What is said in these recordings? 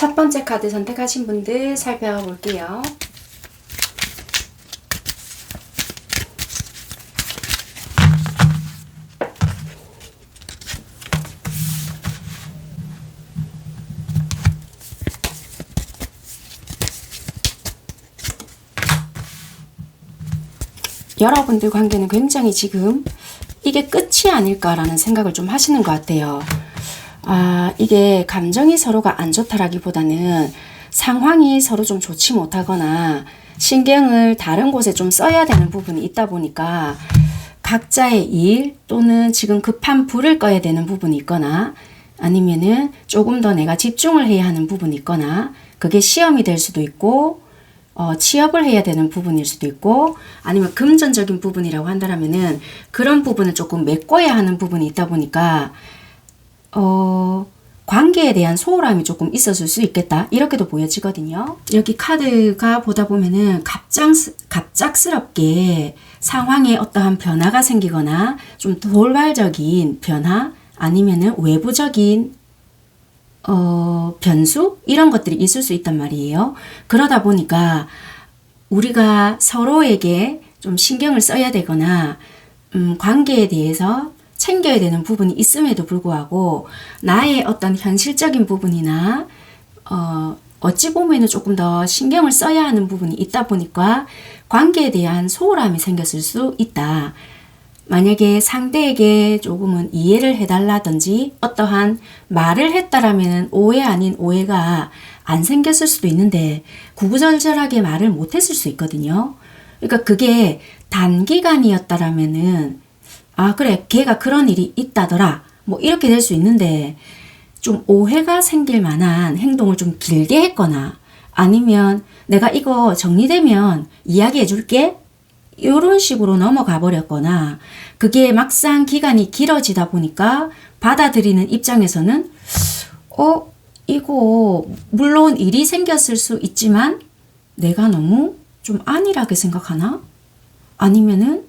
첫 번째 카드 선택하신 분들 살펴볼게요. 여러분들 관계는 굉장히 지금 이게 끝이 아닐까라는 생각을 좀 하시는 것 같아요. 이게 감정이 서로가 안 좋다라기보다는 상황이 서로 좀 좋지 못하거나 신경을 다른 곳에 좀 써야 되는 부분이 있다 보니까 각자의 일 또는 지금 급한 불을 꺼야 되는 부분이 있거나 아니면은 조금 더 내가 집중을 해야 하는 부분이 있거나 그게 시험이 될 수도 있고 취업을 해야 되는 부분일 수도 있고 아니면 금전적인 부분이라고 한다면은 그런 부분을 조금 메꿔야 하는 부분이 있다 보니까 관계에 대한 소홀함이 조금 있었을 수 있겠다 이렇게도 보여지거든요. 여기 카드가 보다 보면은 갑작스럽게 상황에 어떠한 변화가 생기거나 좀 돌발적인 변화 아니면은 외부적인 변수? 이런 것들이 있을 수 있단 말이에요. 그러다 보니까 우리가 서로에게 좀 신경을 써야 되거나 관계에 대해서 챙겨야 되는 부분이 있음에도 불구하고 나의 어떤 현실적인 부분이나 어찌 보면은 조금 더 신경을 써야 하는 부분이 있다 보니까 관계에 대한 소홀함이 생겼을 수 있다. 만약에 상대에게 조금은 이해를 해달라든지 어떠한 말을 했다라면 오해 아닌 오해가 안 생겼을 수도 있는데 구구절절하게 말을 못했을 수 있거든요. 그러니까 그게 단기간이었다라면은 그래 걔가 그런 일이 있다더라 뭐 이렇게 될 수 있는데 좀 오해가 생길 만한 행동을 좀 길게 했거나 아니면 내가 이거 정리되면 이야기해 줄게 이런 식으로 넘어가 버렸거나 그게 막상 기간이 길어지다 보니까 받아들이는 입장에서는 이거 물론 일이 생겼을 수 있지만 내가 너무 좀 안일하게 생각하나? 아니면은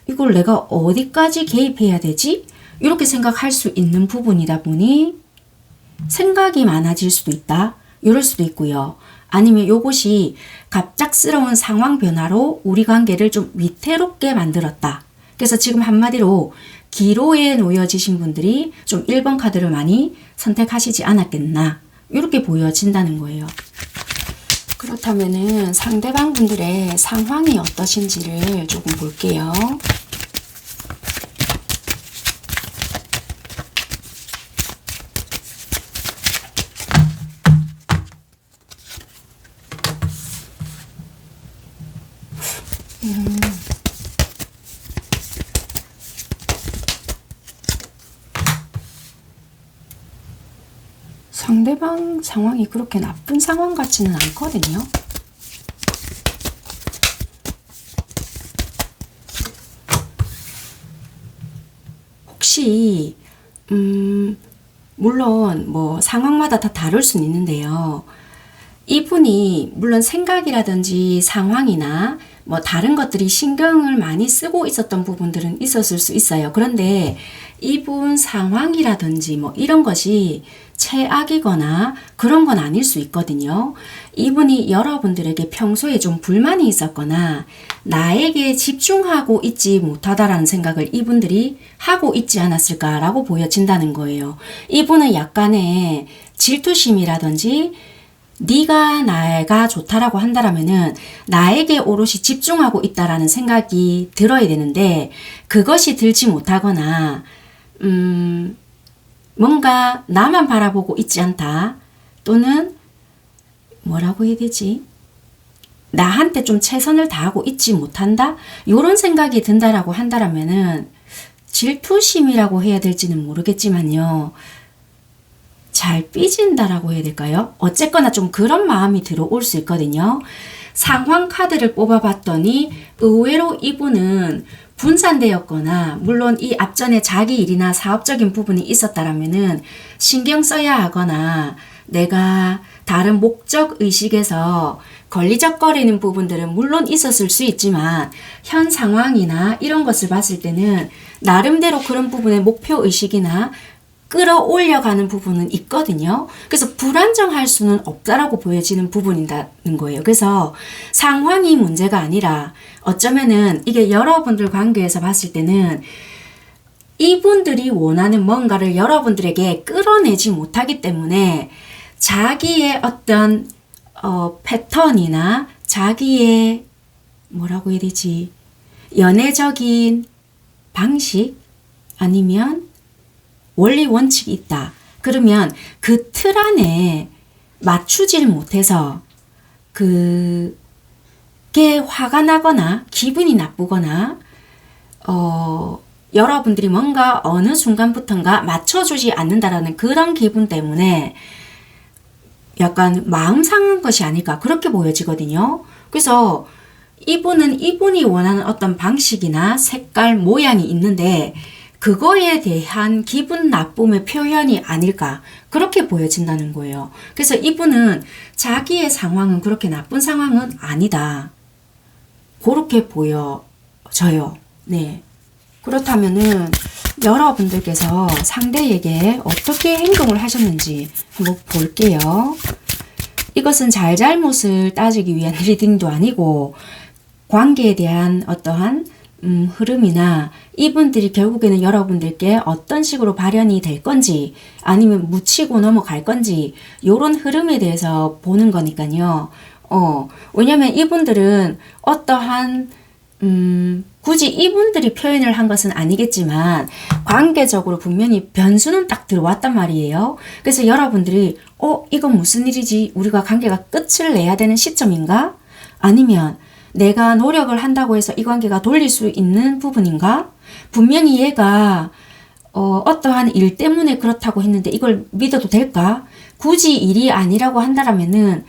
이걸 내가 어디까지 개입해야 되지? 이렇게 생각할 수 있는 부분이다 보니 생각이 많아질 수도 있다. 이럴 수도 있고요. 아니면 요것이 갑작스러운 상황 변화로 우리 관계를 좀 위태롭게 만들었다. 그래서 지금 한마디로 기로에 놓여지신 분들이 좀 1번 카드를 많이 선택하시지 않았겠나 이렇게 보여진다는 거예요. 그렇다면은 상대방 분들의 상황이 어떠신지를 조금 볼게요. 상대방 상황이 그렇게 나쁜 상황 같지는 않거든요. 혹시 물론 뭐 상황마다 다 다를 수는 있는데요. 이분이 물론 생각이라든지 상황이나 뭐 다른 것들이 신경을 많이 쓰고 있었던 부분들은 있었을 수 있어요. 그런데 이분 상황이라든지 뭐 이런 것이 최악이거나 그런 건 아닐 수 있거든요. 이분이 여러분들에게 평소에 좀 불만이 있었거나 나에게 집중하고 있지 못하다라는 생각을 이분들이 하고 있지 않았을까라고 보여진다는 거예요. 이분은 약간의 질투심이라든지 네가 나가 좋다라고 한다라면은 나에게 오롯이 집중하고 있다라는 생각이 들어야 되는데 그것이 들지 못하거나 뭔가 나만 바라보고 있지 않다 또는 뭐라고 해야 되지? 나한테 좀 최선을 다하고 있지 못한다? 이런 생각이 든다라고 한다라면은 질투심이라고 해야 될지는 모르겠지만요. 잘 삐진다라고 해야 될까요? 어쨌거나 좀 그런 마음이 들어올 수 있거든요. 상황 카드를 뽑아봤더니 의외로 이분은 분산되었거나 물론 이 앞전에 자기 일이나 사업적인 부분이 있었다라면은 신경 써야 하거나 내가 다른 목적 의식에서 걸리적거리는 부분들은 물론 있었을 수 있지만 현 상황이나 이런 것을 봤을 때는 나름대로 그런 부분의 목표 의식이나 끌어올려가는 부분은 있거든요. 그래서 불안정할 수는 없다라고 보여지는 부분이라는 거예요. 그래서 상황이 문제가 아니라 어쩌면은 이게 여러분들 관계에서 봤을 때는 이분들이 원하는 뭔가를 여러분들에게 끌어내지 못하기 때문에 자기의 어떤 패턴이나 자기의 뭐라고 해야 되지? 연애적인 방식 아니면 원리 원칙이 있다. 그러면 그 틀 안에 맞추질 못해서 그게 화가 나거나 기분이 나쁘거나 여러분들이 뭔가 어느 순간부턴가 맞춰주지 않는다라는 그런 기분 때문에 약간 마음 상한 것이 아닐까 그렇게 보여지거든요. 그래서 이분은 이분이 원하는 어떤 방식이나 색깔, 모양이 있는데 그거에 대한 기분 나쁨의 표현이 아닐까 그렇게 보여진다는 거예요. 그래서 이분은 자기의 상황은 그렇게 나쁜 상황은 아니다. 그렇게 보여져요. 네. 그렇다면은 여러분들께서 상대에게 어떻게 행동을 하셨는지 한번 볼게요. 이것은 잘잘못을 따지기 위한 리딩도 아니고 관계에 대한 어떠한 흐름이나 이분들이 결국에는 여러분들께 어떤 식으로 발현이 될 건지 아니면 묻히고 넘어갈 건지 요런 흐름에 대해서 보는 거니까요. 왜냐면 이분들은 어떠한 굳이 이분들이 표현을 한 것은 아니겠지만 관계적으로 분명히 변수는 딱 들어왔단 말이에요. 그래서 여러분들이 이건 무슨 일이지? 우리가 관계가 끝을 내야 되는 시점인가? 아니면 내가 노력을 한다고 해서 이 관계가 돌릴 수 있는 부분인가? 분명히 얘가 어떠한 일 때문에 그렇다고 했는데 이걸 믿어도 될까? 굳이 일이 아니라고 한다면은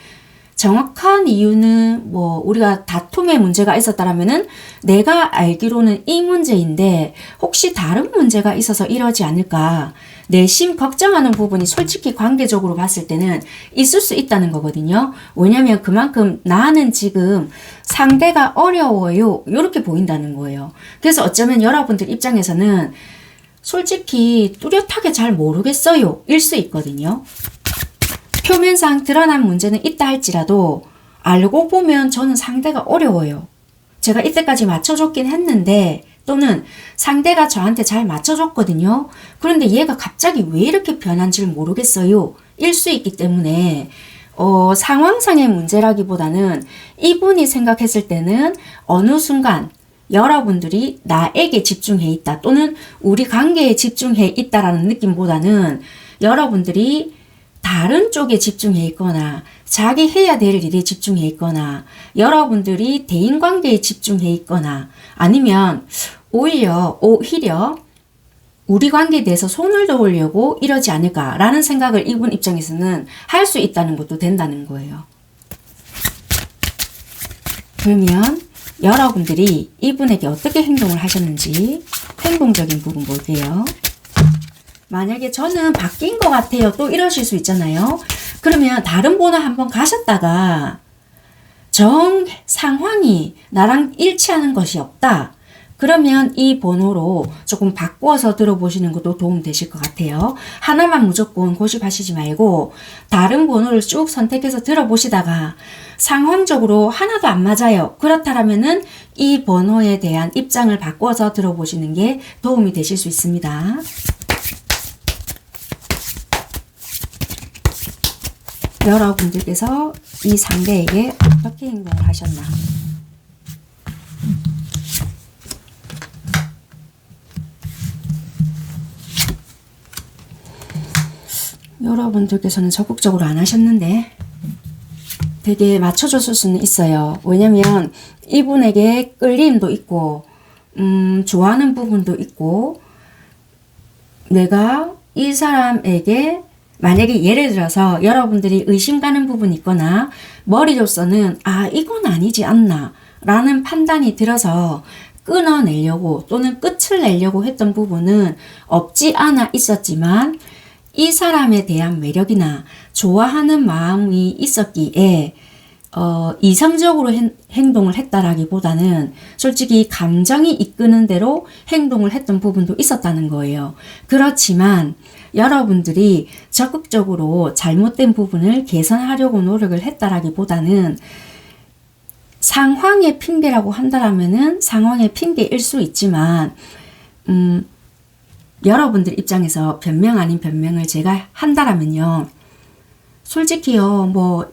정확한 이유는 뭐 우리가 다툼의 문제가 있었다라면은 내가 알기로는 이 문제인데 혹시 다른 문제가 있어서 이러지 않을까 내심 걱정하는 부분이 솔직히 관계적으로 봤을 때는 있을 수 있다는 거거든요. 왜냐면 그만큼 나는 지금 상대가 어려워요 이렇게 보인다는 거예요. 그래서 어쩌면 여러분들 입장에서는 솔직히 뚜렷하게 잘 모르겠어요 일 수 있거든요. 표면상 드러난 문제는 있다 할지라도 알고 보면 저는 상대가 어려워요. 제가 이때까지 맞춰줬긴 했는데 또는 상대가 저한테 잘 맞춰줬거든요. 그런데 얘가 갑자기 왜 이렇게 변한지를 모르겠어요. 일 수 있기 때문에 상황상의 문제라기보다는 이분이 생각했을 때는 어느 순간 여러분들이 나에게 집중해 있다 또는 우리 관계에 집중해 있다라는 느낌보다는 여러분들이 다른 쪽에 집중해 있거나 자기 해야 될 일에 집중해 있거나 여러분들이 대인관계에 집중해 있거나 아니면 오히려 우리 관계에 대해서 손을 놓으려고 이러지 않을까라는 생각을 이분 입장에서는 할 수 있다는 것도 된다는 거예요. 그러면 여러분들이 이분에게 어떻게 행동을 하셨는지 행동적인 부분 볼게요. 만약에 저는 바뀐 것 같아요. 또 이러실 수 있잖아요. 그러면 다른 번호 한번 가셨다가 상황이 나랑 일치하는 것이 없다. 그러면 이 번호로 조금 바꿔서 들어보시는 것도 도움 되실 것 같아요. 하나만 무조건 고집하시지 말고 다른 번호를 쭉 선택해서 들어보시다가 상황적으로 하나도 안 맞아요. 그렇다면은 이 번호에 대한 입장을 바꿔서 들어보시는 게 도움이 되실 수 있습니다. 여러분들께서 이 상대에게 어떻게 행동을 하셨나? 여러분들께서는 적극적으로 안 하셨는데 되게 맞춰줬을 수는 있어요. 왜냐면 이분에게 끌림도 있고 좋아하는 부분도 있고 내가 이 사람에게 만약에 예를 들어서 여러분들이 의심 가는 부분이 있거나 머리로서는 이건 아니지 않나 라는 판단이 들어서 끊어내려고 또는 끝을 내려고 했던 부분은 없지 않아 있었지만 이 사람에 대한 매력이나 좋아하는 마음이 있었기에 이성적으로 행동을 했다라기보다는 솔직히 감정이 이끄는 대로 행동을 했던 부분도 있었다는 거예요. 그렇지만 여러분들이 적극적으로 잘못된 부분을 개선하려고 노력을 했다라기보다는 상황의 핑계라고 한다라면은 상황의 핑계일 수 있지만 여러분들 입장에서 변명 아닌 변명을 제가 한다라면요. 솔직히요, 뭐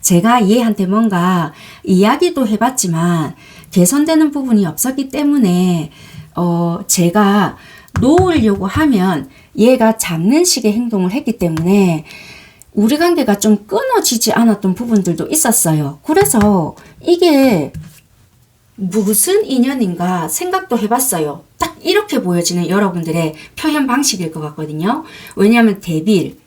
제가 얘한테 뭔가 이야기도 해봤지만 개선되는 부분이 없었기 때문에 제가 놓으려고 하면 얘가 잡는 식의 행동을 했기 때문에 우리 관계가 좀 끊어지지 않았던 부분들도 있었어요. 그래서 이게 무슨 인연인가 생각도 해봤어요. 딱 이렇게 보여지는 여러분들의 표현 방식일 것 같거든요. 왜냐하면 대빌,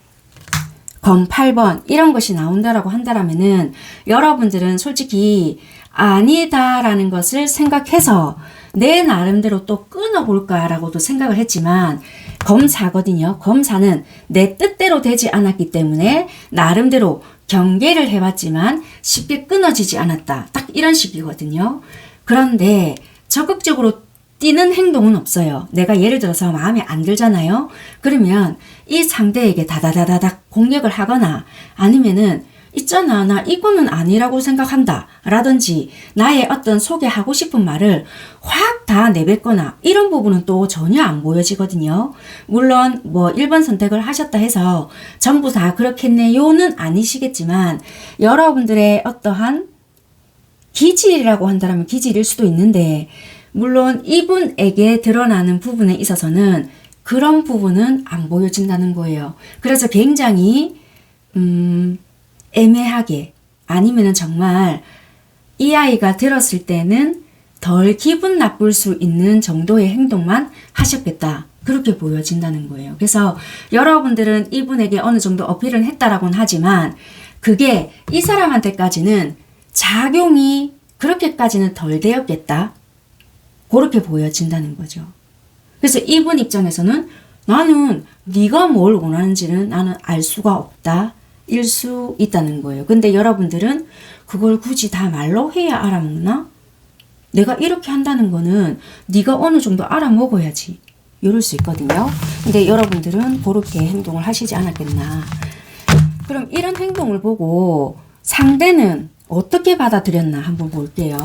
검 8번 이런 것이 나온다라고 한다라면은 여러분들은 솔직히 아니다라는 것을 생각해서 내 나름대로 또 끊어볼까라고도 생각을 했지만 검 4거든요. 검 4는 내 뜻대로 되지 않았기 때문에 나름대로 경계를 해봤지만 쉽게 끊어지지 않았다. 딱 이런 식이거든요. 그런데 적극적으로 뛰는 행동은 없어요. 내가 예를 들어서 마음에 안 들잖아요. 그러면 이 상대에게 다다다다닥 공격을 하거나 아니면은 있잖아, 나 이거는 아니라고 생각한다 라든지 나의 어떤 소개하고 싶은 말을 확 다 내뱉거나 이런 부분은 또 전혀 안 보여지거든요. 물론 뭐 1번 선택을 하셨다 해서 전부 다 그렇겠네요는 아니시겠지만 여러분들의 어떠한 기질이라고 한다면 기질일 수도 있는데 물론 이분에게 드러나는 부분에 있어서는 그런 부분은 안 보여진다는 거예요. 그래서 굉장히 애매하게 아니면은 정말 이 아이가 들었을 때는 덜 기분 나쁠 수 있는 정도의 행동만 하셨겠다. 그렇게 보여진다는 거예요. 그래서 여러분들은 이분에게 어느 정도 어필을 했다라고는 하지만 그게 이 사람한테까지는 작용이 그렇게까지는 덜 되었겠다. 그렇게 보여진다는 거죠. 그래서 이분 입장에서는 나는 네가 뭘 원하는지는 나는 알 수가 없다. 일 수 있다는 거예요. 근데 여러분들은 그걸 굳이 다 말로 해야 알아먹나? 내가 이렇게 한다는 거는 네가 어느 정도 알아먹어야지. 이럴 수 있거든요. 근데 여러분들은 그렇게 행동을 하시지 않았겠나. 그럼 이런 행동을 보고 상대는 어떻게 받아들였나 한번 볼게요.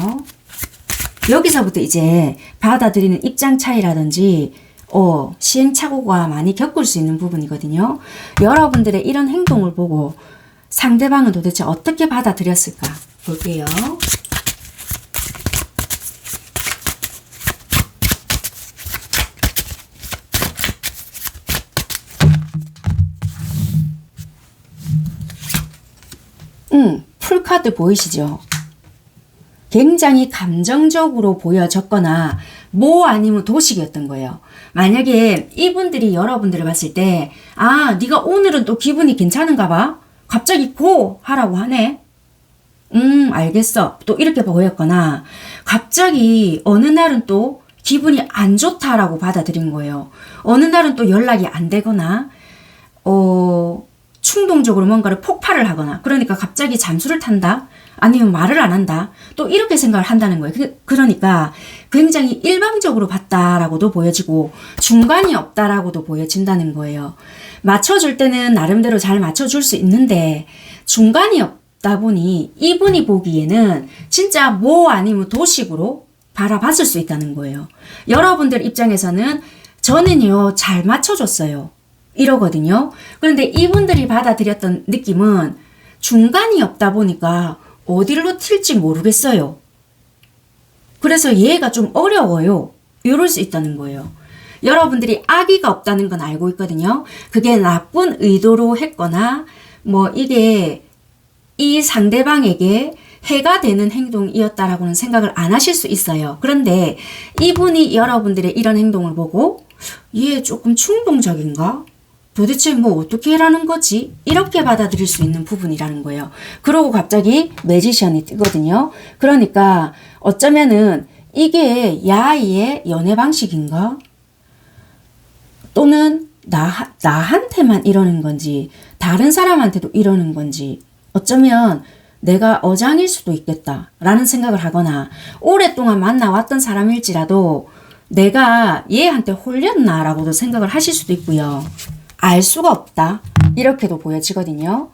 여기서부터 이제 받아들이는 입장 차이라든지 시행착오가 많이 겪을 수 있는 부분이거든요. 여러분들의 이런 행동을 보고 상대방은 도대체 어떻게 받아들였을까 볼게요. 풀카드 보이시죠? 굉장히 감정적으로 보여졌거나 뭐 아니면 도식이었던 거예요. 만약에 이분들이 여러분들을 봤을 때 네가 오늘은 또 기분이 괜찮은가 봐. 갑자기 고 하라고 하네. 알겠어. 또 이렇게 보였거나 갑자기 어느 날은 또 기분이 안 좋다라고 받아들인 거예요. 어느 날은 또 연락이 안 되거나 충동적으로 뭔가를 폭발을 하거나 그러니까 갑자기 잠수를 탄다. 아니면 말을 안 한다. 또 이렇게 생각을 한다는 거예요. 그러니까 굉장히 일방적으로 봤다라고도 보여지고 중간이 없다라고도 보여진다는 거예요. 맞춰줄 때는 나름대로 잘 맞춰줄 수 있는데 중간이 없다 보니 이분이 보기에는 진짜 뭐 아니면 도식으로 바라봤을 수 있다는 거예요. 여러분들 입장에서는 저는요 잘 맞춰줬어요. 이러거든요. 그런데 이분들이 받아들였던 느낌은 중간이 없다 보니까 어디로 튈지 모르겠어요. 그래서 이해가 좀 어려워요. 이럴 수 있다는 거예요. 여러분들이 악의가 없다는 건 알고 있거든요. 그게 나쁜 의도로 했거나 뭐 이게 이 상대방에게 해가 되는 행동이었다라고는 생각을 안 하실 수 있어요. 그런데 이분이 여러분들의 이런 행동을 보고 얘 조금 충동적인가? 도대체 뭐 어떻게 하라는 거지? 이렇게 받아들일 수 있는 부분이라는 거예요. 그러고 갑자기 매지션이 뜨거든요. 그러니까 어쩌면은 이게 야의 연애 방식인가? 또는 나한테만 이러는 건지 다른 사람한테도 이러는 건지 어쩌면 내가 어장일 수도 있겠다 라는 생각을 하거나 오랫동안 만나왔던 사람일지라도 내가 얘한테 홀렸나 라고도 생각을 하실 수도 있고요. 알 수가 없다 이렇게도 보여지거든요.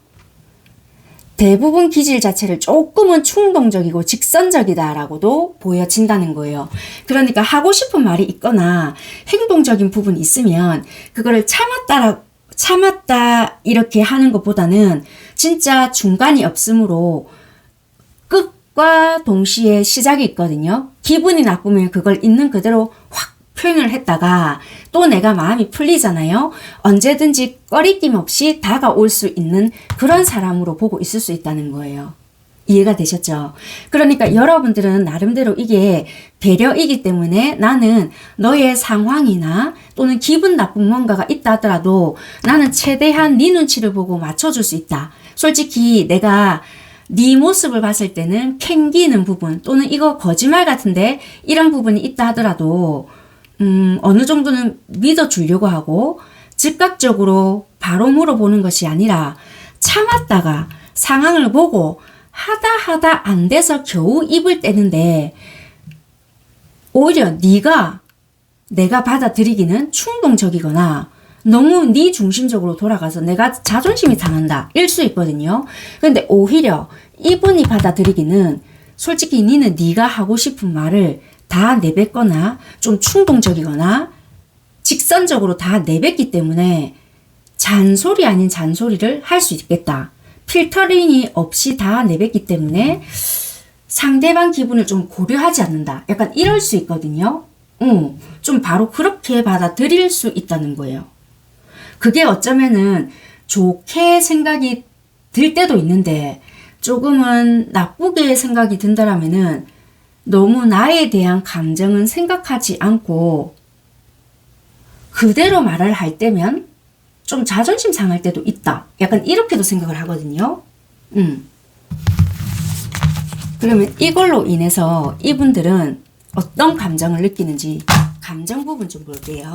대부분 기질 자체를 조금은 충동적이고 직선적이다 라고도 보여진다는 거예요. 그러니까 하고 싶은 말이 있거나 행동적인 부분이 있으면 그거를 참았다 이렇게 하는 것보다는 진짜 중간이 없으므로 끝과 동시에 시작이 있거든요. 기분이 나쁘면 그걸 있는 그대로 확 표현을 했다가 또 내가 마음이 풀리잖아요. 언제든지 꺼리낌 없이 다가올 수 있는 그런 사람으로 보고 있을 수 있다는 거예요. 이해가 되셨죠? 그러니까 여러분들은 나름대로 이게 배려이기 때문에 나는 너의 상황이나 또는 기분 나쁜 뭔가가 있다 하더라도 나는 최대한 네 눈치를 보고 맞춰줄 수 있다. 솔직히 내가 네 모습을 봤을 때는 캥기는 부분 또는 이거 거짓말 같은데 이런 부분이 있다 하더라도 어느 정도는 믿어주려고 하고 즉각적으로 바로 물어보는 것이 아니라 참았다가 상황을 보고 하다 안 돼서 겨우 입을 떼는데 오히려 내가 받아들이기는 충동적이거나 너무 네 중심적으로 돌아가서 내가 자존심이 상한다 일 수 있거든요. 근데 오히려 이분이 받아들이기는 솔직히 니는 네가 하고 싶은 말을 다 내뱉거나 좀 충동적이거나 직선적으로 다 내뱉기 때문에 잔소리 아닌 잔소리를 할 수 있겠다. 필터링이 없이 다 내뱉기 때문에 상대방 기분을 좀 고려하지 않는다. 약간 이럴 수 있거든요. 좀 바로 그렇게 받아들일 수 있다는 거예요. 그게 어쩌면은 좋게 생각이 들 때도 있는데 조금은 나쁘게 생각이 든다라면은 너무 나에 대한 감정은 생각하지 않고 그대로 말을 할 때면 좀 자존심 상할 때도 있다. 약간 이렇게도 생각을 하거든요. 그러면 이걸로 인해서 이분들은 어떤 감정을 느끼는지 감정 부분 좀 볼게요.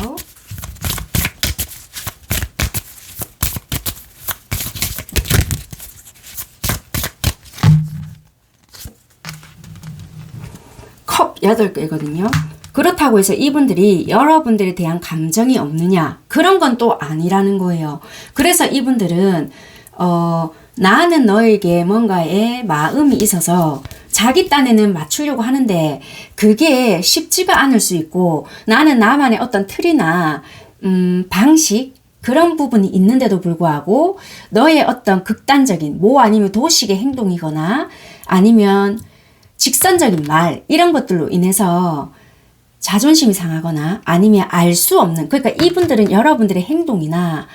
컵 8개거든요. 그렇다고 해서 이분들이 여러분들에 대한 감정이 없느냐? 그런 건 또 아니라는 거예요. 그래서 이분들은 나는 너에게 뭔가의 마음이 있어서 자기 딴에는 맞추려고 하는데 그게 쉽지가 않을 수 있고 나는 나만의 어떤 틀이나 방식 그런 부분이 있는데도 불구하고 너의 어떤 극단적인 아니면 도식의 행동이거나 아니면 직선적인 말 이런 것들로 인해서 자존심이 상하거나 아니면 알 수 없는 그러니까 이분들은 여러분들의 행동이나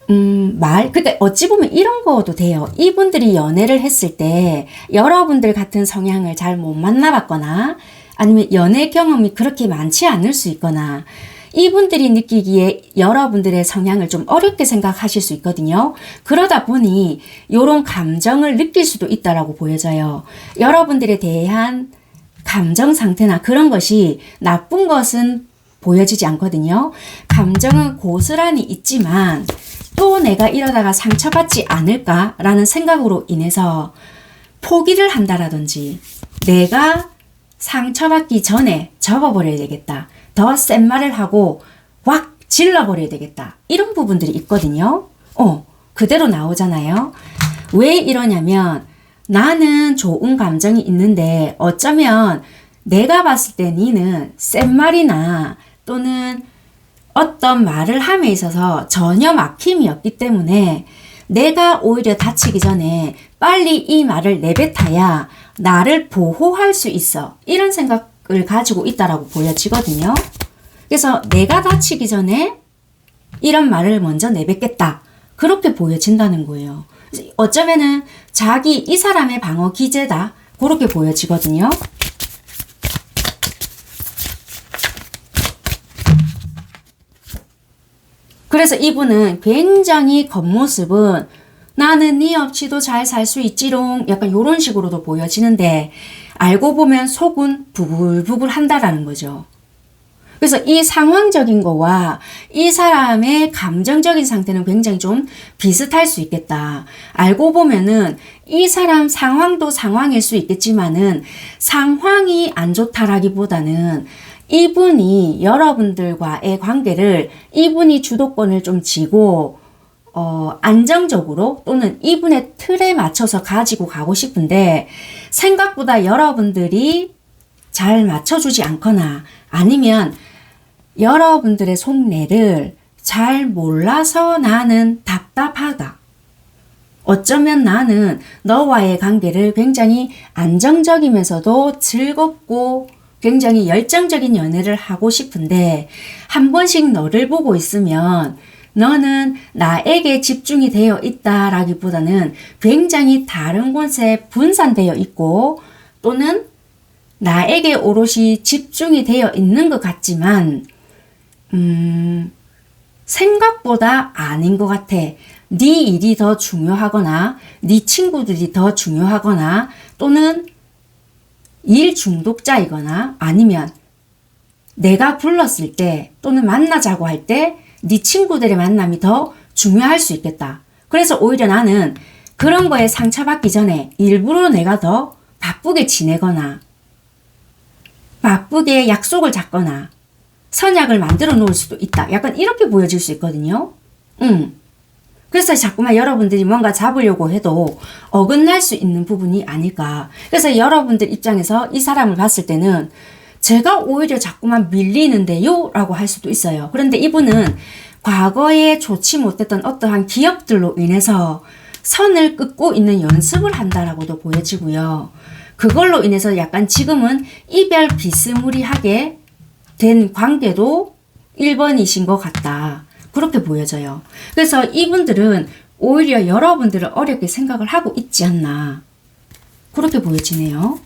근데 어찌 보면 이런 거도 돼요. 이분들이 연애를 했을 때 여러분들 같은 성향을 잘 못 만나봤거나 아니면 연애 경험이 그렇게 많지 않을 수 있거나 이분들이 느끼기에 여러분들의 성향을 좀 어렵게 생각하실 수 있거든요. 그러다 보니 이런 감정을 느낄 수도 있다라고 보여져요. 여러분들에 대한 감정 상태나 그런 것이 나쁜 것은 보여지지 않거든요. 감정은 고스란히 있지만 또 내가 이러다가 상처받지 않을까라는 생각으로 인해서 포기를 한다라든지 내가 상처받기 전에 접어버려야 되겠다. 더 센 말을 하고 확 질러버려야 되겠다. 이런 부분들이 있거든요. 그대로 나오잖아요. 왜 이러냐면 나는 좋은 감정이 있는데 어쩌면 내가 봤을 때 니는 센 말이나 또는 어떤 말을 함에 있어서 전혀 막힘이 없기 때문에 내가 오히려 다치기 전에 빨리 이 말을 내뱉어야 나를 보호할 수 있어. 이런 생각을 가지고 있다라고 보여지거든요. 그래서 내가 다치기 전에 이런 말을 먼저 내뱉겠다. 그렇게 보여진다는 거예요. 어쩌면은 이 사람의 방어 기제다. 그렇게 보여지거든요. 그래서 이분은 굉장히 겉모습은 나는 네 없이도 잘 살 수 있지롱 약간 이런 식으로도 보여지는데 알고 보면 속은 부글부글 한다라는 거죠. 그래서 이 상황적인 거와 이 사람의 감정적인 상태는 굉장히 좀 비슷할 수 있겠다. 알고 보면은 이 사람 상황도 상황일 수 있겠지만은 상황이 안 좋다라기보다는 이분이 여러분들과의 관계를 이분이 주도권을 좀 쥐고 안정적으로 또는 이분의 틀에 맞춰서 가지고 가고 싶은데 생각보다 여러분들이 잘 맞춰주지 않거나 아니면 여러분들의 속내를 잘 몰라서 나는 답답하다. 어쩌면 나는 너와의 관계를 굉장히 안정적이면서도 즐겁고 굉장히 열정적인 연애를 하고 싶은데 한 번씩 너를 보고 있으면 너는 나에게 집중이 되어 있다라기보다는 굉장히 다른 곳에 분산되어 있고 또는 나에게 오롯이 집중이 되어 있는 것 같지만 생각보다 아닌 것 같아. 네 일이 더 중요하거나 네 친구들이 더 중요하거나 또는 일 중독자이거나 아니면 내가 불렀을 때 또는 만나자고 할 때 네 친구들의 만남이 더 중요할 수 있겠다. 그래서 오히려 나는 그런 거에 상처받기 전에 일부러 내가 더 바쁘게 지내거나 바쁘게 약속을 잡거나 선약을 만들어 놓을 수도 있다. 약간 이렇게 보여질 수 있거든요. 그래서 자꾸만 여러분들이 뭔가 잡으려고 해도 어긋날 수 있는 부분이 아닐까. 그래서 여러분들 입장에서 이 사람을 봤을 때는 제가 오히려 자꾸만 밀리는데요? 라고 할 수도 있어요. 그런데 이분은 과거에 좋지 못했던 어떠한 기억들로 인해서 선을 긋고 있는 연습을 한다라고도 보여지고요. 그걸로 인해서 약간 지금은 이별 비스무리하게 된 관계도 1번이신 것 같다. 그렇게 보여져요. 그래서 이분들은 오히려 여러분들을 어렵게 생각을 하고 있지 않나. 그렇게 보여지네요.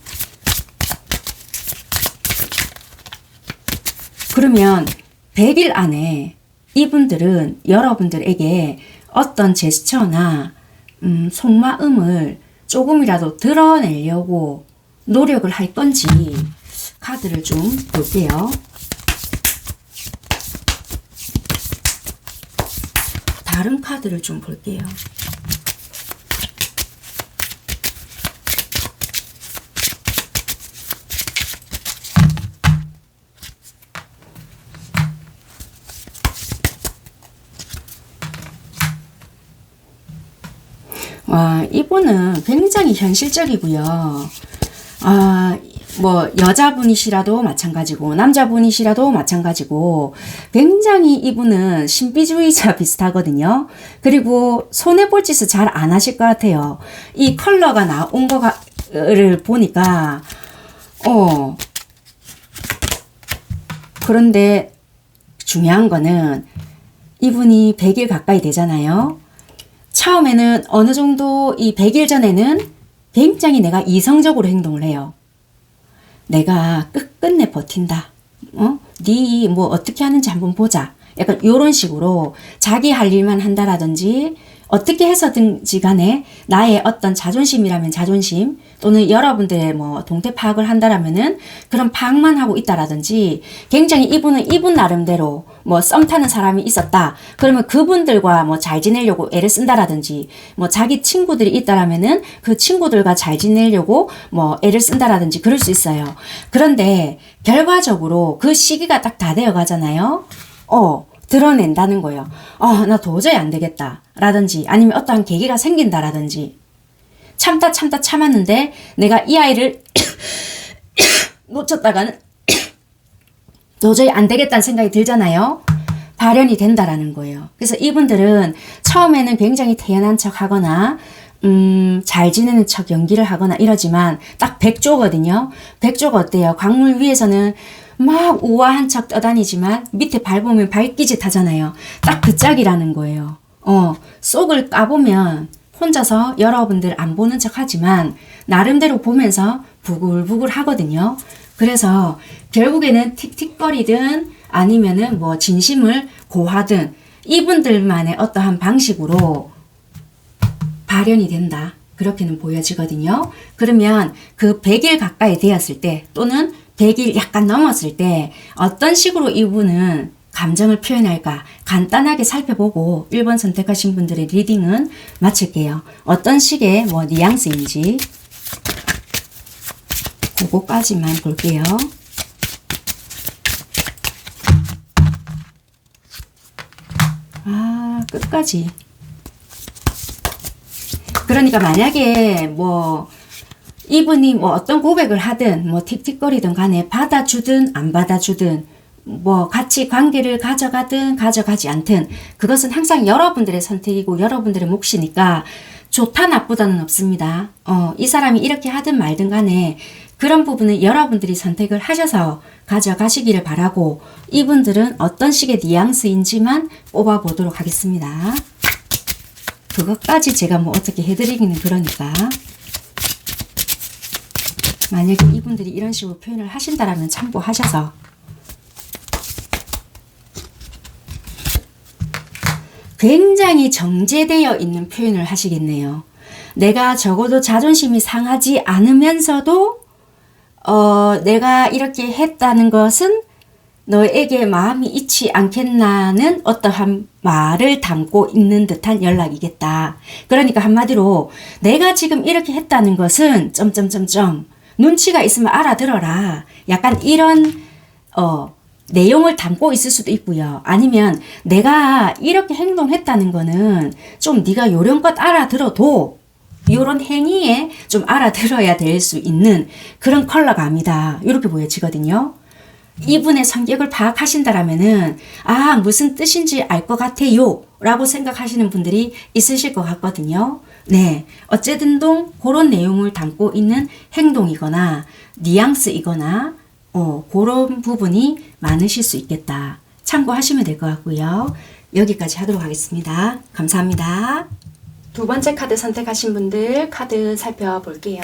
그러면 100일 안에 이분들은 여러분들에게 어떤 제스처나 속마음을 조금이라도 드러내려고 노력을 할 건지 카드를 좀 볼게요. 다른 카드를 좀 볼게요. 와, 이분은 굉장히 현실적이고요. 뭐 여자분이시라도 마찬가지고 남자분이시라도 마찬가지고 굉장히 이분은 신비주의자 비슷하거든요. 그리고 손해볼 짓을 잘 안 하실 것 같아요. 이 컬러가 나온 거를 보니까 그런데 중요한 거는 이분이 100일 가까이 되잖아요. 처음에는 어느 정도 이 100일 전에는 굉장히 내가 이성적으로 행동을 해요. 내가 끝끝내 버틴다. 네 뭐 어떻게 하는지 한번 보자. 약간 이런 식으로 자기 할 일만 한다라든지 어떻게 해서든지 간에 나의 어떤 자존심이라면 자존심 또는 여러분들의 뭐 동태 파악을 한다라면은 그런 파악만 하고 있다라든지 굉장히 이분은 이분 나름대로 뭐 썸 타는 사람이 있었다. 그러면 그분들과 뭐 잘 지내려고 애를 쓴다라든지 뭐 자기 친구들이 있다라면은 그 친구들과 잘 지내려고 뭐 애를 쓴다라든지 그럴 수 있어요. 그런데 결과적으로 그 시기가 딱 다 되어 가잖아요. 드러낸다는 거예요. 나 도저히 안 되겠다. 라든지 아니면 어떠한 계기가 생긴다라든지 참다 참았는데 내가 이 아이를 놓쳤다가는 도저히 안 되겠다는 생각이 들잖아요. 발현이 된다라는 거예요. 그래서 이분들은 처음에는 굉장히 태연한 척 하거나 잘 지내는 척 연기를 하거나 이러지만 딱 백조거든요. 백조가 어때요? 광물 위에서는 막 우아한 척 떠다니지만 밑에 밟으면 발기짓 하잖아요. 딱 그 짝이라는 거예요. 속을 까보면 혼자서 여러분들 안 보는 척 하지만 나름대로 보면서 부글부글 하거든요. 그래서 결국에는 틱틱거리든 아니면은 뭐 진심을 고하든 이분들만의 어떠한 방식으로 발현이 된다. 그렇게는 보여지거든요. 그러면 그 100일 가까이 되었을 때 또는 100일 약간 넘었을 때 어떤 식으로 이분은 감정을 표현할까 간단하게 살펴보고 1번 선택하신 분들의 리딩은 마칠게요. 어떤 식의 뭐 뉘앙스인지 그거까지만 볼게요. 아, 끝까지. 그러니까 만약에 뭐 이분이 뭐 어떤 고백을 하든 뭐 틱틱거리든 간에 받아주든 안 받아주든 뭐 같이 관계를 가져가든 가져가지 않든 그것은 항상 여러분들의 선택이고 여러분들의 몫이니까 좋다 나쁘다는 없습니다. 이 사람이 이렇게 하든 말든 간에 그런 부분은 여러분들이 선택을 하셔서 가져가시기를 바라고 이분들은 어떤 식의 뉘앙스인지만 뽑아보도록 하겠습니다. 그것까지 제가 뭐 어떻게 해드리기는 그러니까 만약에 이분들이 이런 식으로 표현을 하신다라면 참고하셔서 굉장히 정제되어 있는 표현을 하시겠네요. 내가 적어도 자존심이 상하지 않으면서도 내가 이렇게 했다는 것은 너에게 마음이 있지 않겠나는 어떠한 말을 담고 있는 듯한 연락이겠다. 그러니까 한마디로 내가 지금 이렇게 했다는 것은 점점점점 눈치가 있으면 알아들어라. 약간 이런 내용을 담고 있을 수도 있고요. 아니면 내가 이렇게 행동했다는 거는 좀 네가 요령껏 알아들어도 이런 행위에 좀 알아들어야 될 수 있는 그런 컬러감이다. 이렇게 보여지거든요. 이분의 성격을 파악하신다라면은 아 무슨 뜻인지 알 것 같아요 라고 생각하시는 분들이 있으실 것 같거든요. 네, 어쨌든 그런 내용을 담고 있는 행동이거나 뉘앙스이거나 그런 부분이 많으실 수 있겠다. 참고하시면 될 것 같고요. 여기까지 하도록 하겠습니다. 감사합니다. 두 번째 카드 선택하신 분들 카드 살펴볼게요.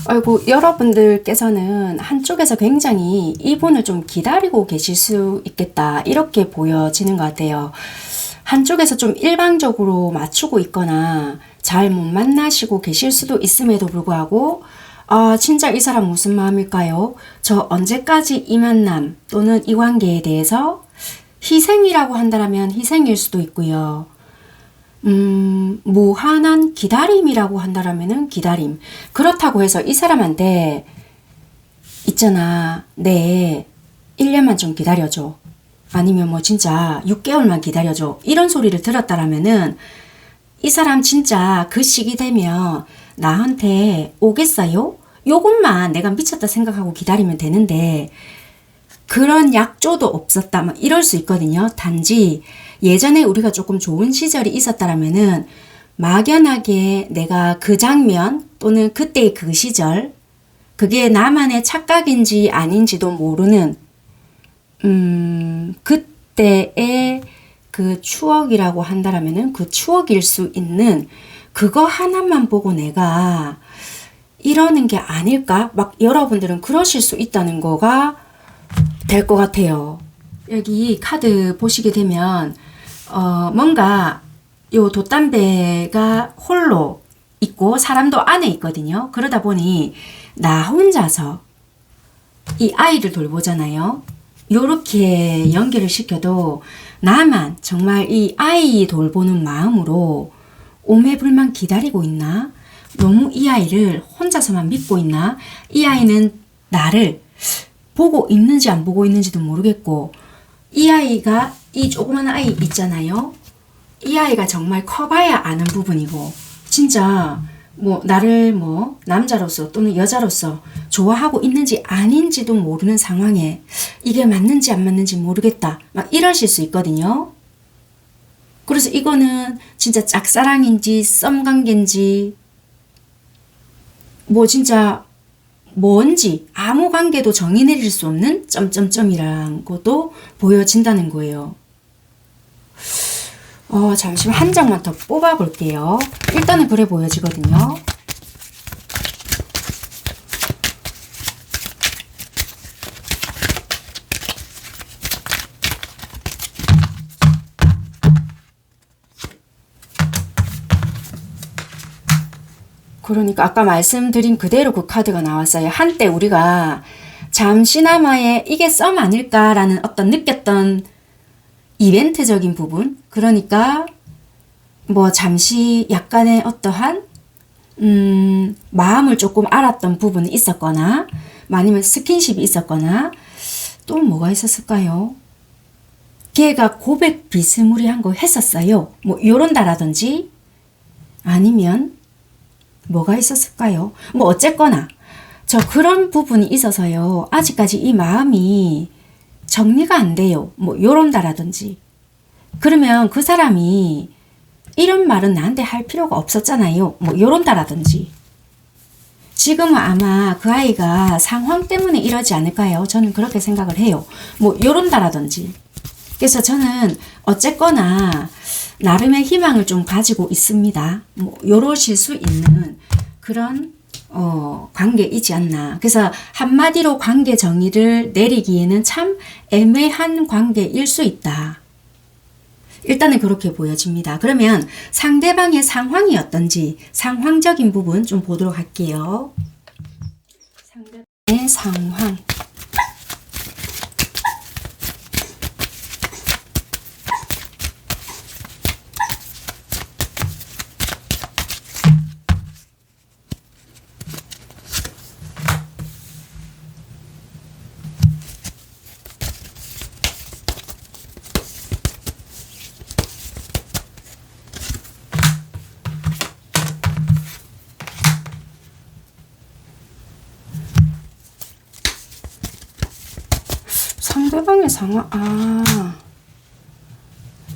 아이고, 여러분들께서는 한쪽에서 굉장히 이분을 좀 기다리고 계실 수 있겠다. 이렇게 보여지는 것 같아요. 한쪽에서 좀 일방적으로 맞추고 있거나 잘 못 만나시고 계실 수도 있음에도 불구하고 아, 진짜 이 사람 무슨 마음일까요? 저 언제까지 이 만남 또는 이 관계에 대해서 희생이라고 한다면 희생일 수도 있고요. 무한한 기다림이라고 한다라면은 기다림. 그렇다고 해서 이 사람한테 있잖아. 네, 1년만 좀 기다려줘. 아니면 뭐 진짜 6개월만 기다려줘. 이런 소리를 들었다라면은 이 사람 진짜 그 시기 되면 나한테 오겠어요? 요것만 내가 미쳤다 생각하고 기다리면 되는데 그런 약조도 없었다. 막 이럴 수 있거든요. 단지 예전에 우리가 조금 좋은 시절이 있었다라면은 막연하게 내가 그 장면 또는 그때의 그 시절 그게 나만의 착각인지 아닌지도 모르는 그때의 그 추억이라고 한다라면은 그 추억일 수 있는 그거 하나만 보고 내가 이러는 게 아닐까? 막 여러분들은 그러실 수 있다는 거가 될 것 같아요. 여기 카드 보시게 되면 뭔가 요 돛담배가 홀로 있고 사람도 안에 있거든요. 그러다 보니 나 혼자서 이 아이를 돌보잖아요. 요렇게 연결을 시켜도 나만 정말 이 아이 돌보는 마음으로 오매불만 기다리고 있나? 너무 이 아이를 혼자서만 믿고 있나? 이 아이는 나를 보고 있는지 안 보고 있는지도 모르겠고 이 아이가 이 조그만 아이 있잖아요. 이 아이가 정말 커봐야 아는 부분이고 진짜 뭐 나를 뭐 남자로서 또는 여자로서 좋아하고 있는지 아닌지도 모르는 상황에 이게 맞는지 안 맞는지 모르겠다 막 이러실 수 있거든요. 그래서 이거는 진짜 짝사랑인지 썸관계인지 뭐 진짜 뭔지 아무 관계도 정의 내릴 수 없는 점점점이라는 것도 보여진다는 거예요. 잠시만 한 장만 더 뽑아 볼게요. 일단은 그래 보여지거든요. 그러니까 아까 말씀드린 그대로 그 카드가 나왔어요. 한때 우리가 잠시나마의 이게 썸 아닐까라는 어떤 느꼈던 이벤트적인 부분, 그러니까 뭐 잠시 약간의 어떠한 마음을 조금 알았던 부분이 있었거나 아니면 스킨십이 있었거나 또 뭐가 있었을까요? 걔가 고백 비스무리한 거 했었어요. 뭐 요런다라든지 아니면 뭐가 있었을까요? 뭐 어쨌거나 저 그런 부분이 있어서요. 아직까지 이 마음이 정리가 안 돼요. 뭐 요런다라든지. 그러면 그 사람이 이런 말은 나한테 할 필요가 없었잖아요. 뭐 요런다라든지. 지금은 아마 그 아이가 상황 때문에 이러지 않을까요? 저는 그렇게 생각을 해요. 뭐 요런다라든지. 그래서 저는 어쨌거나 나름의 희망을 좀 가지고 있습니다. 뭐 요러실 수 있는 그런 관계이지 않나. 그래서 한마디로 관계 정의를 내리기에는 참 애매한 관계일 수 있다. 일단은 그렇게 보여집니다. 그러면 상대방의 상황이 어떤지 상황적인 부분 좀 보도록 할게요. 상대방의 상황. 상대방의 상황,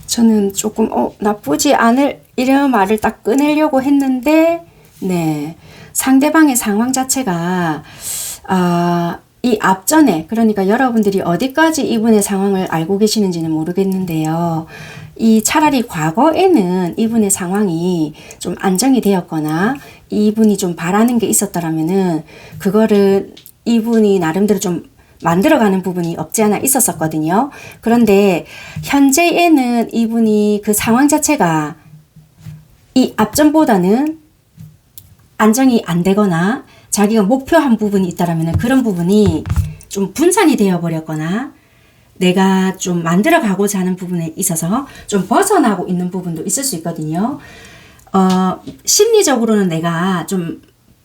저는 조금, 나쁘지 않을, 이런 말을 딱 꺼내려고 했는데, 네. 상대방의 상황 자체가, 이 앞전에, 그러니까 여러분들이 어디까지 이분의 상황을 알고 계시는지는 모르겠는데요. 이 차라리 과거에는 이분의 상황이 좀 안정이 되었거나, 이분이 좀 바라는 게 있었더라면은, 그거를 이분이 나름대로 좀 만들어가는 부분이 없지 않아 있었었거든요. 그런데 현재에는 이분이 그 상황 자체가 이 앞전보다는 안정이 안 되거나 자기가 목표한 부분이 있다라면 그런 부분이 좀 분산이 되어 버렸거나 내가 좀 만들어가고자 하는 부분에 있어서 좀 벗어나고 있는 부분도 있을 수 있거든요. 심리적으로는 내가 좀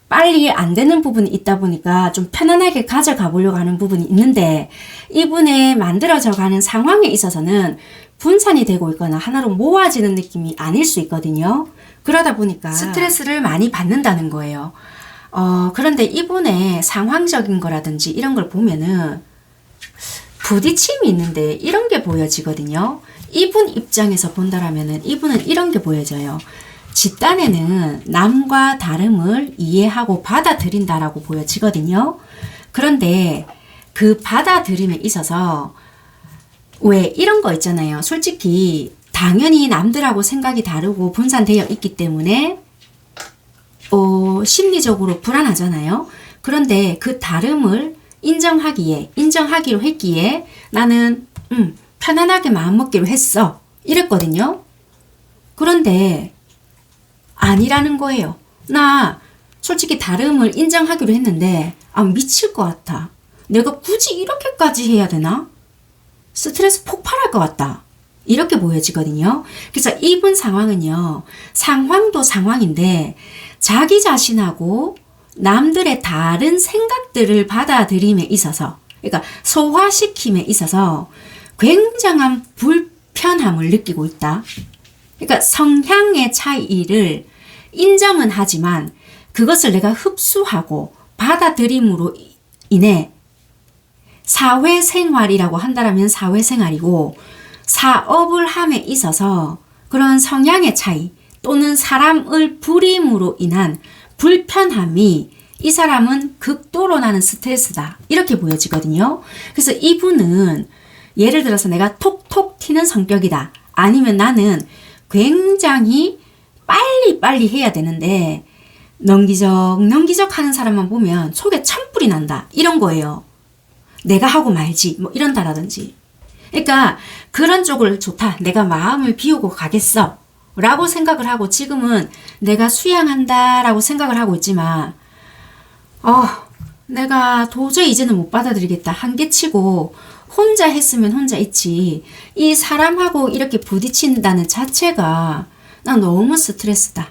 빨리 안 되는 부분이 있다 보니까 좀 편안하게 가져가 보려고 하는 부분이 있는데 이분의 만들어져 가는 상황에 있어서는 분산이 되고 있거나 하나로 모아지는 느낌이 아닐 수 있거든요. 그러다 보니까 스트레스를 많이 받는다는 거예요. 그런데 이분의 상황적인 거라든지 이런 걸 보면은 부딪힘이 있는데 이런 게 보여지거든요. 이분 입장에서 본다라면은 이분은 이런 게 보여져요. 집단에는 남과 다름을 이해하고 받아들인다라고 보여지거든요. 그런데 그 받아들임에 있어서 왜 이런 거 있잖아요. 솔직히 당연히 남들하고 생각이 다르고 분산되어 있기 때문에 심리적으로 불안하잖아요. 그런데 그 다름을 인정하기로 했기에 나는 편안하게 마음먹기로 했어. 이랬거든요. 그런데 아니라는 거예요. 나 솔직히 다름을 인정하기로 했는데 미칠 것 같아. 내가 굳이 이렇게까지 해야 되나? 스트레스 폭발할 것 같다. 이렇게 보여지거든요. 그래서 이분 상황은요. 상황도 상황인데 자기 자신하고 남들의 다른 생각들을 받아들임에 있어서 그러니까 소화시킴에 있어서 굉장한 불편함을 느끼고 있다. 그러니까 성향의 차이를 인정은 하지만 그것을 내가 흡수하고 받아들임으로 인해 사회생활이라고 한다면 사회생활이고 사업을 함에 있어서 그런 성향의 차이 또는 사람을 부림으로 인한 불편함이 이 사람은 극도로 나는 스트레스다. 이렇게 보여지거든요. 그래서 이분은 예를 들어서 내가 톡톡 튀는 성격이다. 아니면 나는 굉장히 빨리 해야 되는데 넘기적 하는 사람만 보면 속에 찬불이 난다. 이런 거예요. 내가 하고 말지 뭐 이런다라든지. 그러니까 그런 쪽을 좋다. 내가 마음을 비우고 가겠어. 라고 생각을 하고 지금은 내가 수양한다 라고 생각을 하고 있지만 내가 도저히 이제는 못 받아들이겠다. 한계치고 혼자 했으면 혼자 있지. 이 사람하고 이렇게 부딪힌다는 자체가 난 너무 스트레스다.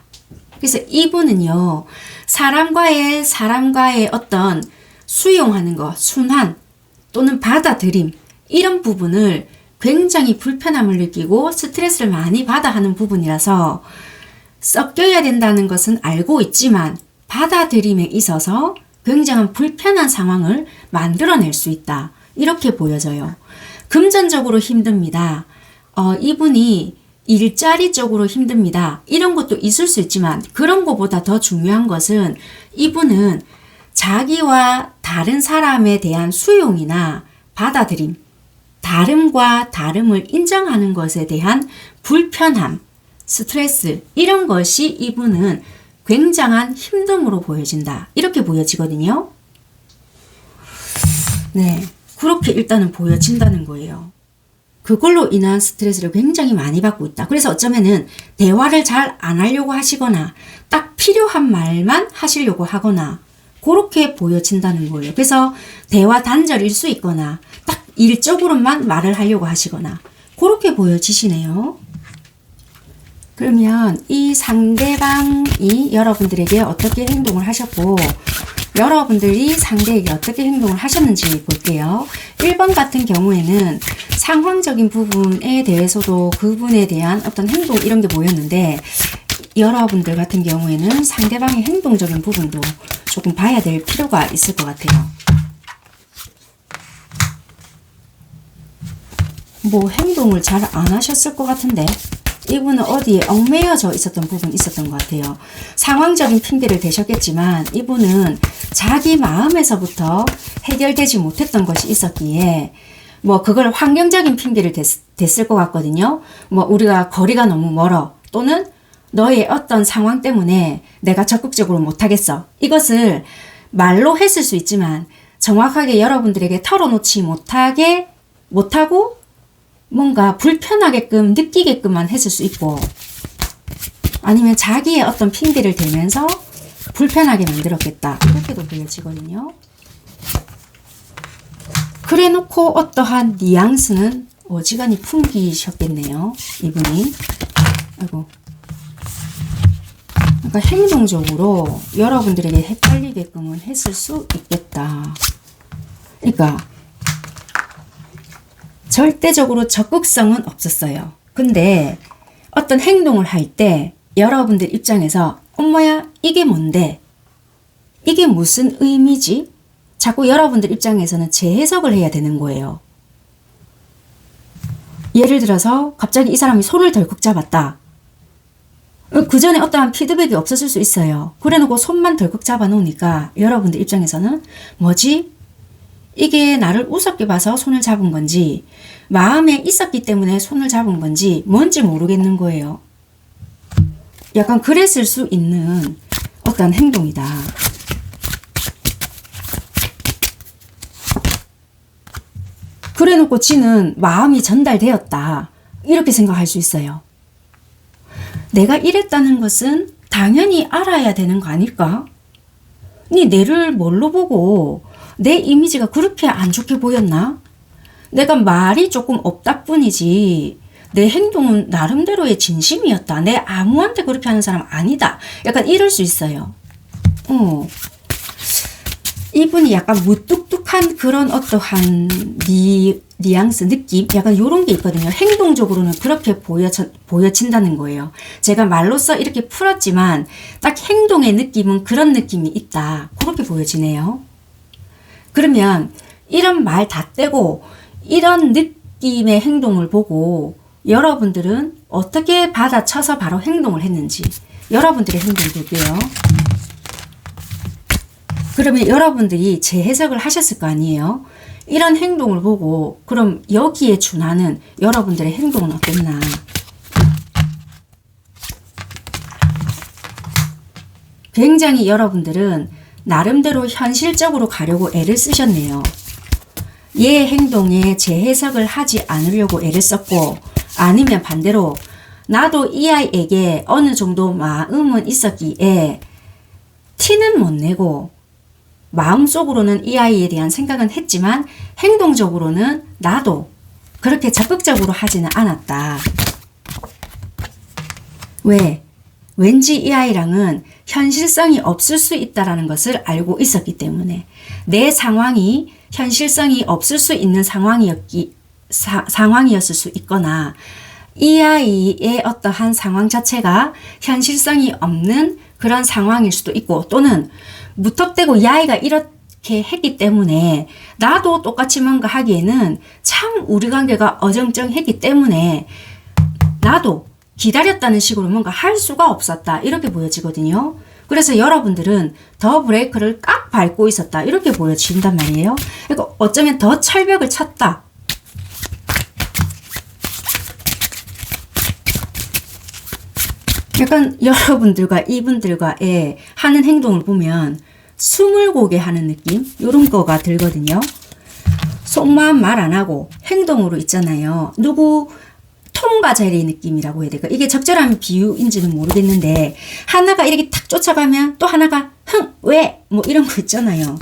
그래서 이분은요. 사람과의 어떤 수용하는 거, 순환 또는 받아들임 이런 부분을 굉장히 불편함을 느끼고 스트레스를 많이 받아 하는 부분이라서 섞여야 된다는 것은 알고 있지만 받아들임에 있어서 굉장한 불편한 상황을 만들어낼 수 있다. 이렇게 보여져요. 금전적으로 힘듭니다. 이분이 일자리 쪽으로 힘듭니다. 이런 것도 있을 수 있지만 그런 것보다 더 중요한 것은 이분은 자기와 다른 사람에 대한 수용이나 받아들임, 다름과 다름을 인정하는 것에 대한 불편함, 스트레스 이런 것이 이분은 굉장한 힘듦으로 보여진다. 이렇게 보여지거든요. 네, 그렇게 일단은 보여진다는 거예요. 그걸로 인한 스트레스를 굉장히 많이 받고 있다. 그래서 어쩌면은 대화를 잘 안 하려고 하시거나 딱 필요한 말만 하시려고 하거나 그렇게 보여진다는 거예요. 그래서 대화 단절일 수 있거나 딱 일적으로만 말을 하려고 하시거나 그렇게 보여지시네요. 그러면 이 상대방이 여러분들에게 어떻게 행동을 하셨고 여러분들이 상대에게 어떻게 행동을 하셨는지 볼게요. 1번 같은 경우에는 상황적인 부분에 대해서도 그분에 대한 어떤 행동 이런 게 보였는데 여러분들 같은 경우에는 상대방의 행동적인 부분도 조금 봐야 될 필요가 있을 것 같아요. 뭐 행동을 잘 안 하셨을 것 같은데 이분은 어디에 얽매여져 있었던 부분이 있었던 것 같아요. 상황적인 핑계를 대셨겠지만 이분은 자기 마음에서부터 해결되지 못했던 것이 있었기에 뭐 그걸 환경적인 핑계를 댔을 것 같거든요. 뭐 우리가 거리가 너무 멀어 또는 너의 어떤 상황 때문에 내가 적극적으로 못하겠어. 이것을 말로 했을 수 있지만 정확하게 여러분들에게 털어놓지 못하고 뭔가 불편하게끔 느끼게끔만 했을 수 있고 아니면 자기의 어떤 핑계를 대면서 불편하게 만들었겠다. 이렇게도 보여지거든요. 그래 놓고 어떠한 뉘앙스는 어지간히 풍기셨겠네요. 이분이. 아이고. 그러니까 행동적으로 여러분들에게 헷갈리게끔은 했을 수 있겠다. 그러니까 절대적으로 적극성은 없었어요. 근데 어떤 행동을 할 때 여러분들 입장에서 엄마야 이게 뭔데? 이게 무슨 의미지? 자꾸 여러분들 입장에서는 재해석을 해야 되는 거예요. 예를 들어서 갑자기 이 사람이 손을 덜컥 잡았다. 그 전에 어떠한 피드백이 없었을 수 있어요. 그래놓고 손만 덜컥 잡아 놓으니까 여러분들 입장에서는 뭐지? 이게 나를 우습게 봐서 손을 잡은 건지 마음에 있었기 때문에 손을 잡은 건지 뭔지 모르겠는 거예요. 약간 그랬을 수 있는 어떤 행동이다. 그래놓고 지는 마음이 전달되었다. 이렇게 생각할 수 있어요. 내가 이랬다는 것은 당연히 알아야 되는 거 아닐까? 니 내를 뭘로 보고 내 이미지가 그렇게 안 좋게 보였나? 내가 말이 조금 없다 뿐이지 내 행동은 나름대로의 진심이었다. 내 아무한테 그렇게 하는 사람 아니다. 약간 이럴 수 있어요. 이분이 약간 무뚝뚝한 그런 어떠한 뉘앙스, 느낌? 약간 요런 게 있거든요. 행동적으로는 그렇게 보여진다는 거예요. 제가 말로써 이렇게 풀었지만 딱 행동의 느낌은 그런 느낌이 있다. 그렇게 보여지네요. 그러면 이런 말 다 떼고 이런 느낌의 행동을 보고 여러분들은 어떻게 받아쳐서 바로 행동을 했는지 여러분들의 행동 볼게요. 그러면 여러분들이 재해석을 하셨을 거 아니에요? 이런 행동을 보고 그럼 여기에 준하는 여러분들의 행동은 어땠나? 굉장히 여러분들은 나름대로 현실적으로 가려고 애를 쓰셨네요. 얘 행동에 재해석을 하지 않으려고 애를 썼고, 아니면 반대로 나도 이 아이에게 어느 정도 마음은 있었기에 티는 못 내고 마음속으로는 이 아이에 대한 생각은 했지만 행동적으로는 나도 그렇게 적극적으로 하지는 않았다. 왜? 왠지 이 아이랑은 현실성이 없을 수 있다는 것을 알고 있었기 때문에 내 상황이 현실성이 없을 수 있는 상황이었을 수 있거나 이 아이의 어떠한 상황 자체가 현실성이 없는 그런 상황일 수도 있고, 또는 무턱대고 이 아이가 이렇게 했기 때문에 나도 똑같이 뭔가 하기에는 참 우리 관계가 어정쩡했기 때문에 나도 기다렸다는 식으로 뭔가 할 수가 없었다, 이렇게 보여지거든요. 그래서 여러분들은 더 브레이크를 꽉 밟고 있었다, 이렇게 보여진단 말이에요. 그러니까 어쩌면 더 철벽을 쳤다. 약간 여러분들과 이분들과의 하는 행동을 보면 스물고개 하는 느낌? 이런 거가 들거든요. 속마음 말 안 하고 행동으로 있잖아요. 누구 톰과 제리 느낌이라고 해야 될까? 이게 적절한 비유인지는 모르겠는데, 하나가 이렇게 탁 쫓아가면 또 하나가 흥! 왜? 뭐 이런 거 있잖아요.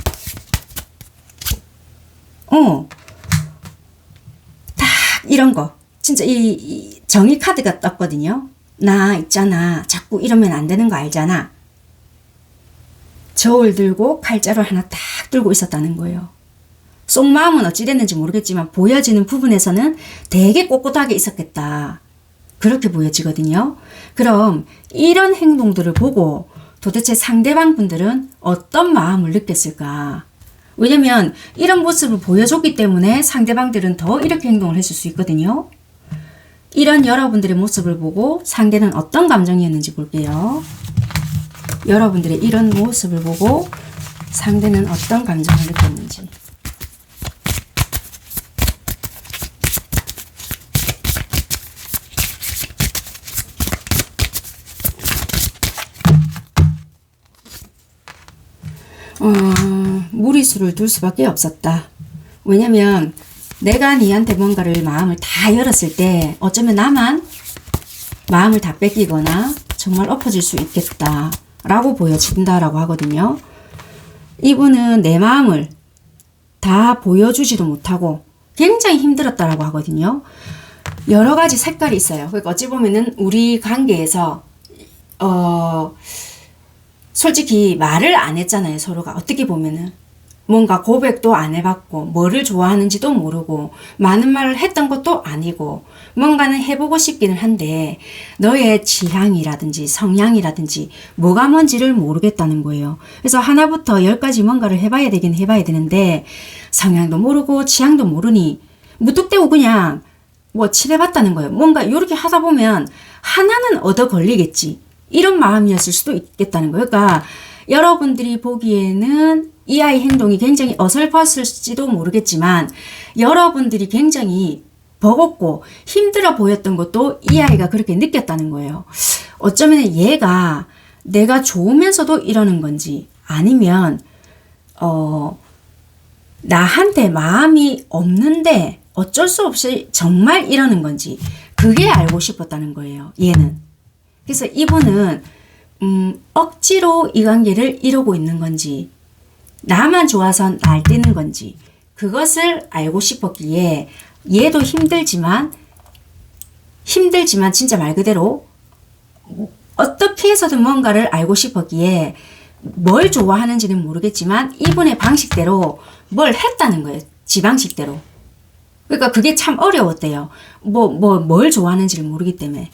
딱 이런 거. 진짜 이 정의 카드가 떴거든요. 나 있잖아. 자꾸 이러면 안 되는 거 알잖아. 저울 들고 칼자루 하나 딱 들고 있었다는 거예요. 속마음은 어찌 됐는지 모르겠지만 보여지는 부분에서는 되게 꼿꼿하게 있었겠다. 그렇게 보여지거든요. 그럼 이런 행동들을 보고 도대체 상대방 분들은 어떤 마음을 느꼈을까? 왜냐면 이런 모습을 보여줬기 때문에 상대방들은 더 이렇게 행동을 했을 수 있거든요. 이런 여러분들의 모습을 보고 상대는 어떤 감정이었는지 볼게요. 여러분들의 이런 모습을 보고 상대는 어떤 감정을 느꼈는지. 무리수를 둘 수밖에 없었다. 왜냐면 내가 니한테 뭔가를 마음을 다 열었을 때 어쩌면 나만 마음을 다 뺏기거나 정말 엎어질 수 있겠다 라고 보여진다라고 하거든요. 이분은 내 마음을 다 보여주지도 못하고 굉장히 힘들었다라고 하거든요. 여러 가지 색깔이 있어요. 그러니까 어찌 보면은 우리 관계에서 솔직히 말을 안 했잖아요. 서로가 어떻게 보면은 뭔가 고백도 안 해봤고 뭐를 좋아하는지도 모르고 많은 말을 했던 것도 아니고 뭔가는 해보고 싶기는 한데 너의 취향이라든지 성향이라든지 뭐가 뭔지를 모르겠다는 거예요. 그래서 하나부터 열까지 뭔가를 해봐야 되긴 해봐야 되는데 성향도 모르고 취향도 모르니 무뚝대고 그냥 뭐 칠해봤다는 거예요. 뭔가 이렇게 하다 보면 하나는 얻어 걸리겠지, 이런 마음이었을 수도 있겠다는 거예요. 그러니까 여러분들이 보기에는 이 아이 행동이 굉장히 어설펐을지도 모르겠지만 여러분들이 굉장히 버겁고 힘들어 보였던 것도 이 아이가 그렇게 느꼈다는 거예요. 어쩌면 얘가 내가 좋으면서도 이러는 건지 아니면 나한테 마음이 없는데 어쩔 수 없이 정말 이러는 건지 그게 알고 싶었다는 거예요. 얘는. 그래서 이분은 억지로 이 관계를 이루고 있는 건지 나만 좋아서 날뛰는 건지 그것을 알고 싶었기에 얘도 힘들지만 진짜 말 그대로 어떻게 해서든 뭔가를 알고 싶었기에 뭘 좋아하는지는 모르겠지만 이분의 방식대로 뭘 했다는 거예요. 지 방식대로. 그러니까 그게 참 어려웠대요. 뭘 좋아하는지를 모르기 때문에.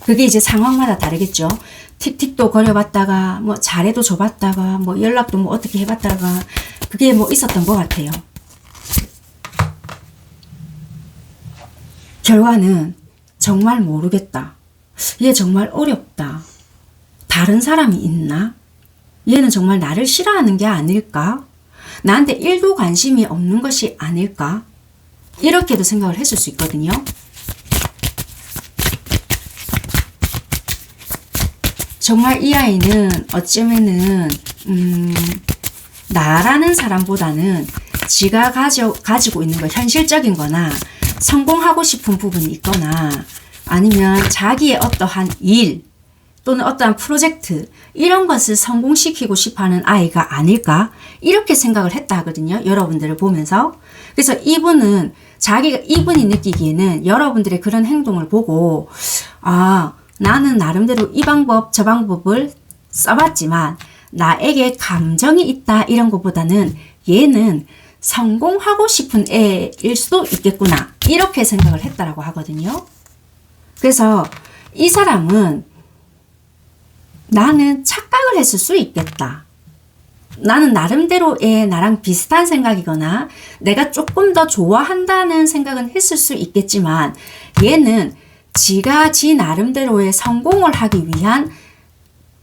그게 이제 상황마다 다르겠죠. 틱틱도 거려봤다가 뭐 잘해도 줘봤다가 뭐 연락도 뭐 어떻게 해봤다가 그게 뭐 있었던 것 같아요. 결과는 정말 모르겠다. 얘 정말 어렵다. 다른 사람이 있나? 얘는 정말 나를 싫어하는 게 아닐까? 나한테 1도 관심이 없는 것이 아닐까? 이렇게도 생각을 했을 수 있거든요. 정말 이 아이는 어쩌면은 나라는 사람보다는 지가 가지고 있는 거 현실적인 거나 성공하고 싶은 부분이 있거나 아니면 자기의 어떠한 일 또는 어떠한 프로젝트 이런 것을 성공시키고 싶어하는 아이가 아닐까 이렇게 생각을 했다 하거든요. 여러분들을 보면서. 그래서 이분은 이분이 느끼기에는 여러분들의 그런 행동을 보고 나는 나름대로 이 방법 저 방법을 써봤지만 나에게 감정이 있다 이런 것보다는 얘는 성공하고 싶은 애일 수도 있겠구나 이렇게 생각을 했다라고 하거든요. 그래서 이 사람은 나는 착각을 했을 수 있겠다. 나는 나름대로의 나랑 비슷한 생각이거나 내가 조금 더 좋아한다는 생각은 했을 수 있겠지만 얘는 지가 지 나름대로의 성공을 하기 위한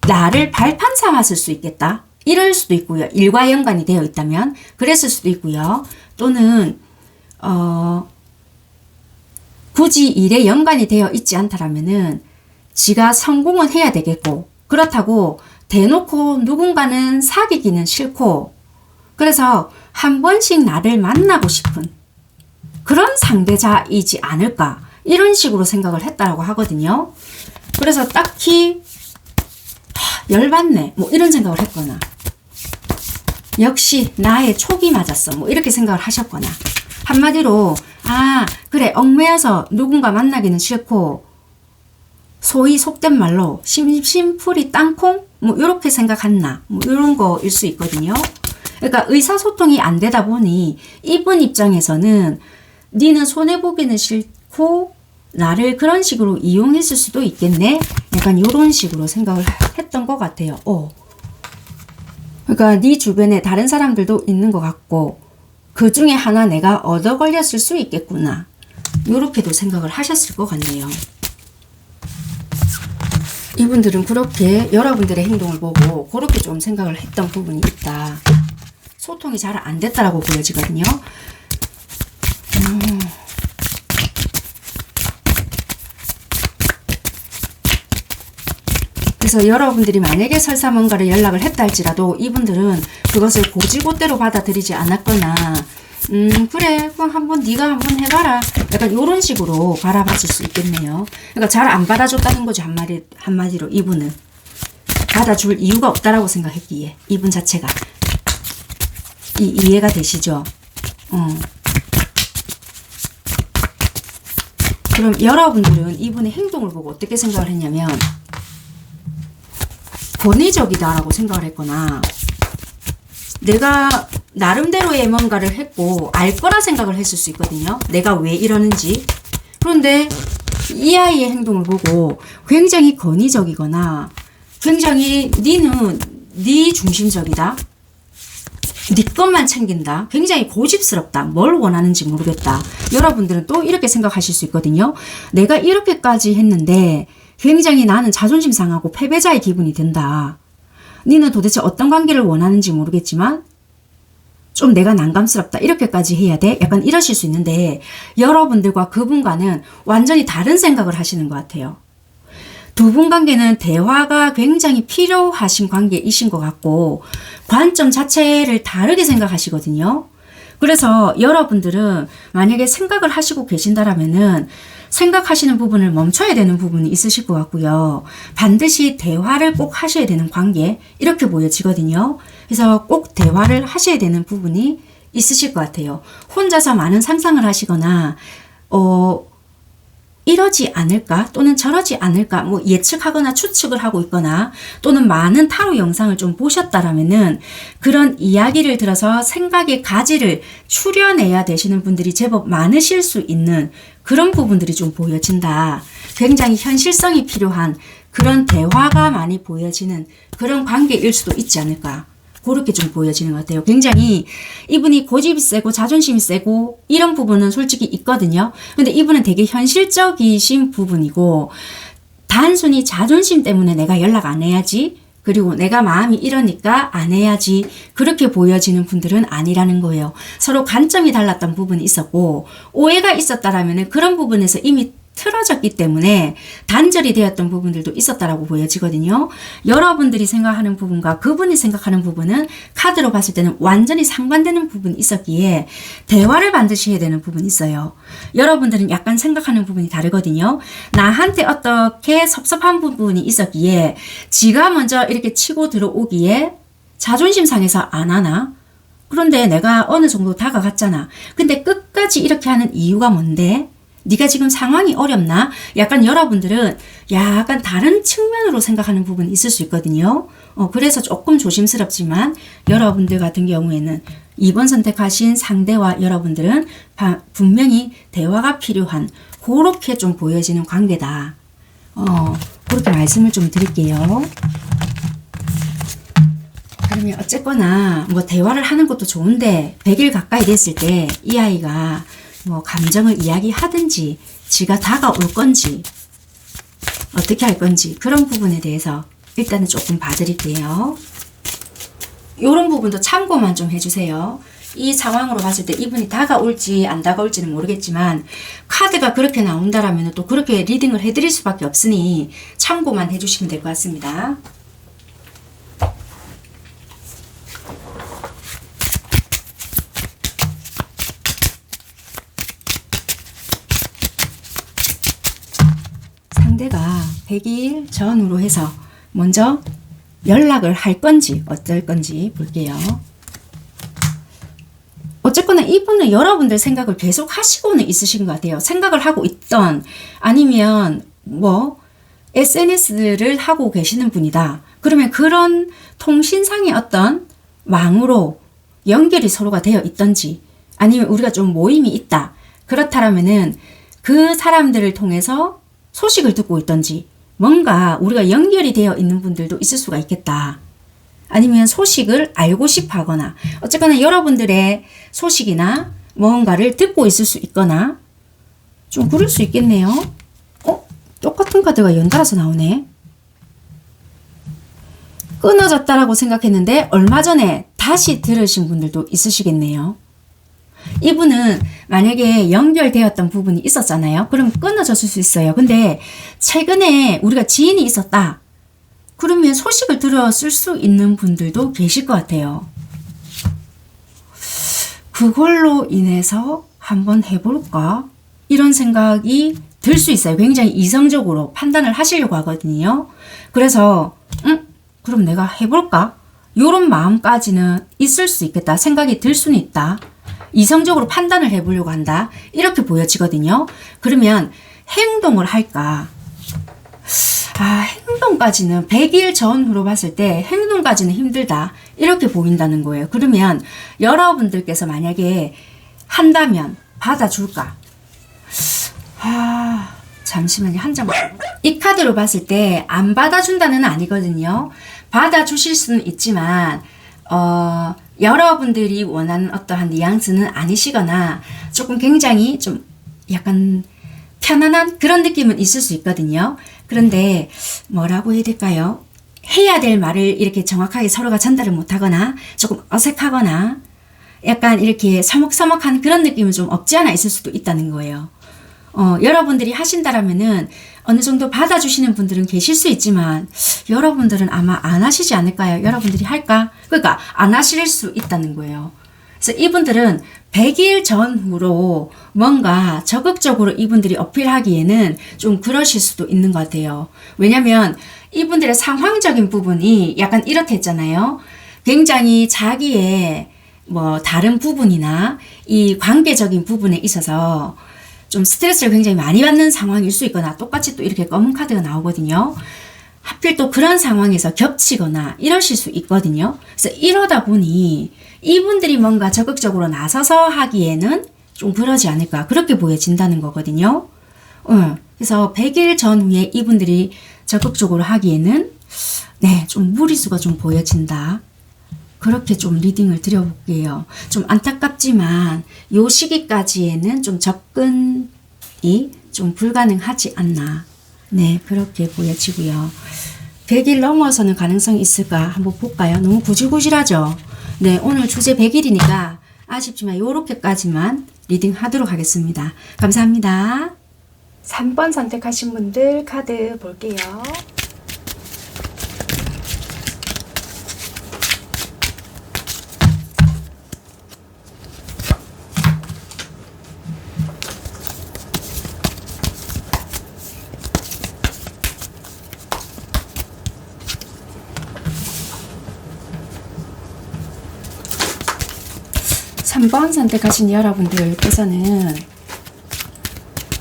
나를 발판 삼았을 수 있겠다. 이럴 수도 있고요. 일과 연관이 되어 있다면 그랬을 수도 있고요. 또는 굳이 일에 연관이 되어 있지 않다라면은 지가 성공은 해야 되겠고 그렇다고 대놓고 누군가는 사귀기는 싫고 그래서 한 번씩 나를 만나고 싶은 그런 상대자이지 않을까 이런 식으로 생각을 했다라고 하거든요. 그래서 딱히 열받네 뭐 이런 생각을 했거나 역시 나의 촉이 맞았어 뭐 이렇게 생각을 하셨거나 한마디로 그래 얽매여서 누군가 만나기는 싫고 소위 속된 말로 심심풀이 땅콩 뭐 이렇게 생각했나 뭐 이런 거일 수 있거든요. 그러니까 의사소통이 안 되다 보니 이분 입장에서는 니는 손해보기는 싫고 나를 그런 식으로 이용했을 수도 있겠네 약간 이런 식으로 생각을 했던 것 같아요. 그러니까 네 주변에 다른 사람들도 있는 것 같고 그 중에 하나 내가 얻어 걸렸을 수 있겠구나 이렇게도 생각을 하셨을 것 같네요. 이분들은 그렇게 여러분들의 행동을 보고 그렇게 좀 생각을 했던 부분이 있다. 소통이 잘 안 됐다라고 보여지거든요. 그래서 여러분들이 만약에 설사 뭔가를 연락을 했다 할지라도 이분들은 그것을 고지고대로 받아들이지 않았거나 그래 그럼 한번 네가 한번 해봐라 약간 이런 식으로 바라봤을 수 있겠네요. 그러니까 잘 안 받아줬다는 거죠. 한마디로 이분은 받아줄 이유가 없다라고 생각했기에 이분 자체가 이해가 되시죠? 그럼 여러분들은 이분의 행동을 보고 어떻게 생각을 했냐면 권위적이다라고 생각을 했거나 내가 나름대로의 뭔가를 했고 알 거라 생각을 했을 수 있거든요. 내가 왜 이러는지. 그런데 이 아이의 행동을 보고 굉장히 권위적이거나 굉장히 니는 네 중심적이다. 네 것만 챙긴다. 굉장히 고집스럽다. 뭘 원하는지 모르겠다. 여러분들은 또 이렇게 생각하실 수 있거든요. 내가 이렇게까지 했는데 굉장히 나는 자존심 상하고 패배자의 기분이 든다. 니는 도대체 어떤 관계를 원하는지 모르겠지만 좀 내가 난감스럽다. 이렇게까지 해야 돼? 약간 이러실 수 있는데 여러분들과 그분과는 완전히 다른 생각을 하시는 것 같아요. 두 분 관계는 대화가 굉장히 필요하신 관계이신 것 같고 관점 자체를 다르게 생각하시거든요. 그래서 여러분들은 만약에 생각을 하시고 계신다라면은 생각하시는 부분을 멈춰야 되는 부분이 있으실 것 같고요. 반드시 대화를 꼭 하셔야 되는 관계 이렇게 보여지거든요. 그래서 꼭 대화를 하셔야 되는 부분이 있으실 것 같아요. 혼자서 많은 상상을 하시거나 이러지 않을까 또는 저러지 않을까 뭐 예측하거나 추측을 하고 있거나 또는 많은 타로 영상을 좀 보셨다라면은 그런 이야기를 들어서 생각의 가지를 추려내야 되시는 분들이 제법 많으실 수 있는 그런 부분들이 좀 보여진다. 굉장히 현실성이 필요한 그런 대화가 많이 보여지는 그런 관계일 수도 있지 않을까. 그렇게 좀 보여지는 것 같아요. 굉장히 이분이 고집이 세고 자존심이 세고 이런 부분은 솔직히 있거든요. 근데 이분은 되게 현실적이신 부분이고 단순히 자존심 때문에 내가 연락 안 해야지 그리고 내가 마음이 이러니까 안 해야지 그렇게 보여지는 분들은 아니라는 거예요. 서로 관점이 달랐던 부분이 있었고 오해가 있었다라면 그런 부분에서 이미 틀어졌기 때문에 단절이 되었던 부분들도 있었다라고 보여지거든요. 여러분들이 생각하는 부분과 그분이 생각하는 부분은 카드로 봤을 때는 완전히 상반되는 부분이 있었기에 대화를 반드시 해야 되는 부분이 있어요. 여러분들은 약간 생각하는 부분이 다르거든요. 나한테 어떻게 섭섭한 부분이 있었기에 지가 먼저 이렇게 치고 들어오기에 자존심 상해서 안 하나? 그런데 내가 어느 정도 다가갔잖아. 근데 끝까지 이렇게 하는 이유가 뭔데? 네가 지금 상황이 어렵나? 약간 여러분들은 약간 다른 측면으로 생각하는 부분이 있을 수 있거든요. 그래서 조금 조심스럽지만 여러분들 같은 경우에는 2번 선택하신 상대와 여러분들은 분명히 대화가 필요한 그렇게 좀 보여지는 관계다. 그렇게 말씀을 좀 드릴게요. 그러면 어쨌거나 뭐 대화를 하는 것도 좋은데 100일 가까이 됐을 때 이 아이가 뭐 감정을 이야기하든지 지가 다가올 건지 어떻게 할 건지 그런 부분에 대해서 일단은 조금 봐드릴게요. 이런 부분도 참고만 좀 해주세요. 이 상황으로 봤을 때 이분이 다가올지 안 다가올지는 모르겠지만 카드가 그렇게 나온다라면 또 그렇게 리딩을 해드릴 수밖에 없으니 참고만 해주시면 될 것 같습니다. 상대가 100일 전후로 해서 먼저 연락을 할 건지 어떨 건지 볼게요. 어쨌거나 이분은 여러분들 생각을 계속 하시고는 있으신 것 같아요. 생각을 하고 있던 아니면 뭐 SNS를 하고 계시는 분이다. 그러면 그런 통신상의 어떤網으로 연결이 서로가 되어 있던지 아니면 우리가 좀 모임이 있다. 그렇다면은 그 사람들을 통해서 소식을 듣고 있던지 뭔가 우리가 연결이 되어 있는 분들도 있을 수가 있겠다. 아니면 소식을 알고 싶어 하거나 어쨌거나 여러분들의 소식이나 뭔가를 듣고 있을 수 있거나 좀 그럴 수 있겠네요. 똑같은 카드가 연달아서 나오네. 끊어졌다라고 생각했는데 얼마 전에 다시 들으신 분들도 있으시겠네요. 이분은 만약에 연결되었던 부분이 있었잖아요. 그럼 끊어졌을 수 있어요. 근데 최근에 우리가 지인이 있었다. 그러면 소식을 들었을 수 있는 분들도 계실 것 같아요. 그걸로 인해서 한번 해볼까? 이런 생각이 들 수 있어요. 굉장히 이성적으로 판단을 하시려고 하거든요. 그래서 그럼 내가 해볼까? 이런 마음까지는 있을 수 있겠다. 생각이 들 수는 있다. 이성적으로 판단을 해보려고 한다. 이렇게 보여지거든요. 그러면 행동을 할까? 행동까지는 100일 전후로 봤을 때 행동까지는 힘들다. 이렇게 보인다는 거예요. 그러면 여러분들께서 만약에 한다면 받아줄까? 잠시만요. 한 장만. 이 카드로 봤을 때 안 받아준다는 아니거든요. 받아주실 수는 있지만 여러분들이 원하는 어떠한 뉘앙스는 아니시거나 조금 굉장히 좀 약간 편안한 그런 느낌은 있을 수 있거든요. 그런데 뭐라고 해야 될까요? 해야 될 말을 이렇게 정확하게 서로가 전달을 못하거나 조금 어색하거나 약간 이렇게 서먹서먹한 그런 느낌은 좀 없지 않아 있을 수도 있다는 거예요. 여러분들이 하신다라면은 어느 정도 받아주시는 분들은 계실 수 있지만 여러분들은 아마 안 하시지 않을까요? 여러분들이 할까? 그러니까 안 하실 수 있다는 거예요. 그래서 이분들은 100일 전후로 뭔가 적극적으로 이분들이 어필하기에는 좀 그러실 수도 있는 것 같아요. 왜냐면 이분들의 상황적인 부분이 약간 이렇다 했잖아요. 굉장히 자기의 뭐 다른 부분이나 이 관계적인 부분에 있어서 좀 스트레스를 굉장히 많이 받는 상황일 수 있거나 똑같이 또 이렇게 검은 카드가 나오거든요. 하필 또 그런 상황에서 겹치거나 이러실 수 있거든요. 그래서 이러다 보니 이분들이 뭔가 적극적으로 나서서 하기에는 좀 그러지 않을까 그렇게 보여진다는 거거든요. 그래서 100일 전후에 이분들이 적극적으로 하기에는 좀 무리수가 좀 보여진다. 그렇게 좀 리딩을 드려볼게요. 좀 안타깝지만 요 시기까지에는 좀 접근이 좀 불가능하지 않나. 네, 그렇게 보여지고요. 100일 넘어서는 가능성이 있을까 한번 볼까요? 너무 구질구질하죠? 네, 오늘 주제 100일이니까 아쉽지만 요렇게까지만 리딩 하도록 하겠습니다. 감사합니다. 3번 선택하신 분들 카드 볼게요. 3번 선택하신 여러분들께서는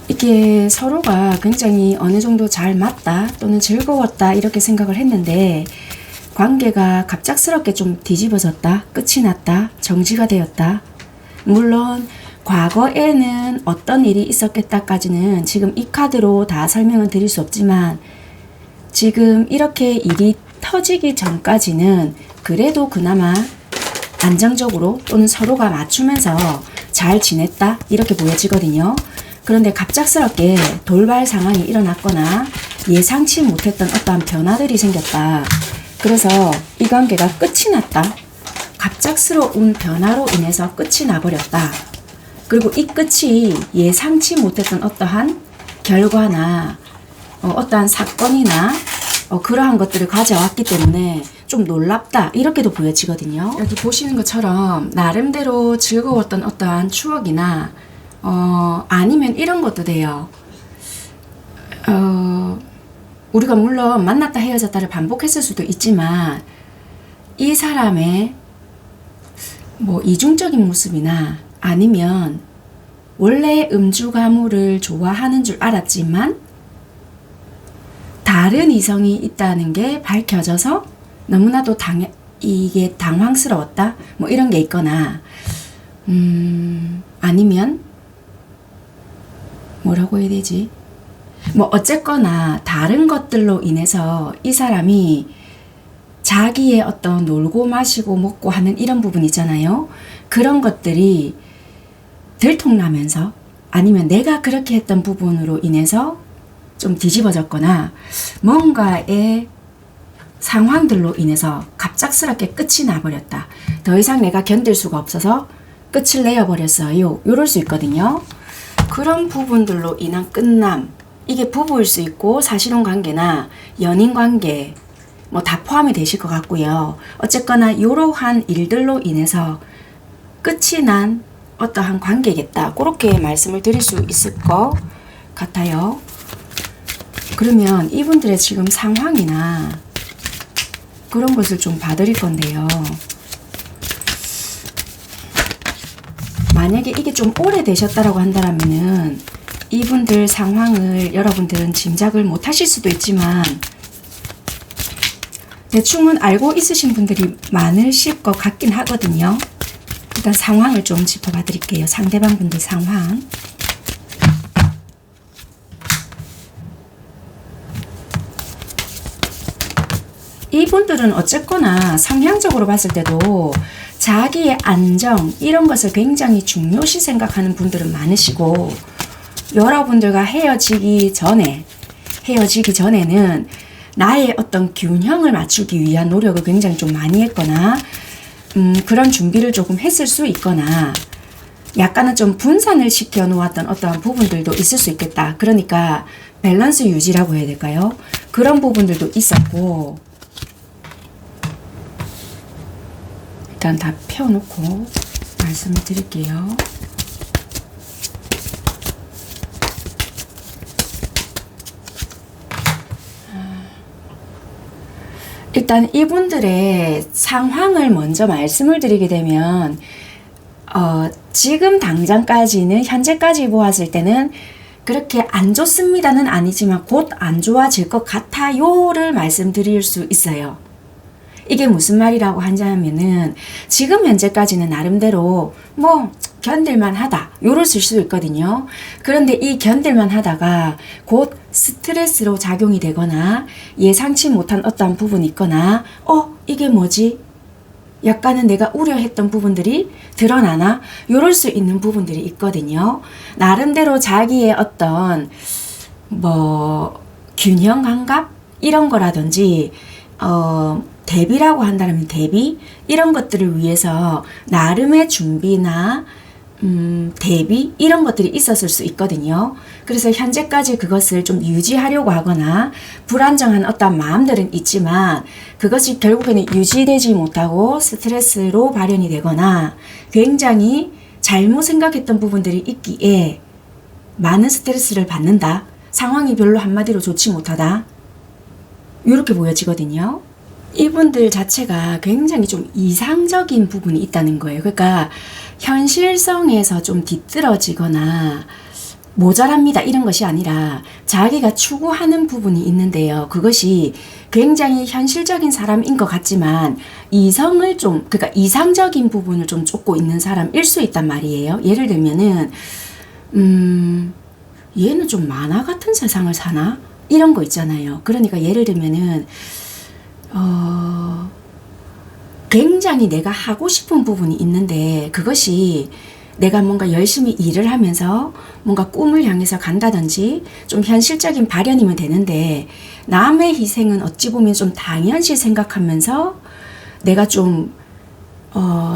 이게 서로가 굉장히 어느 정도 잘 맞다 또는 즐거웠다 이렇게 생각을 했는데 관계가 갑작스럽게 좀 뒤집어졌다, 끝이 났다, 정지가 되었다. 물론 과거에는 어떤 일이 있었겠다까지는 지금 이 카드로 다 설명을 드릴 수 없지만 지금 이렇게 일이 터지기 전까지는 그래도 그나마 안정적으로 또는 서로가 맞추면서 잘 지냈다 이렇게 보여지거든요. 그런데 갑작스럽게 돌발 상황이 일어났거나 예상치 못했던 어떠한 변화들이 생겼다. 그래서 이 관계가 끝이 났다. 갑작스러운 변화로 인해서 끝이 나버렸다. 그리고 이 끝이 예상치 못했던 어떠한 결과나 어떠한 사건이나 그러한 것들을 가져왔기 때문에 좀 놀랍다 이렇게도 보여지거든요. 여기 보시는 것처럼 나름대로 즐거웠던 어떠한 추억이나 아니면 이런 것도 돼요. 우리가 물론 만났다 헤어졌다를 반복했을 수도 있지만 이 사람의 뭐 이중적인 모습이나 아니면 원래 음주 가무를 좋아하는 줄 알았지만 다른 이성이 있다는 게 밝혀져서 너무나도 이게 당황스러웠다 뭐 이런 게 있거나 아니면 뭐라고 해야 되지? 뭐 어쨌거나 다른 것들로 인해서 이 사람이 자기의 어떤 놀고 마시고 먹고 하는 이런 부분 있잖아요. 그런 것들이 들통나면서 아니면 내가 그렇게 했던 부분으로 인해서 좀 뒤집어졌거나 뭔가의 상황들로 인해서 갑작스럽게 끝이 나버렸다. 더 이상 내가 견딜 수가 없어서 끝을 내어버렸어요. 이럴 수 있거든요. 그런 부분들로 인한 끝남, 이게 부부일 수 있고 사실혼 관계나 연인 관계 뭐 다 포함이 되실 것 같고요. 어쨌거나 이러한 일들로 인해서 끝이 난 어떠한 관계겠다. 그렇게 말씀을 드릴 수 있을 것 같아요. 그러면 이분들의 지금 상황이나 그런 것을 좀 봐드릴 건데요. 만약에 이게 좀 오래되셨다라고 한다면은 이분들 상황을 여러분들은 짐작을 못 하실 수도 있지만 대충은 알고 있으신 분들이 많으실 것 같긴 하거든요. 일단 상황을 좀 짚어봐 드릴게요. 상대방 분들 상황. 이분들은 어쨌거나 성향적으로 봤을 때도 자기의 안정 이런 것을 굉장히 중요시 생각하는 분들은 많으시고 여러분들과 헤어지기 전에는 나의 어떤 균형을 맞추기 위한 노력을 굉장히 좀 많이 했거나 그런 준비를 조금 했을 수 있거나 약간은 좀 분산을 시켜 놓았던 어떠한 부분들도 있을 수 있겠다. 그러니까 밸런스 유지라고 해야 될까요? 그런 부분들도 있었고 일단 다 펴놓고 말씀을 드릴게요. 일단 이분들의 상황을 먼저 말씀을 드리게 되면 지금 당장까지는 현재까지 보았을 때는 그렇게 안 좋습니다는 아니지만 곧 안 좋아질 것 같아요를 말씀드릴 수 있어요. 이게 무슨 말이라고 하자면은 지금 현재까지는 나름대로 뭐 견딜만 하다 요럴 수도 있거든요. 그런데 이 견딜만 하다가 곧 스트레스로 작용이 되거나 예상치 못한 어떠한 부분이 있거나 이게 뭐지? 약간은 내가 우려했던 부분들이 드러나나? 요럴 수 있는 부분들이 있거든요. 나름대로 자기의 어떤 균형 감각? 이런 거라든지 대비라고 한다면 대비? 이런 것들을 위해서 나름의 준비나 대비 이런 것들이 있었을 수 있거든요. 그래서 현재까지 그것을 좀 유지하려고 하거나 불안정한 어떤 마음들은 있지만 그것이 결국에는 유지되지 못하고 스트레스로 발현이 되거나 굉장히 잘못 생각했던 부분들이 있기에 많은 스트레스를 받는다. 상황이 별로 한마디로 좋지 못하다. 이렇게 보여지거든요. 이분들 자체가 굉장히 좀 이상적인 부분이 있다는 거예요. 그러니까 현실성에서 좀 뒤떨어지거나 모자랍니다 이런 것이 아니라 자기가 추구하는 부분이 있는데요. 그것이 굉장히 현실적인 사람인 것 같지만 이성을 좀 그러니까 이상적인 부분을 좀 쫓고 있는 사람일 수 있단 말이에요. 예를 들면은 얘는 좀 만화 같은 세상을 사나? 이런 거 있잖아요. 그러니까 예를 들면은 굉장히 내가 하고 싶은 부분이 있는데 그것이 내가 뭔가 열심히 일을 하면서 뭔가 꿈을 향해서 간다든지 좀 현실적인 발현이면 되는데 남의 희생은 어찌 보면 좀 당연시 생각하면서 내가 좀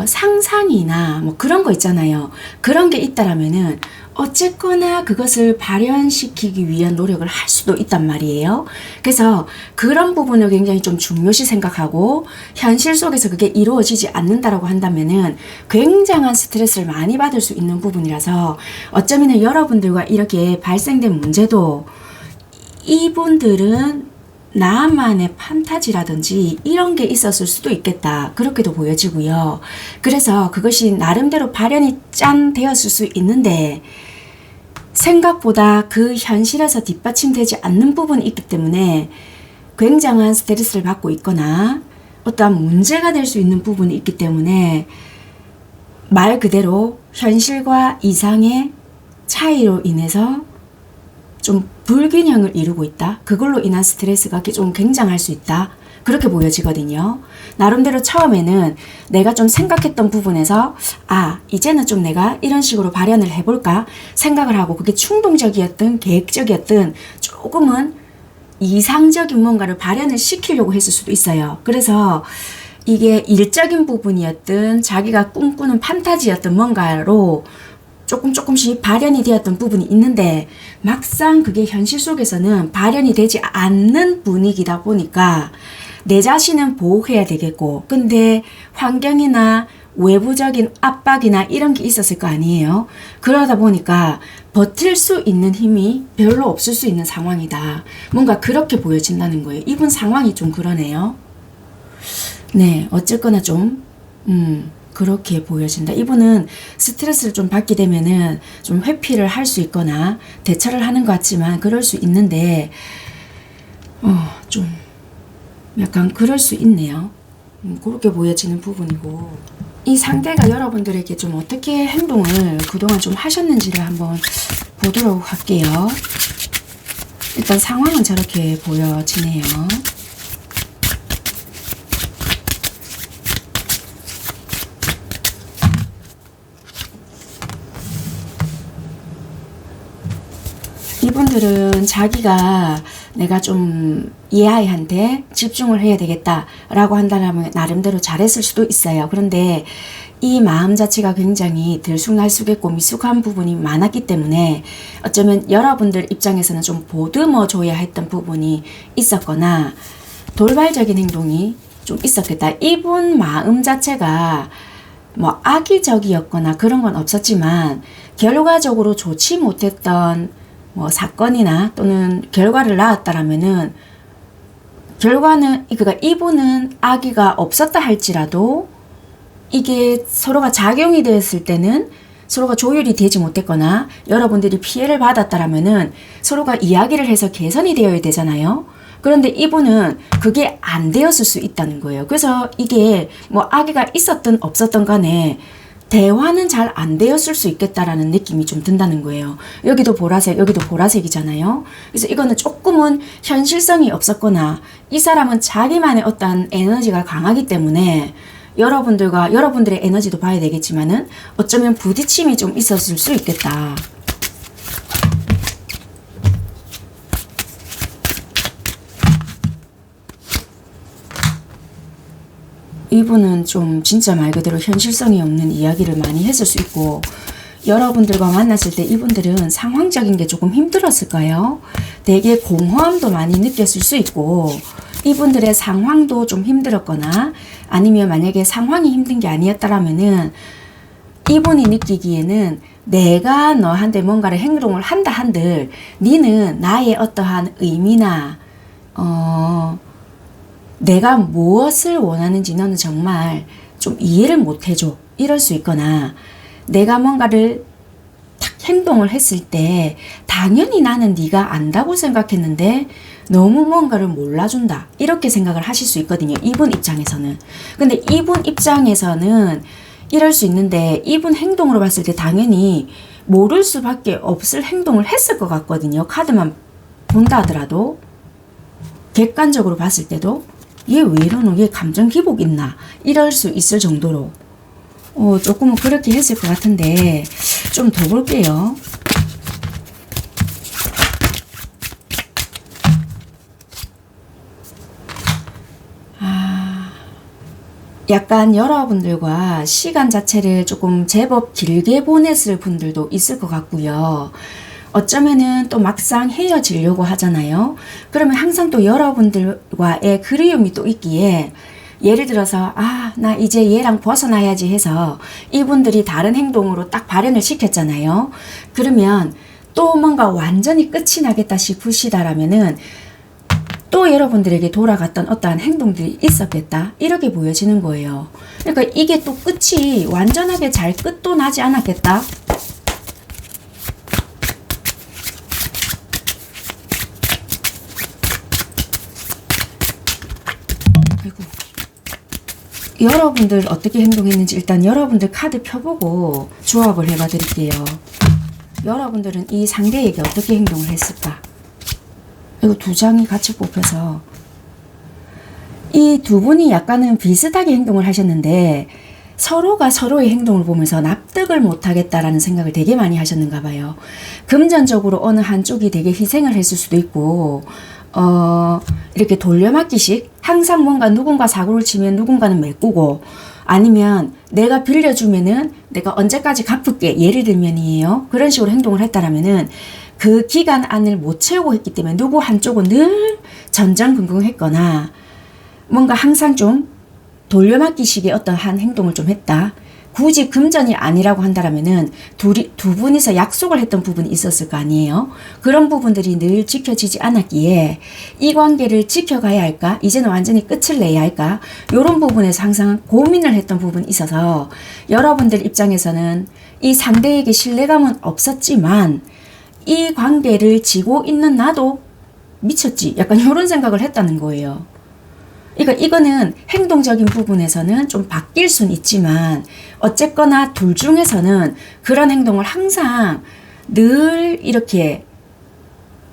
상상이나 뭐 그런 거 있잖아요. 그런 게 있다라면은 어쨌거나 그것을 발현시키기 위한 노력을 할 수도 있단 말이에요. 그래서 그런 부분을 굉장히 좀 중요시 생각하고 현실 속에서 그게 이루어지지 않는다라고 한다면은 굉장한 스트레스를 많이 받을 수 있는 부분이라서 어쩌면은 여러분들과 이렇게 발생된 문제도 이분들은 나만의 판타지라든지 이런 게 있었을 수도 있겠다. 그렇게도 보여지고요. 그래서 그것이 나름대로 발현이 짠 되었을 수 있는데 생각보다 그 현실에서 뒷받침되지 않는 부분이 있기 때문에 굉장한 스트레스를 받고 있거나 어떠한 문제가 될 수 있는 부분이 있기 때문에 말 그대로 현실과 이상의 차이로 인해서 좀 불균형을 이루고 있다. 그걸로 인한 스트레스가 좀 굉장할 수 있다. 그렇게 보여지거든요. 나름대로 처음에는 내가 좀 생각했던 부분에서 이제는 좀 내가 이런 식으로 발현을 해볼까 생각을 하고 그게 충동적이었든 계획적이었든 조금은 이상적인 뭔가를 발현을 시키려고 했을 수도 있어요. 그래서 이게 일적인 부분이었든 자기가 꿈꾸는 판타지였던 뭔가로 조금씩 발현이 되었던 부분이 있는데 막상 그게 현실 속에서는 발현이 되지 않는 분위기다 보니까 내 자신은 보호해야 되겠고 근데 환경이나 외부적인 압박이나 이런 게 있었을 거 아니에요. 그러다 보니까 버틸 수 있는 힘이 별로 없을 수 있는 상황이다. 뭔가 그렇게 보여진다는 거예요. 이분 상황이 좀 그러네요. 네, 어쨌거나 좀 그렇게 보여진다. 이분은 스트레스를 좀 받게 되면은 좀 회피를 할 수 있거나 대처를 하는 것 같지만 그럴 수 있는데 좀 약간 그럴 수 있네요. 그렇게 보여지는 부분이고 이 상대가 여러분들에게 좀 어떻게 행동을 그동안 좀 하셨는지를 한번 보도록 할게요. 일단 상황은 저렇게 보여지네요. 이분들은 자기가 내가 좀 이 아이한테 집중을 해야 되겠다라고 한다면 나름대로 잘했을 수도 있어요. 그런데 이 마음 자체가 굉장히 들쑥날쑥했고 미숙한 부분이 많았기 때문에 어쩌면 여러분들 입장에서는 좀 보듬어 줘야 했던 부분이 있었거나 돌발적인 행동이 좀 있었겠다. 이분 마음 자체가 뭐 악의적이었거나 그런 건 없었지만 결과적으로 좋지 못했던 뭐 사건이나 또는 결과를 낳았다라면은 결과는 그러니까 이분은 악의가 없었다 할지라도 이게 서로가 작용이 되었을 때는 서로가 조율이 되지 못했거나 여러분들이 피해를 받았다라면은 서로가 이야기를 해서 개선이 되어야 되잖아요. 그런데 이분은 그게 안 되었을 수 있다는 거예요. 그래서 이게 뭐 악의가 있었든 없었든 간에 대화는 잘 안 되었을 수 있겠다라는 느낌이 좀 든다는 거예요. 여기도 보라색, 여기도 보라색이잖아요. 그래서 이거는 조금은 현실성이 없었거나 이 사람은 자기만의 어떤 에너지가 강하기 때문에 여러분들과 여러분들의 에너지도 봐야 되겠지만은 어쩌면 부딪힘이 좀 있었을 수 있겠다. 이분은 좀 진짜 말 그대로 현실성이 없는 이야기를 많이 했을 수 있고 여러분들과 만났을 때 이분들은 상황적인 게 조금 힘들었을까요? 되게 공허함도 많이 느꼈을 수 있고 이분들의 상황도 좀 힘들었거나 아니면 만약에 상황이 힘든 게 아니었다라면은 이분이 느끼기에는 내가 너한테 뭔가를 행동을 한다 한들 니는 나의 어떠한 의미나 내가 무엇을 원하는지 너는 정말 좀 이해를 못 해줘. 이럴 수 있거나 내가 뭔가를 탁 행동을 했을 때 당연히 나는 네가 안다고 생각했는데 너무 뭔가를 몰라준다. 이렇게 생각을 하실 수 있거든요. 이분 입장에서는. 근데 이분 입장에서는 이럴 수 있는데 이분 행동으로 봤을 때 당연히 모를 수밖에 없을 행동을 했을 것 같거든요. 카드만 본다 하더라도 객관적으로 봤을 때도 얘 왜 이러노? 얘 감정 기복 있나? 이럴 수 있을 정도로 조금은 그렇게 했을 것 같은데 좀 더 볼게요. 약간 여러분들과 시간 자체를 조금 제법 길게 보냈을 분들도 있을 것 같고요. 어쩌면은 또 막상 헤어지려고 하잖아요. 그러면 항상 또 여러분들과의 그리움이 또 있기에 예를 들어서 나 이제 얘랑 벗어나야지 해서 이분들이 다른 행동으로 딱 발현을 시켰잖아요. 그러면 또 뭔가 완전히 끝이 나겠다 싶으시다라면은 또 여러분들에게 돌아갔던 어떠한 행동들이 있었겠다. 이렇게 보여지는 거예요. 그러니까 이게 또 끝이 완전하게 잘 끝도 나지 않았겠다. 아이고. 여러분들 어떻게 행동했는지 일단 여러분들 카드 펴보고 조합을 해봐 드릴게요. 여러분들은 이 상대에게 어떻게 행동을 했을까? 이거 두 장이 같이 뽑혀서 이 두 분이 약간은 비슷하게 행동을 하셨는데 서로가 서로의 행동을 보면서 납득을 못하겠다라는 생각을 되게 많이 하셨는가 봐요. 금전적으로 어느 한쪽이 되게 희생을 했을 수도 있고 이렇게 돌려막기식 항상 뭔가 누군가 사고를 치면 누군가는 메꾸고 아니면 내가 빌려주면은 내가 언제까지 갚을게 예를 들면이에요. 그런 식으로 행동을 했다라면은 그 기간 안을 못 채우고 했기 때문에 누구 한쪽은 늘 전전긍긍했거나 뭔가 항상 좀 돌려막기식의 어떠한 행동을 좀 했다. 굳이 금전이 아니라고 한다라면은 두 분이서 약속을 했던 부분이 있었을 거 아니에요. 그런 부분들이 늘 지켜지지 않았기에 이 관계를 지켜가야 할까? 이제는 완전히 끝을 내야 할까? 이런 부분에서 항상 고민을 했던 부분이 있어서 여러분들 입장에서는 이 상대에게 신뢰감은 없었지만 이 관계를 지고 있는 나도 미쳤지. 약간 이런 생각을 했다는 거예요. 그러니까 이거는 행동적인 부분에서는 좀 바뀔 수는 있지만 어쨌거나 둘 중에서는 그런 행동을 항상 늘 이렇게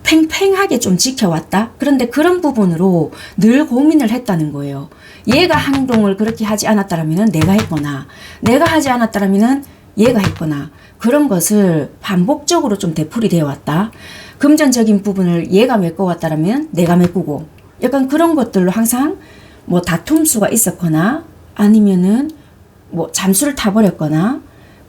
팽팽하게 좀 지켜왔다. 그런데 그런 부분으로 늘 고민을 했다는 거예요. 얘가 행동을 그렇게 하지 않았다면 내가 했거나 내가 하지 않았다면 얘가 했거나 그런 것을 반복적으로 좀 되풀이 되어 왔다. 금전적인 부분을 얘가 메꿔왔다면 내가 메꾸고 약간 그런 것들로 항상 뭐 다툼수가 있었거나 아니면은 뭐 잠수를 타버렸거나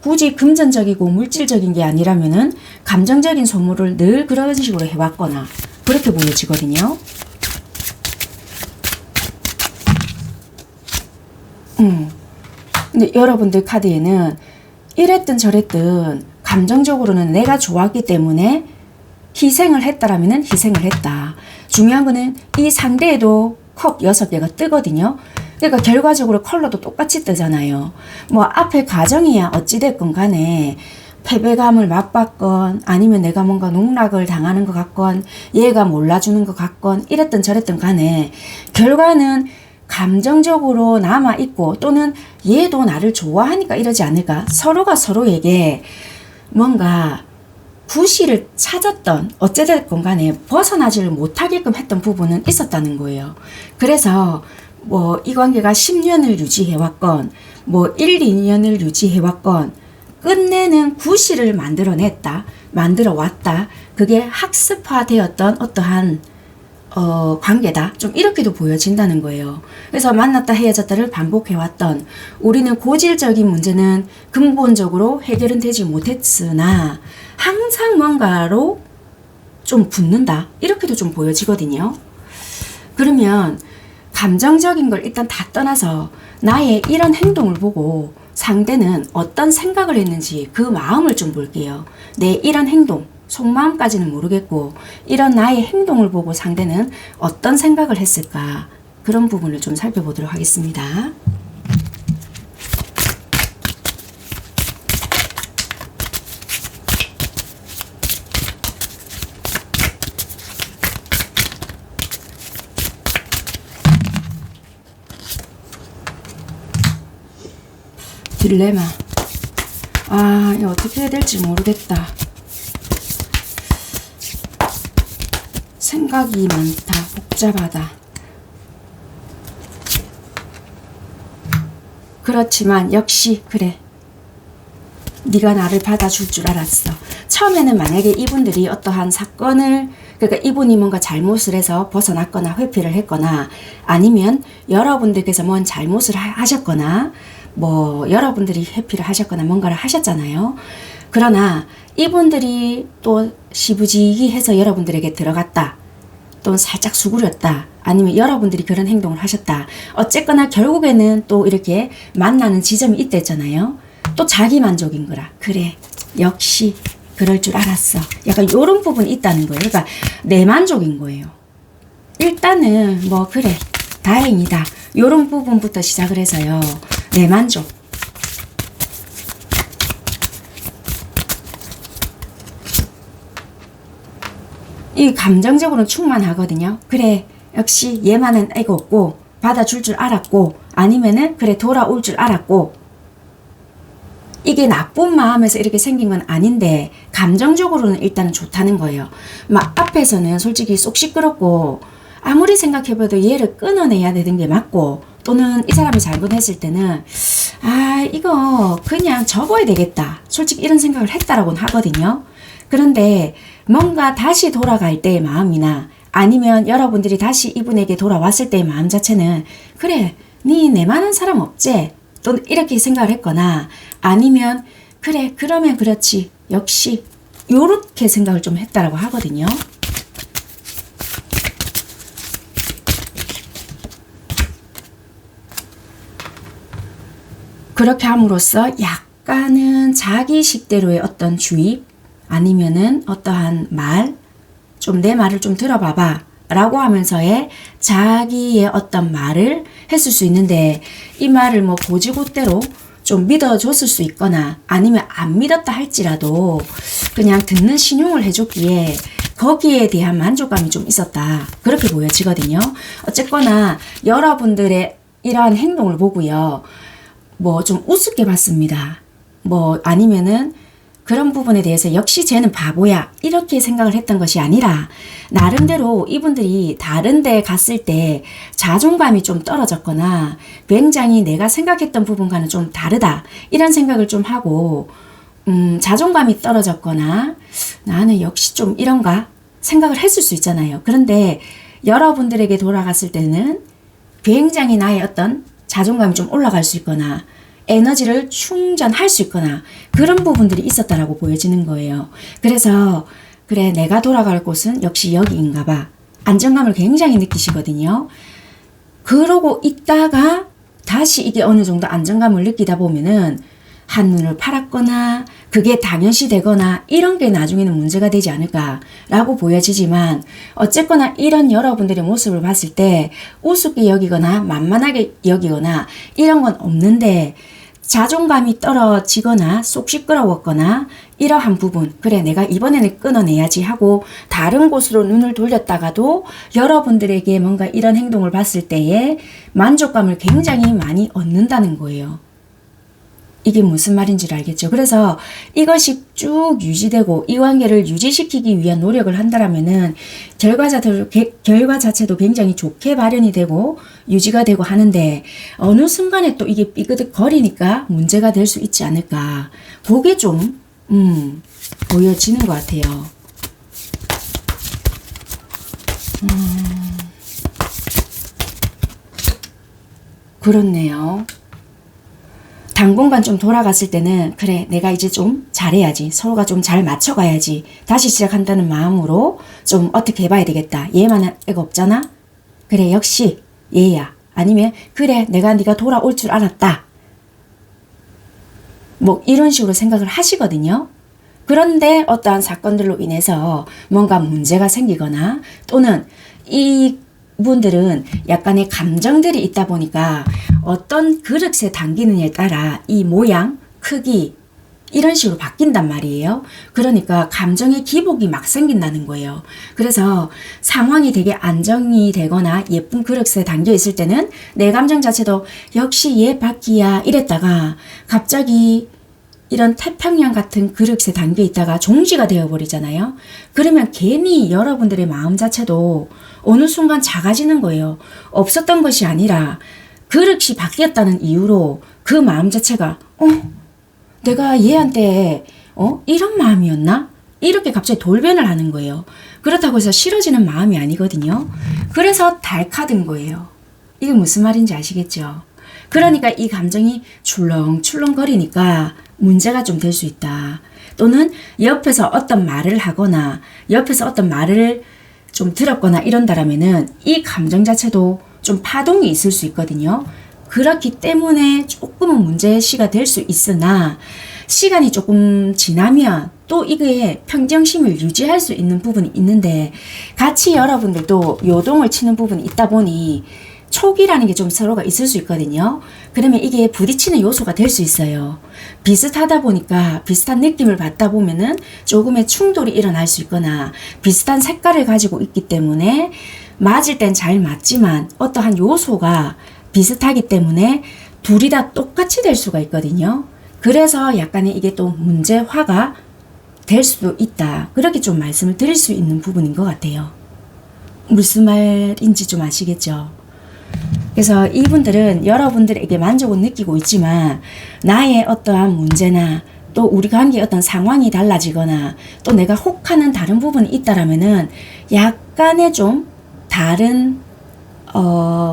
굳이 금전적이고 물질적인 게 아니라면은 감정적인 소모를 늘 그런 식으로 해왔거나 그렇게 보여지거든요. 근데 여러분들 카드에는 이랬든 저랬든 감정적으로는 내가 좋았기 때문에 희생을 했다라면은 희생을 했다. 중요한 거는 이 상대에도 컵 6개가 뜨거든요. 그러니까 결과적으로 컬러도 똑같이 뜨잖아요. 뭐 앞에 가정이야 어찌됐건 간에 패배감을 맛봤건 아니면 내가 뭔가 농락을 당하는 것 같건 얘가 몰라주는 것 같건 이랬든 저랬든 간에 결과는 감정적으로 남아있고 또는 얘도 나를 좋아하니까 이러지 않을까. 서로가 서로에게 뭔가 구실을 찾았던 어찌됐건 간에 벗어나지를 못하게끔 했던 부분은 있었다는 거예요. 그래서 뭐 이 관계가 10년을 유지해왔건 뭐 1, 2년을 유지해왔건 끝내는 구실을 만들어냈다. 만들어왔다. 그게 학습화되었던 어떠한 관계다. 좀 이렇게도 보여진다는 거예요. 그래서 만났다 헤어졌다를 반복해왔던 우리는 고질적인 문제는 근본적으로 해결은 되지 못했으나 항상 뭔가로 좀 붙는다. 이렇게도 좀 보여지거든요. 그러면 감정적인 걸 일단 다 떠나서 나의 이런 행동을 보고 상대는 어떤 생각을 했는지 그 마음을 좀 볼게요. 내 이런 행동, 속마음까지는 모르겠고 이런 나의 행동을 보고 상대는 어떤 생각을 했을까, 그런 부분을 좀 살펴보도록 하겠습니다. 딜레마. 이거 어떻게 해야 될지 모르겠다. 생각이 많다. 복잡하다. 그렇지만 역시 그래. 네가 나를 받아줄 줄 알았어. 처음에는 만약에 이분들이 어떠한 사건을, 그러니까 이분이 뭔가 잘못을 해서 벗어났거나 회피를 했거나 아니면 여러분들께서 뭔 잘못을 하셨거나 뭐 여러분들이 회피를 하셨거나 뭔가를 하셨잖아요. 그러나 이분들이 또 시부지기해서 여러분들에게 들어갔다. 또 살짝 수그렸다. 아니면 여러분들이 그런 행동을 하셨다. 어쨌거나 결국에는 또 이렇게 만나는 지점이 있댔잖아요. 또 자기 만족인 거라. 그래. 역시 그럴 줄 알았어. 약간 요런 부분이 있다는 거예요. 그러니까 내 만족인 거예요. 일단은 뭐 그래. 다행이다. 요런 부분부터 시작을 해서요. 내 만족. 이 감정적으로는 충만하거든요. 그래, 역시 얘만은 애가 없고 받아줄 줄 알았고 아니면은 그래 돌아올 줄 알았고, 이게 나쁜 마음에서 이렇게 생긴 건 아닌데 감정적으로는 일단은 좋다는 거예요. 막 앞에서는 솔직히 쏙 시끄럽고 아무리 생각해봐도 얘를 끊어내야 되는 게 맞고, 또는 이 사람이 잘못했을 때는 이거 그냥 접어야 되겠다. 솔직히 이런 생각을 했다라고는 하거든요. 그런데 뭔가 다시 돌아갈 때의 마음이나 아니면 여러분들이 다시 이분에게 돌아왔을 때의 마음 자체는 그래, 니 내만한 사람 없지? 또 이렇게 생각을 했거나 아니면 그래, 그러면 그렇지. 역시 요렇게 생각을 좀 했다라고 하거든요. 그렇게 함으로써 약간은 자기식대로의 어떤 주입 아니면은 어떠한 말, 좀 내 말을 좀 들어봐봐 라고 하면서의 자기의 어떤 말을 했을 수 있는데, 이 말을 뭐 고지고대로 좀 믿어줬을 수 있거나 아니면 안 믿었다 할지라도 그냥 듣는 신용을 해줬기에 거기에 대한 만족감이 좀 있었다. 그렇게 보여지거든요. 어쨌거나 여러분들의 이러한 행동을 보고요. 뭐 좀 우습게 봤습니다. 뭐 아니면은 그런 부분에 대해서 역시 쟤는 바보야 이렇게 생각을 했던 것이 아니라 나름대로 이분들이 다른 데 갔을 때 자존감이 좀 떨어졌거나 굉장히 내가 생각했던 부분과는 좀 다르다 이런 생각을 좀 하고 자존감이 떨어졌거나 나는 역시 좀 이런가 생각을 했을 수 있잖아요. 그런데 여러분들에게 돌아갔을 때는 굉장히 나의 어떤 자존감이 좀 올라갈 수 있거나 에너지를 충전할 수 있거나 그런 부분들이 있었다라고 보여지는 거예요. 그래서 그래, 내가 돌아갈 곳은 역시 여기인가 봐. 안정감을 굉장히 느끼시거든요. 그러고 있다가 다시 이게 어느 정도 안정감을 느끼다 보면은 한눈을 팔았거나 그게 당연시 되거나 이런 게 나중에는 문제가 되지 않을까라고 보여지지만, 어쨌거나 이런 여러분들의 모습을 봤을 때 우습게 여기거나 만만하게 여기거나 이런 건 없는데, 자존감이 떨어지거나 속 시끄러웠거나 이러한 부분, 그래 내가 이번에는 끊어내야지 하고 다른 곳으로 눈을 돌렸다가도 여러분들에게 뭔가 이런 행동을 봤을 때에 만족감을 굉장히 많이 얻는다는 거예요. 이게 무슨 말인지를 알겠죠? 그래서 이것이 쭉 유지되고 이 관계를 유지시키기 위한 노력을 한다라면은 결과 자체도 굉장히 좋게 발현이 되고 유지가 되고 하는데, 어느 순간에 또 이게 삐그덕거리니까 문제가 될 수 있지 않을까. 그게 좀 보여지는 것 같아요. 그렇네요. 당분간 좀 돌아갔을 때는 그래 내가 이제 좀 잘해야지, 서로가 좀 잘 맞춰가야지, 다시 시작한다는 마음으로 좀 어떻게 해봐야 되겠다. 얘만은 애가 없잖아. 그래 역시 얘야. 아니면 그래 내가 네가 돌아올 줄 알았다. 뭐 이런 식으로 생각을 하시거든요. 그런데 어떠한 사건들로 인해서 뭔가 문제가 생기거나 또는 이 분들은 약간의 감정들이 있다 보니까 어떤 그릇에 담기느냐에 따라 이 모양, 크기 이런 식으로 바뀐단 말이에요. 그러니까 감정의 기복이 막 생긴다는 거예요. 그래서 상황이 되게 안정이 되거나 예쁜 그릇에 담겨 있을 때는 내 감정 자체도 역시 얘 바퀴야 이랬다가 갑자기 이런 태평양 같은 그릇에 담겨 있다가 종지가 되어버리잖아요. 그러면 괜히 여러분들의 마음 자체도 어느 순간 작아지는 거예요. 없었던 것이 아니라 그릇이 바뀌었다는 이유로 그 마음 자체가 내가 얘한테 이런 마음이었나? 이렇게 갑자기 돌변을 하는 거예요. 그렇다고 해서 싫어지는 마음이 아니거든요. 그래서 닳아든 거예요. 이게 무슨 말인지 아시겠죠? 그러니까 이 감정이 출렁출렁거리니까 문제가 좀 될 수 있다. 또는 옆에서 어떤 말을 하거나 옆에서 어떤 말을 좀 들었거나 이런다라면은 이 감정 자체도 좀 파동이 있을 수 있거든요. 그렇기 때문에 조금은 문제시가 될 수 있으나 시간이 조금 지나면 또 이게 평정심을 유지할 수 있는 부분이 있는데 같이 여러분들도 요동을 치는 부분이 있다 보니 촉이라는 게 좀 서로가 있을 수 있거든요. 그러면 이게 부딪히는 요소가 될 수 있어요. 비슷하다 보니까 비슷한 느낌을 받다 보면은 조금의 충돌이 일어날 수 있거나 비슷한 색깔을 가지고 있기 때문에 맞을 땐 잘 맞지만 어떠한 요소가 비슷하기 때문에 둘이 다 똑같이 될 수가 있거든요. 그래서 약간의 이게 또 문제화가 될 수도 있다. 그렇게 좀 말씀을 드릴 수 있는 부분인 것 같아요. 무슨 말인지 좀 아시겠죠? 그래서 이분들은 여러분들에게 만족은 느끼고 있지만 나의 어떠한 문제나 또 우리 관계의 어떤 상황이 달라지거나 또 내가 혹하는 다른 부분이 있다라면은 약간의 좀 다른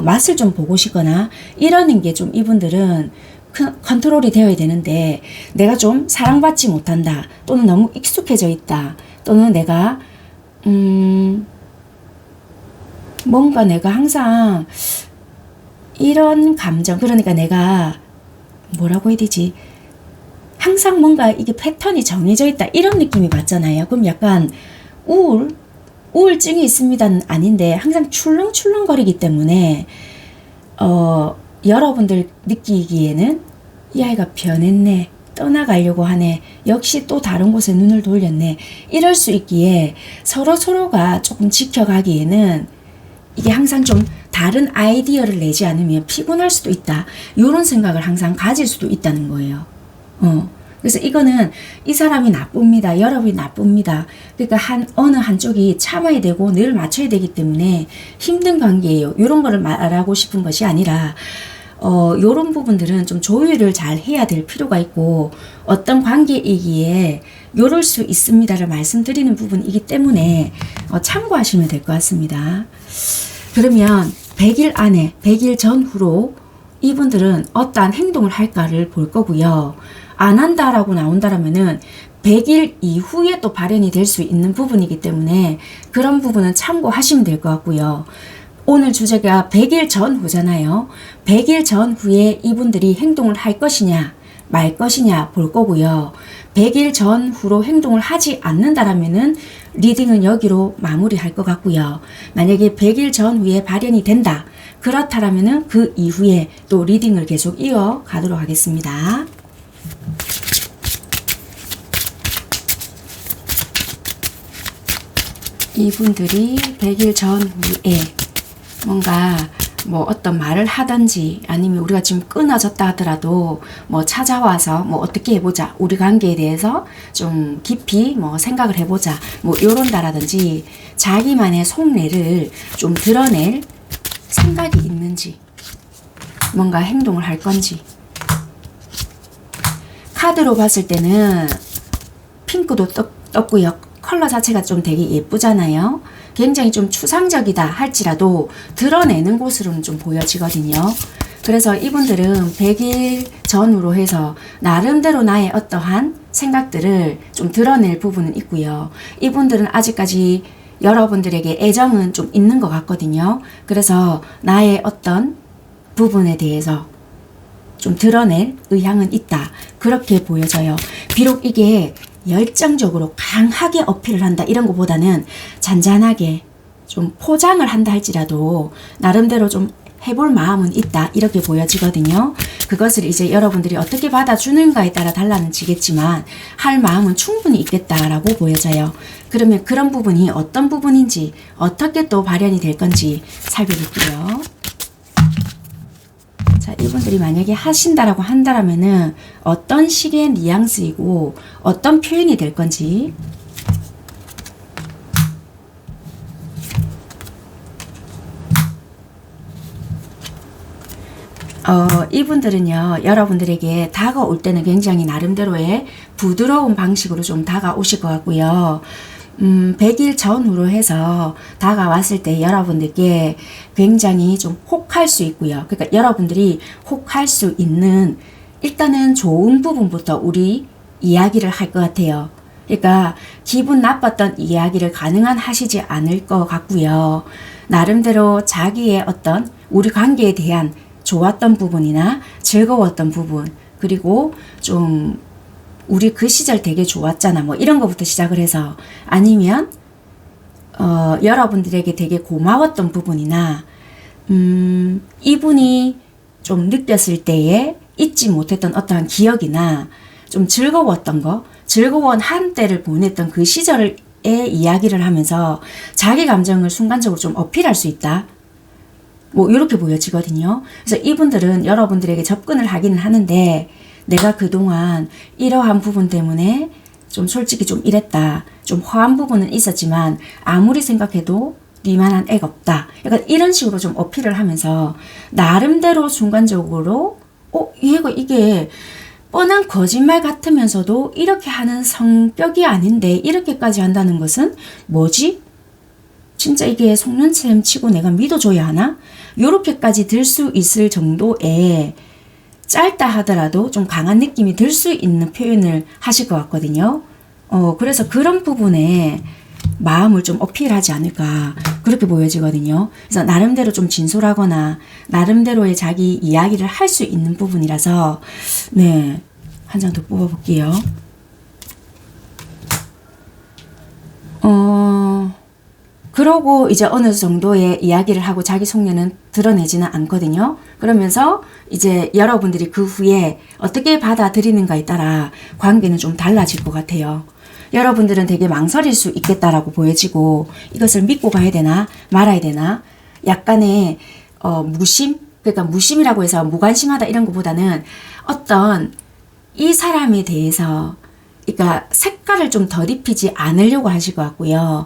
맛을 좀 보고 싶거나 이러는 게 좀 이분들은 컨트롤이 되어야 되는데 내가 좀 사랑받지 못한다 또는 너무 익숙해져 있다 또는 내가 뭔가 내가 항상 이런 감정, 그러니까 내가 뭐라고 해야 되지? 항상 뭔가 이게 패턴이 정해져 있다 이런 느낌이 받잖아요. 그럼 약간 우울증이 있습니다는 아닌데 항상 출렁출렁거리기 때문에 여러분들 느끼기에는 이 아이가 변했네, 떠나가려고 하네, 역시 또 다른 곳에 눈을 돌렸네 이럴 수 있기에 서로가 조금 지켜가기에는 이게 항상 좀 다른 아이디어를 내지 않으면 피곤할 수도 있다. 이런 생각을 항상 가질 수도 있다는 거예요. 그래서 이거는 이 사람이 나쁩니다. 여러분이 나쁩니다. 그러니까 어느 한쪽이 참아야 되고 늘 맞춰야 되기 때문에 힘든 관계예요. 이런 거를 말하고 싶은 것이 아니라 이런 부분들은 좀 조율을 잘 해야 될 필요가 있고 어떤 관계이기에 이럴 수 있습니다를 말씀드리는 부분이기 때문에 참고하시면 될 것 같습니다. 그러면 100일 안에 100일 전후로 이분들은 어떠한 행동을 할까를 볼 거고요. 안 한다라고 나온다라면은 100일 이후에 또 발현이 될 수 있는 부분이기 때문에 그런 부분은 참고하시면 될 것 같고요. 오늘 주제가 100일 전후잖아요. 100일 전후에 이분들이 행동을 할 것이냐 말 것이냐 볼 거고요. 100일 전후로 행동을 하지 않는다라면은 리딩은 여기로 마무리할 것 같고요. 만약에 100일 전후에 발현이 된다. 그렇다라면은 그 이후에 또 리딩을 계속 이어가도록 하겠습니다. 이분들이 100일 전후에 뭔가 뭐 어떤 말을 하든지 아니면 우리가 지금 끊어졌다 하더라도 뭐 찾아와서 뭐 어떻게 해보자, 우리 관계에 대해서 좀 깊이 뭐 생각을 해보자 뭐 요런다라든지 자기만의 속내를 좀 드러낼 생각이 있는지 뭔가 행동을 할 건지. 카드로 봤을 때는 핑크도 떴고요. 컬러 자체가 좀 되게 예쁘잖아요. 굉장히 좀 추상적이다 할지라도 드러내는 곳으로는 좀 보여지거든요. 그래서 이분들은 100일 전후로 해서 나름대로 나의 어떠한 생각들을 좀 드러낼 부분은 있고요. 이분들은 아직까지 여러분들에게 애정은 좀 있는 것 같거든요. 그래서 나의 어떤 부분에 대해서 좀 드러낼 의향은 있다. 그렇게 보여져요. 비록 이게 열정적으로 강하게 어필을 한다 이런 것보다는 잔잔하게 좀 포장을 한다 할지라도 나름대로 좀 해볼 마음은 있다 이렇게 보여지거든요. 그것을 이제 여러분들이 어떻게 받아주는가에 따라 달라지겠지만 할 마음은 충분히 있겠다라고 보여져요. 그러면 그런 부분이 어떤 부분인지 어떻게 또 발현이 될 건지 살펴볼게요. 자, 이분들이 만약에 하신다라고 한다라면은 어떤 식의 뉘앙스이고 어떤 표현이 될 건지. 이분들은요, 여러분들에게 다가올 때는 굉장히 나름대로의 부드러운 방식으로 좀 다가오실 것 같고요. 100일 전후로 해서 다가왔을 때 여러분들께 굉장히 좀 혹할 수 있고요. 그러니까 여러분들이 혹할 수 있는 일단은 좋은 부분부터 우리 이야기를 할 것 같아요. 그러니까 기분 나빴던 이야기를 가능한 하시지 않을 것 같고요. 나름대로 자기의 어떤 우리 관계에 대한 좋았던 부분이나 즐거웠던 부분, 그리고 좀 우리 그 시절 되게 좋았잖아 뭐 이런 거부터 시작을 해서, 아니면 여러분들에게 되게 고마웠던 부분이나 이분이 좀 느꼈을 때에 잊지 못했던 어떠한 기억이나 좀 즐거웠던 거, 즐거운 한때를 보냈던 그 시절의 이야기를 하면서 자기 감정을 순간적으로 좀 어필할 수 있다. 뭐 이렇게 보여지거든요. 그래서 이분들은 여러분들에게 접근을 하기는 하는데 내가 그동안 이러한 부분 때문에 좀 솔직히 좀 이랬다. 좀 허한 부분은 있었지만 아무리 생각해도 니만한 애가 없다. 약간 이런 식으로 좀 어필을 하면서 나름대로 순간적으로 얘가 이게 뻔한 거짓말 같으면서도 이렇게 하는 성격이 아닌데 이렇게까지 한다는 것은 뭐지? 진짜 이게 속는 셈 치고 내가 믿어줘야 하나? 요렇게까지 들 수 있을 정도의 짧다 하더라도 좀 강한 느낌이 들 수 있는 표현을 하실 것 같거든요. 그래서 그런 부분에 마음을 좀 어필하지 않을까 그렇게 보여지거든요. 그래서 나름대로 좀 진솔하거나 나름대로의 자기 이야기를 할 수 있는 부분이라서 네, 한 장 더 뽑아볼게요. 그러고 이제 어느 정도의 이야기를 하고 자기 속내는 드러내지는 않거든요. 그러면서 이제 여러분들이 그 후에 어떻게 받아들이는가에 따라 관계는 좀 달라질 것 같아요. 여러분들은 되게 망설일 수 있겠다라고 보여지고 이것을 믿고 가야 되나 말아야 되나 약간의 무심, 그러니까 무심이라고 해서 무관심하다 이런 것보다는 어떤 이 사람에 대해서 그러니까 색깔을 좀 덜 입히지 않으려고 하실 것 같고요.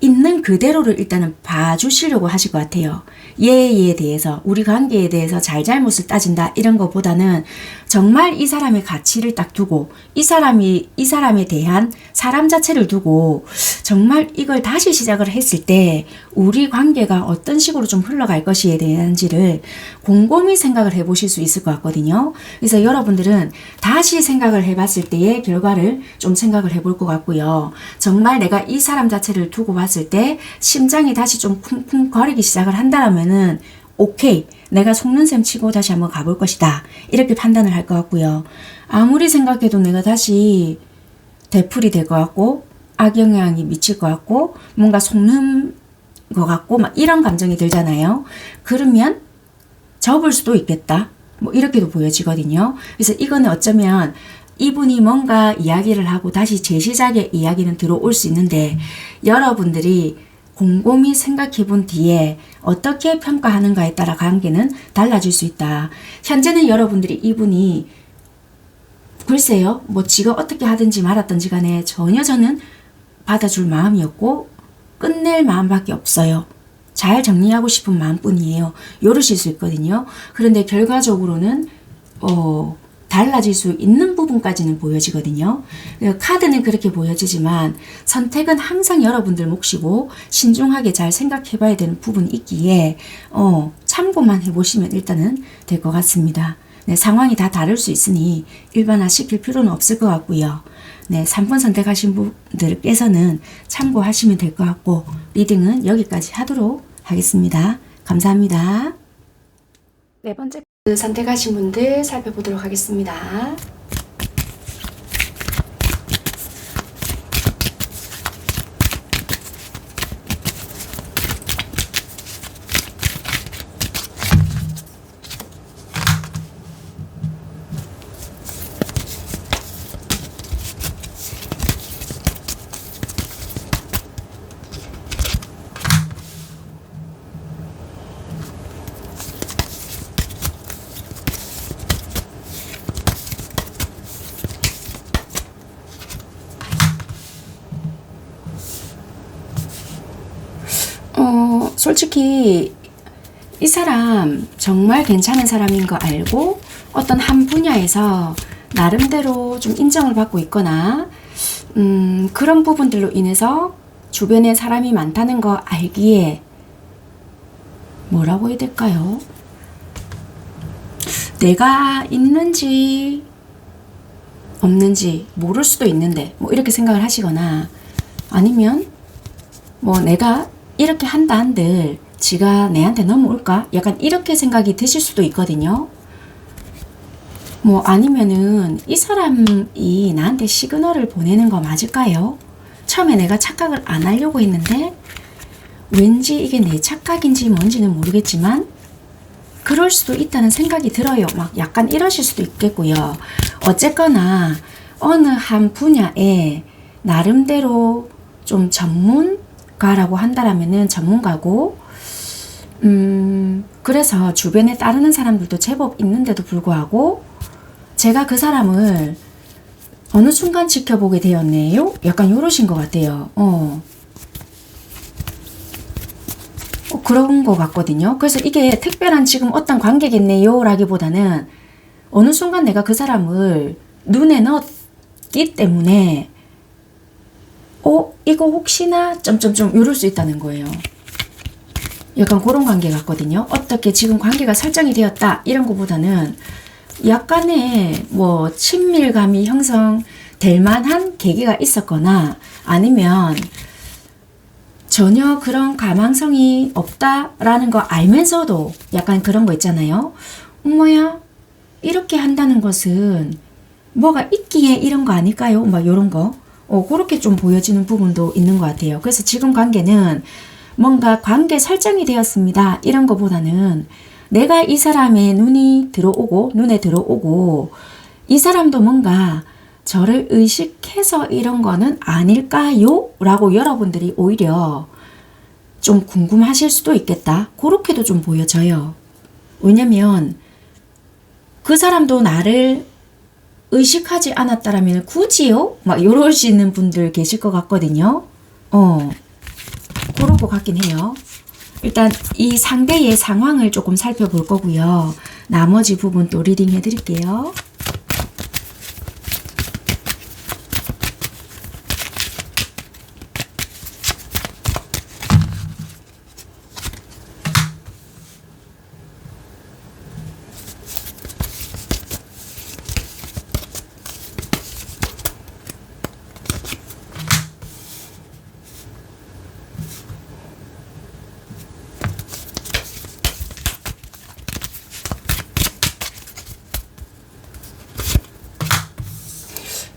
있는 그대로를 일단은 봐주시려고 하실 것 같아요. 얘에 대해서, 우리 관계에 대해서 잘잘못을 따진다 이런 것보다는 정말 이 사람의 가치를 딱 두고 이 사람에 대한 사람 자체를 두고 정말 이걸 다시 시작을 했을 때 우리 관계가 어떤 식으로 좀 흘러갈 것이에 대한지를 곰곰이 생각을 해보실 수 있을 것 같거든요. 그래서 여러분들은 다시 생각을 해봤을 때의 결과를 좀 생각을 해볼 것 같고요. 정말 내가 이 사람 자체를 두고 봤을 때 심장이 다시 좀 쿵쿵 거리기 시작을 한다면은 오케이, 내가 속는 셈 치고 다시 한번 가볼 것이다. 이렇게 판단을 할 것 같고요. 아무리 생각해도 내가 다시 되풀이 될 것 같고 악영향이 미칠 것 같고 뭔가 속는 것 같고 막 이런 감정이 들잖아요. 그러면 접을 수도 있겠다. 뭐 이렇게도 보여지거든요. 그래서 이거는 어쩌면 이분이 뭔가 이야기를 하고 다시 재시작의 이야기는 들어올 수 있는데 여러분들이 곰곰이 생각해 본 뒤에 어떻게 평가하는가에 따라 관계는 달라질 수 있다. 현재는 여러분들이 이분이 글쎄요, 뭐 지가 어떻게 하든지 말았든지 간에 전혀 저는 받아줄 마음이었고 끝낼 마음밖에 없어요. 잘 정리하고 싶은 마음뿐이에요. 이러실 수 있거든요. 그런데 결과적으로는 달라질 수 있는 부분까지는 보여지거든요. 카드는 그렇게 보여지지만 선택은 항상 여러분들 몫이고 신중하게 잘 생각해 봐야 되는 부분이 있기에 참고만 해보시면 일단은 될 것 같습니다. 네, 상황이 다 다를 수 있으니 일반화시킬 필요는 없을 것 같고요. 네, 3번 선택하신 분들께서는 참고하시면 될 것 같고 리딩은 여기까지 하도록 하겠습니다. 감사합니다. 네 번째 선택하신 분들 살펴보도록 하겠습니다. 솔직히 이 사람 정말 괜찮은 사람인 거 알고 어떤 한 분야에서 나름대로 좀 인정을 받고 있거나 그런 부분들로 인해서 주변에 사람이 많다는 거 알기에 뭐라고 해야 될까요? 내가 있는지 없는지 모를 수도 있는데 뭐 이렇게 생각을 하시거나 아니면 뭐 내가 이렇게 한다 한들 지가 내한테 넘어올까? 약간 이렇게 생각이 드실 수도 있거든요. 뭐 아니면은 이 사람이 나한테 시그널을 보내는 거 맞을까요? 처음에 내가 착각을 안 하려고 했는데 왠지 이게 내 착각인지 뭔지는 모르겠지만 그럴 수도 있다는 생각이 들어요. 막 약간 이러실 수도 있겠고요. 어쨌거나 어느 한 분야에 나름대로 좀 전문가라고 한다라면은 전문가고 그래서 주변에 따르는 사람들도 제법 있는데도 불구하고 제가 그 사람을 어느 순간 지켜보게 되었네요. 약간 요러신 것 같아요. 그런 것 같거든요. 그래서 이게 특별한 지금 어떤 관계겠네요 라기보다는 어느 순간 내가 그 사람을 눈에 넣었기 때문에 이거 혹시나 점점점 이럴 수 있다는 거예요. 약간 그런 관계 같거든요. 어떻게 지금 관계가 설정이 되었다 이런 것보다는 약간의 뭐 친밀감이 형성될 만한 계기가 있었거나 아니면 전혀 그런 가망성이 없다라는 거 알면서도 약간 그런 거 있잖아요. 뭐야 이렇게 한다는 것은 뭐가 있기에 이런 거 아닐까요? 막 이런 거 그렇게 좀 보여지는 부분도 있는 것 같아요. 그래서 지금 관계는 뭔가 관계 설정이 되었습니다 이런 거보다는 내가 이 사람의 눈에 들어오고 이 사람도 뭔가 저를 의식해서 이런 거는 아닐까요? 라고 여러분들이 오히려 좀 궁금하실 수도 있겠다. 그렇게도 좀 보여져요. 왜냐면 그 사람도 나를 의식하지 않았다라면 굳이요? 막 이러시는 분들 계실 것 같거든요. 그런 것 같긴 해요. 일단 이 상대의 상황을 조금 살펴볼 거고요. 나머지 부분 또 리딩 해드릴게요.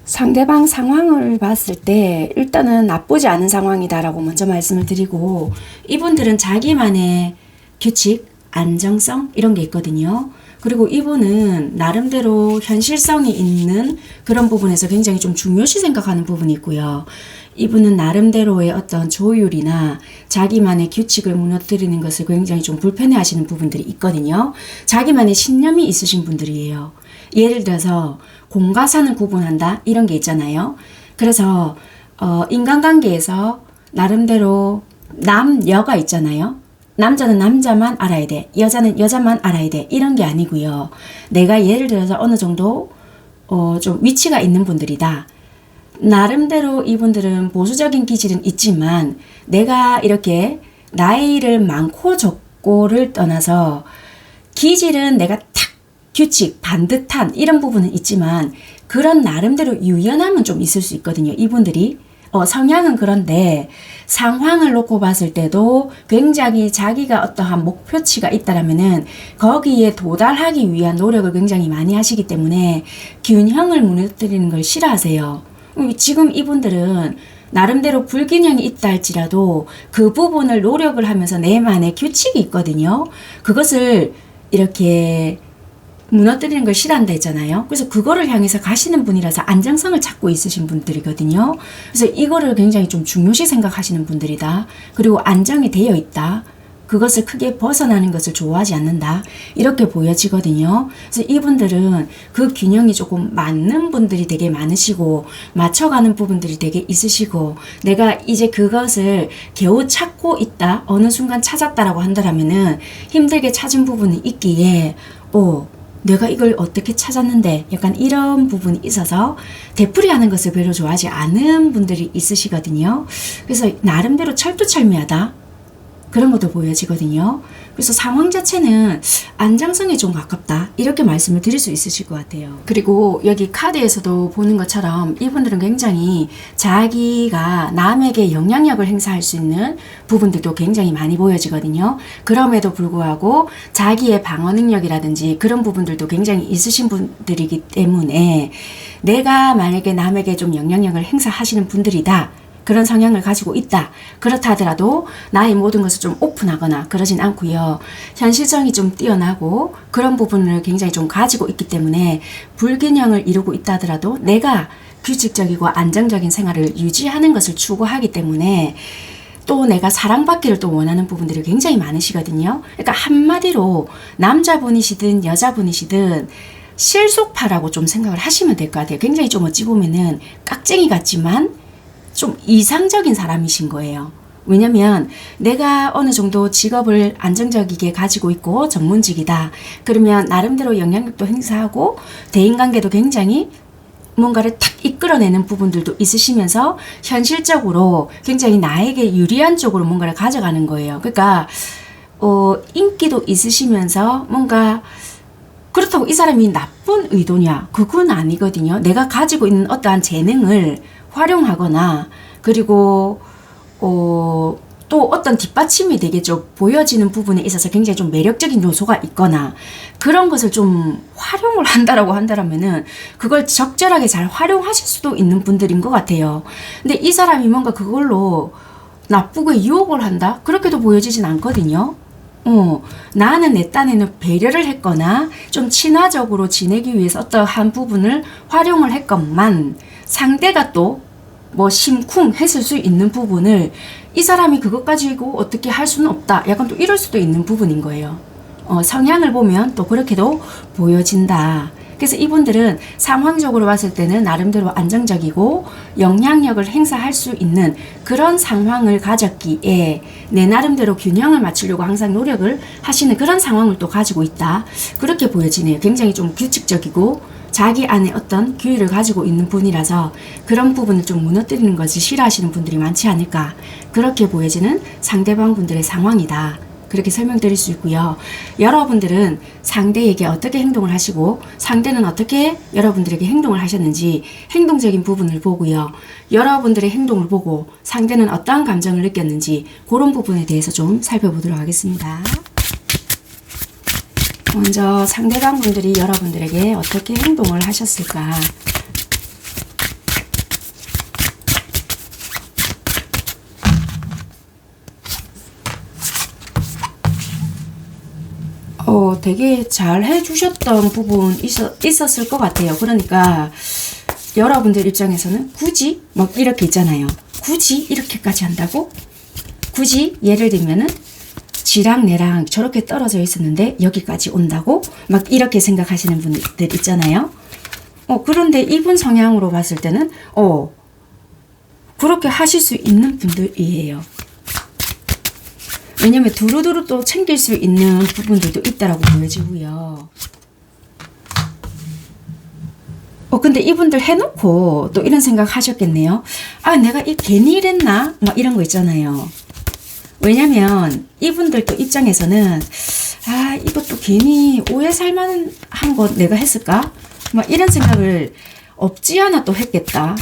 상대방 상황을 봤을 때 일단은 나쁘지 않은 상황이다라고 먼저 말씀을 드리고 이분들은 자기만의 규칙, 안정성 이런 게 있거든요. 그리고 이분은 나름대로 현실성이 있는 그런 부분에서 굉장히 좀 중요시 생각하는 부분이 있고요. 이분은 나름대로의 어떤 조율이나 자기만의 규칙을 무너뜨리는 것을 굉장히 좀 불편해 하시는 부분들이 있거든요. 자기만의 신념이 있으신 분들이에요. 예를 들어서 공과 사는 구분한다 이런 게 있잖아요. 그래서 인간관계에서 나름대로 남여가 있잖아요. 남자는 남자만 알아야 돼. 여자는 여자만 알아야 돼. 이런 게 아니고요. 내가 예를 들어서 어느 정도 좀 위치가 있는 분들이다. 나름대로 이분들은 보수적인 기질은 있지만 내가 이렇게 나이를 많고 없고를 떠나서 기질은 내가 탁 규칙, 반듯한 이런 부분은 있지만 그런 나름대로 유연함은 좀 있을 수 있거든요. 이분들이. 성향은 그런데 상황을 놓고 봤을 때도 굉장히 자기가 어떠한 목표치가 있다라면은 거기에 도달하기 위한 노력을 굉장히 많이 하시기 때문에 균형을 무너뜨리는 걸 싫어하세요. 지금 이분들은 나름대로 불균형이 있다 할지라도 그 부분을 노력을 하면서 내만의 규칙이 있거든요. 그것을 이렇게 무너뜨리는 걸 싫어한다 했잖아요. 그래서 그거를 향해서 가시는 분이라서 안정성을 찾고 있으신 분들이거든요. 그래서 이거를 굉장히 좀 중요시 생각하시는 분들이다. 그리고 안정이 되어 있다. 그것을 크게 벗어나는 것을 좋아하지 않는다. 이렇게 보여지거든요. 그래서 이분들은 그 균형이 조금 맞는 분들이 되게 많으시고 맞춰가는 부분들이 되게 있으시고 내가 이제 그것을 겨우 찾고 있다. 어느 순간 찾았다라고 한다라면은 힘들게 찾은 부분이 있기에 내가 이걸 어떻게 찾았는데 약간 이런 부분이 있어서 되풀이하는 것을 별로 좋아하지 않은 분들이 있으시거든요. 그래서 나름대로 철두철미하다. 그런 것도 보여지거든요. 그래서 상황 자체는 안정성에 좀 가깝다. 이렇게 말씀을 드릴 수 있으실 것 같아요. 그리고 여기 카드에서도 보는 것처럼 이분들은 굉장히 자기가 남에게 영향력을 행사할 수 있는 부분들도 굉장히 많이 보여지거든요. 그럼에도 불구하고 자기의 방어 능력이라든지 그런 부분들도 굉장히 있으신 분들이기 때문에 내가 만약에 남에게 좀 영향력을 행사하시는 분들이다. 그런 성향을 가지고 있다. 그렇다 하더라도 나의 모든 것을 좀 오픈하거나 그러진 않고요. 현실성이 좀 뛰어나고 그런 부분을 굉장히 좀 가지고 있기 때문에 불균형을 이루고 있다 하더라도 내가 규칙적이고 안정적인 생활을 유지하는 것을 추구하기 때문에 또 내가 사랑받기를 또 원하는 부분들이 굉장히 많으시거든요. 그러니까 한마디로 남자분이시든 여자분이시든 실속파라고 좀 생각을 하시면 될 것 같아요. 굉장히 좀 어찌 보면은 깍쟁이 같지만 좀 이상적인 사람이신 거예요. 왜냐면 내가 어느 정도 직업을 안정적이게 가지고 있고 전문직이다. 그러면 나름대로 영향력도 행사하고 대인관계도 굉장히 뭔가를 탁 이끌어내는 부분들도 있으시면서 현실적으로 굉장히 나에게 유리한 쪽으로 뭔가를 가져가는 거예요. 그러니까 인기도 있으시면서 뭔가 그렇다고 이 사람이 나쁜 의도냐? 그건 아니거든요. 내가 가지고 있는 어떠한 재능을 활용하거나 그리고 또 어떤 뒷받침이 되겠죠. 보여지는 부분에 있어서 굉장히 좀 매력적인 요소가 있거나 그런 것을 좀 활용을 한다라고 한다면은 그걸 적절하게 잘 활용하실 수도 있는 분들인 것 같아요. 근데 이 사람이 뭔가 그걸로 나쁘게 유혹을 한다? 그렇게도 보여지진 않거든요. 나는 내 딴에는 배려를 했거나 좀 친화적으로 지내기 위해서 어떠한 부분을 활용을 했건만 상대가 또 뭐 심쿵 했을 수 있는 부분을 이 사람이 그것 가지고 어떻게 할 수는 없다. 약간 또 이럴 수도 있는 부분인 거예요. 성향을 보면 또 그렇게도 보여진다. 그래서 이분들은 상황적으로 봤을 때는 나름대로 안정적이고 영향력을 행사할 수 있는 그런 상황을 가졌기에 내 나름대로 균형을 맞추려고 항상 노력을 하시는 그런 상황을 또 가지고 있다. 그렇게 보여지네요. 굉장히 좀 규칙적이고 자기 안에 어떤 규율을 가지고 있는 분이라서 그런 부분을 좀 무너뜨리는 것을 싫어하시는 분들이 많지 않을까. 그렇게 보여지는 상대방 분들의 상황이다. 그렇게 설명드릴 수 있고요. 여러분들은 상대에게 어떻게 행동을 하시고 상대는 어떻게 여러분들에게 행동을 하셨는지 행동적인 부분을 보고요. 여러분들의 행동을 보고 상대는 어떠한 감정을 느꼈는지 그런 부분에 대해서 좀 살펴보도록 하겠습니다. 먼저 상대방 분들이 여러분들에게 어떻게 행동을 하셨을까? 되게 잘 해주셨던 부분 있었을 것 같아요. 그러니까 여러분들 입장에서는 굳이 막 이렇게 있잖아요. 굳이 이렇게까지 한다고? 굳이 예를 들면은 지랑 내랑 저렇게 떨어져 있었는데 여기까지 온다고? 막 이렇게 생각하시는 분들 있잖아요. 그런데 이분 성향으로 봤을 때는 그렇게 하실 수 있는 분들이에요. 왜냐면 두루두루 또 챙길 수 있는 부분들도 있다라고 보여지고요. 근데 이분들 해놓고 또 이런 생각 하셨겠네요. 아, 내가 괜히 이랬나? 막 이런 거 있잖아요. 왜냐면 이분들도 입장에서는 아, 이것도 괜히 오해 살만한 거 내가 했을까? 막 이런 생각을 없지 않아 또 했겠다.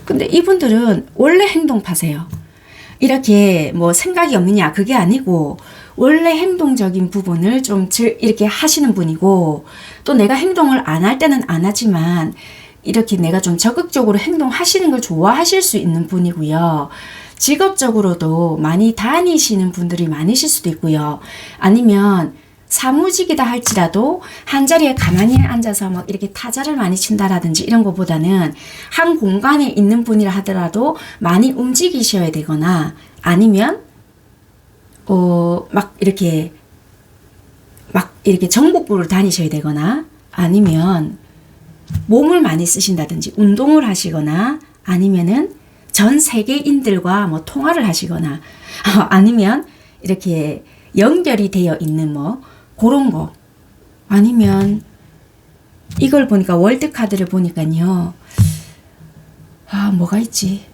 근데 이분들은 원래 행동파세요. 이렇게 뭐 생각이 없느냐 그게 아니고 원래 행동적인 부분을 좀 이렇게 하시는 분이고, 또 내가 행동을 안 할 때는 안 하지만 이렇게 내가 좀 적극적으로 행동하시는 걸 좋아하실 수 있는 분이고요. 직업적으로도 많이 다니시는 분들이 많으실 수도 있고요. 아니면 사무직이다 할지라도 한 자리에 가만히 앉아서 막 이렇게 타자를 많이 친다라든지 이런 것보다는 한 공간에 있는 분이라 하더라도 많이 움직이셔야 되거나, 아니면 막 이렇게 전국구를 다니셔야 되거나, 아니면 몸을 많이 쓰신다든지 운동을 하시거나, 아니면은 전 세계인들과 뭐 통화를 하시거나, 아니면 이렇게 연결이 되어 있는 뭐 그런 거, 아니면 이걸 보니까 월드카드를 보니까요. 아, 뭐가 있지?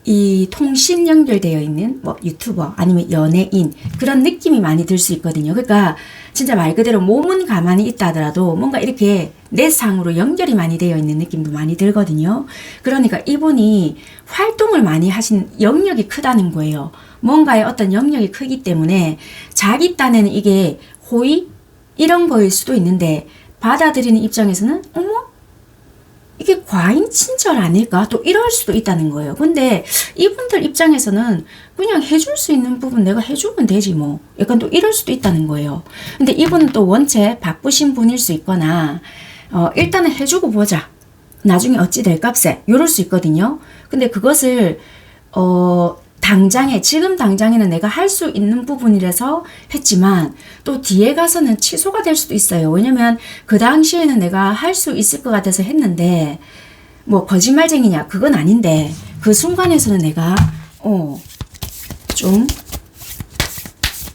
이 통신 연결되어 있는 뭐 유튜버 아니면 연예인, 그런 느낌이 많이 들 수 있거든요. 그러니까 진짜 말 그대로 몸은 가만히 있다 하더라도 뭔가 이렇게 내상으로 연결이 많이 되어 있는 느낌도 많이 들거든요. 그러니까 이분이 활동을 많이 하신 영역이 크다는 거예요. 뭔가의 어떤 영역이 크기 때문에 자기 딴에는 이게 호의 이런 거일 수도 있는데, 받아들이는 입장에서는 어머, 이게 과잉 친절 아닐까? 또 이럴 수도 있다는 거예요. 근데 이분들 입장에서는 그냥 해줄 수 있는 부분 내가 해주면 되지 뭐. 약간 또 이럴 수도 있다는 거예요. 근데 이분은 또 원체 바쁘신 분일 수 있거나, 일단은 해주고 보자, 나중에 어찌 될값에, 이럴 수 있거든요. 근데 그것을 지금 당장에는 내가 할 수 있는 부분이라서 했지만 또 뒤에 가서는 취소가 될 수도 있어요. 왜냐면 그 당시에는 내가 할 수 있을 것 같아서 했는데, 뭐 거짓말쟁이냐 그건 아닌데 그 순간에서는 내가 좀,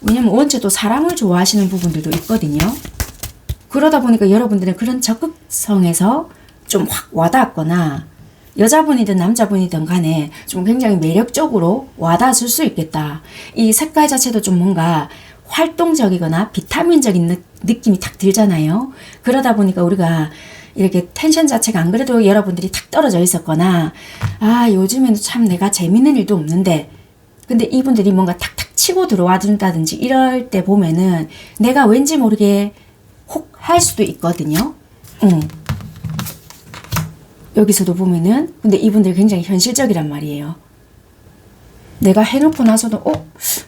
왜냐면 원체 또 사람을 좋아하시는 부분들도 있거든요. 그러다 보니까 여러분들은 그런 적극성에서 좀 확 와닿았거나, 여자분이든 남자분이든 간에 좀 굉장히 매력적으로 와닿을 수 있겠다. 이 색깔 자체도 좀 뭔가 활동적이거나 비타민적인 느낌이 탁 들잖아요. 그러다 보니까 우리가 이렇게 텐션 자체가 안 그래도 여러분들이 탁 떨어져 있었거나, 아, 요즘에는 참 내가 재밌는 일도 없는데, 근데 이분들이 뭔가 탁탁 치고 들어와 준다든지 이럴 때 보면은 내가 왠지 모르게 혹 할 수도 있거든요. 여기서도 보면은, 근데 이분들 굉장히 현실적이란 말이에요. 내가 해놓고 나서도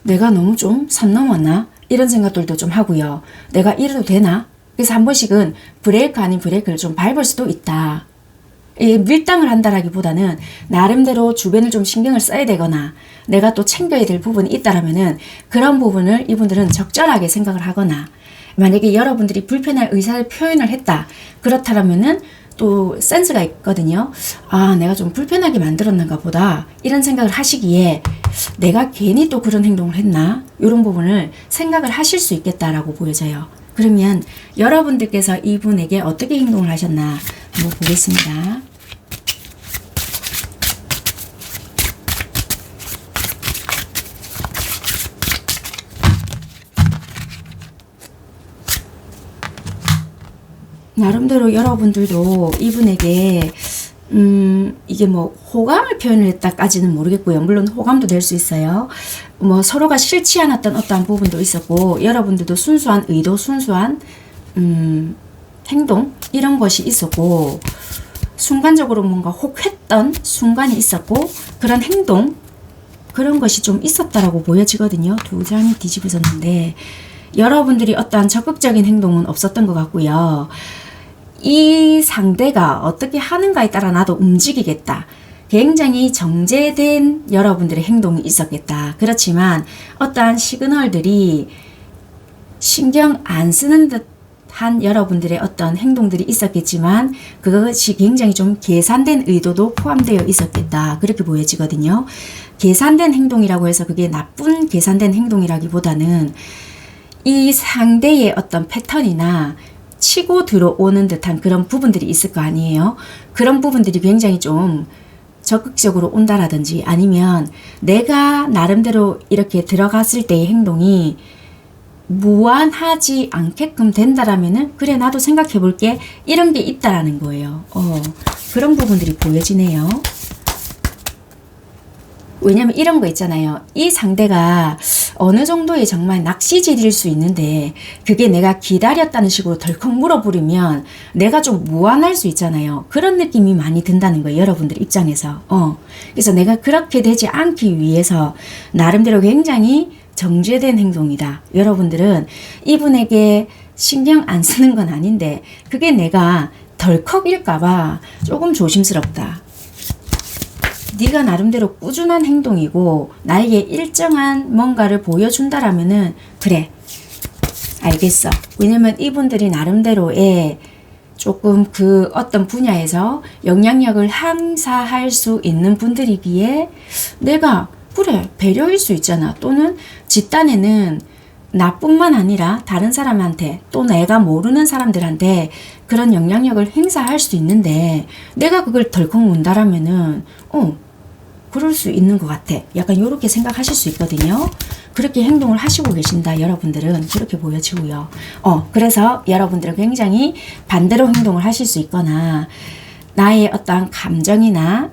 내가 너무 좀 선 넘었나? 이런 생각들도 좀 하고요. 내가 이래도 되나? 그래서 한 번씩은 브레이크 아닌 브레이크를 좀 밟을 수도 있다. 밀당을 한다라기보다는 나름대로 주변을 좀 신경을 써야 되거나, 내가 또 챙겨야 될 부분이 있다라면은 그런 부분을 이분들은 적절하게 생각을 하거나, 만약에 여러분들이 불편할 의사를 표현을 했다, 그렇다라면은 또 센스가 있거든요. 아, 내가 좀 불편하게 만들었는가 보다, 이런 생각을 하시기에 내가 괜히 또 그런 행동을 했나, 이런 부분을 생각을 하실 수 있겠다라고 보여져요. 그러면 여러분들께서 이분에게 어떻게 행동을 하셨나 한번 보겠습니다. 나름대로 여러분들도 이분에게 이게 뭐 호감을 표현을 했다까지는 모르겠고요. 물론 호감도 될 수 있어요. 뭐 서로가 싫지 않았던 어떠한 부분도 있었고, 여러분들도 순수한 의도, 순수한 행동, 이런 것이 있었고, 순간적으로 뭔가 혹했던 순간이 있었고, 그런 행동, 그런 것이 좀 있었다라고 보여지거든요. 두 장이 뒤집어졌는데 여러분들이 어떠한 적극적인 행동은 없었던 것 같고요. 이 상대가 어떻게 하는가에 따라 나도 움직이겠다, 굉장히 정제된 여러분들의 행동이 있었겠다. 그렇지만 어떠한 시그널들이 신경 안 쓰는 듯한 여러분들의 어떤 행동들이 있었겠지만 그것이 굉장히 좀 계산된 의도도 포함되어 있었겠다, 그렇게 보여지거든요. 계산된 행동이라고 해서 그게 나쁜 계산된 행동이라기보다는 이 상대의 어떤 패턴이나 치고 들어오는 듯한 그런 부분들이 있을 거 아니에요. 그런 부분들이 굉장히 좀 적극적으로 온다라든지 아니면 내가 나름대로 이렇게 들어갔을 때의 행동이 무한하지 않게끔 된다라면은 그래 나도 생각해 볼게 이런 게 있다라는 거예요. 그런 부분들이 보여지네요. 왜냐면 이런 거 있잖아요. 이 상대가 어느 정도의 정말 낚시질일 수 있는데 그게 내가 기다렸다는 식으로 덜컥 물어버리면 내가 좀 무안할 수 있잖아요. 그런 느낌이 많이 든다는 거예요. 여러분들 입장에서. 그래서 내가 그렇게 되지 않기 위해서 나름대로 굉장히 정제된 행동이다. 여러분들은 이분에게 신경 안 쓰는 건 아닌데 그게 내가 덜컥일까봐 조금 조심스럽다. 네가 나름대로 꾸준한 행동이고 나에게 일정한 뭔가를 보여준다라면은 그래 알겠어. 왜냐면 이분들이 나름대로의 조금 그 어떤 분야에서 영향력을 행사할 수 있는 분들이기에 내가 그래 배려일 수 있잖아. 또는 집단에는 나뿐만 아니라 다른 사람한테 또 내가 모르는 사람들한테 그런 영향력을 행사할 수 있는데 내가 그걸 덜컥 문다라면은 그럴 수 있는 것 같아. 약간 이렇게 생각하실 수 있거든요. 그렇게 행동을 하시고 계신다. 여러분들은 그렇게 보여지고요. 그래서 여러분들은 굉장히 반대로 행동을 하실 수 있거나 나의 어떠한 감정이나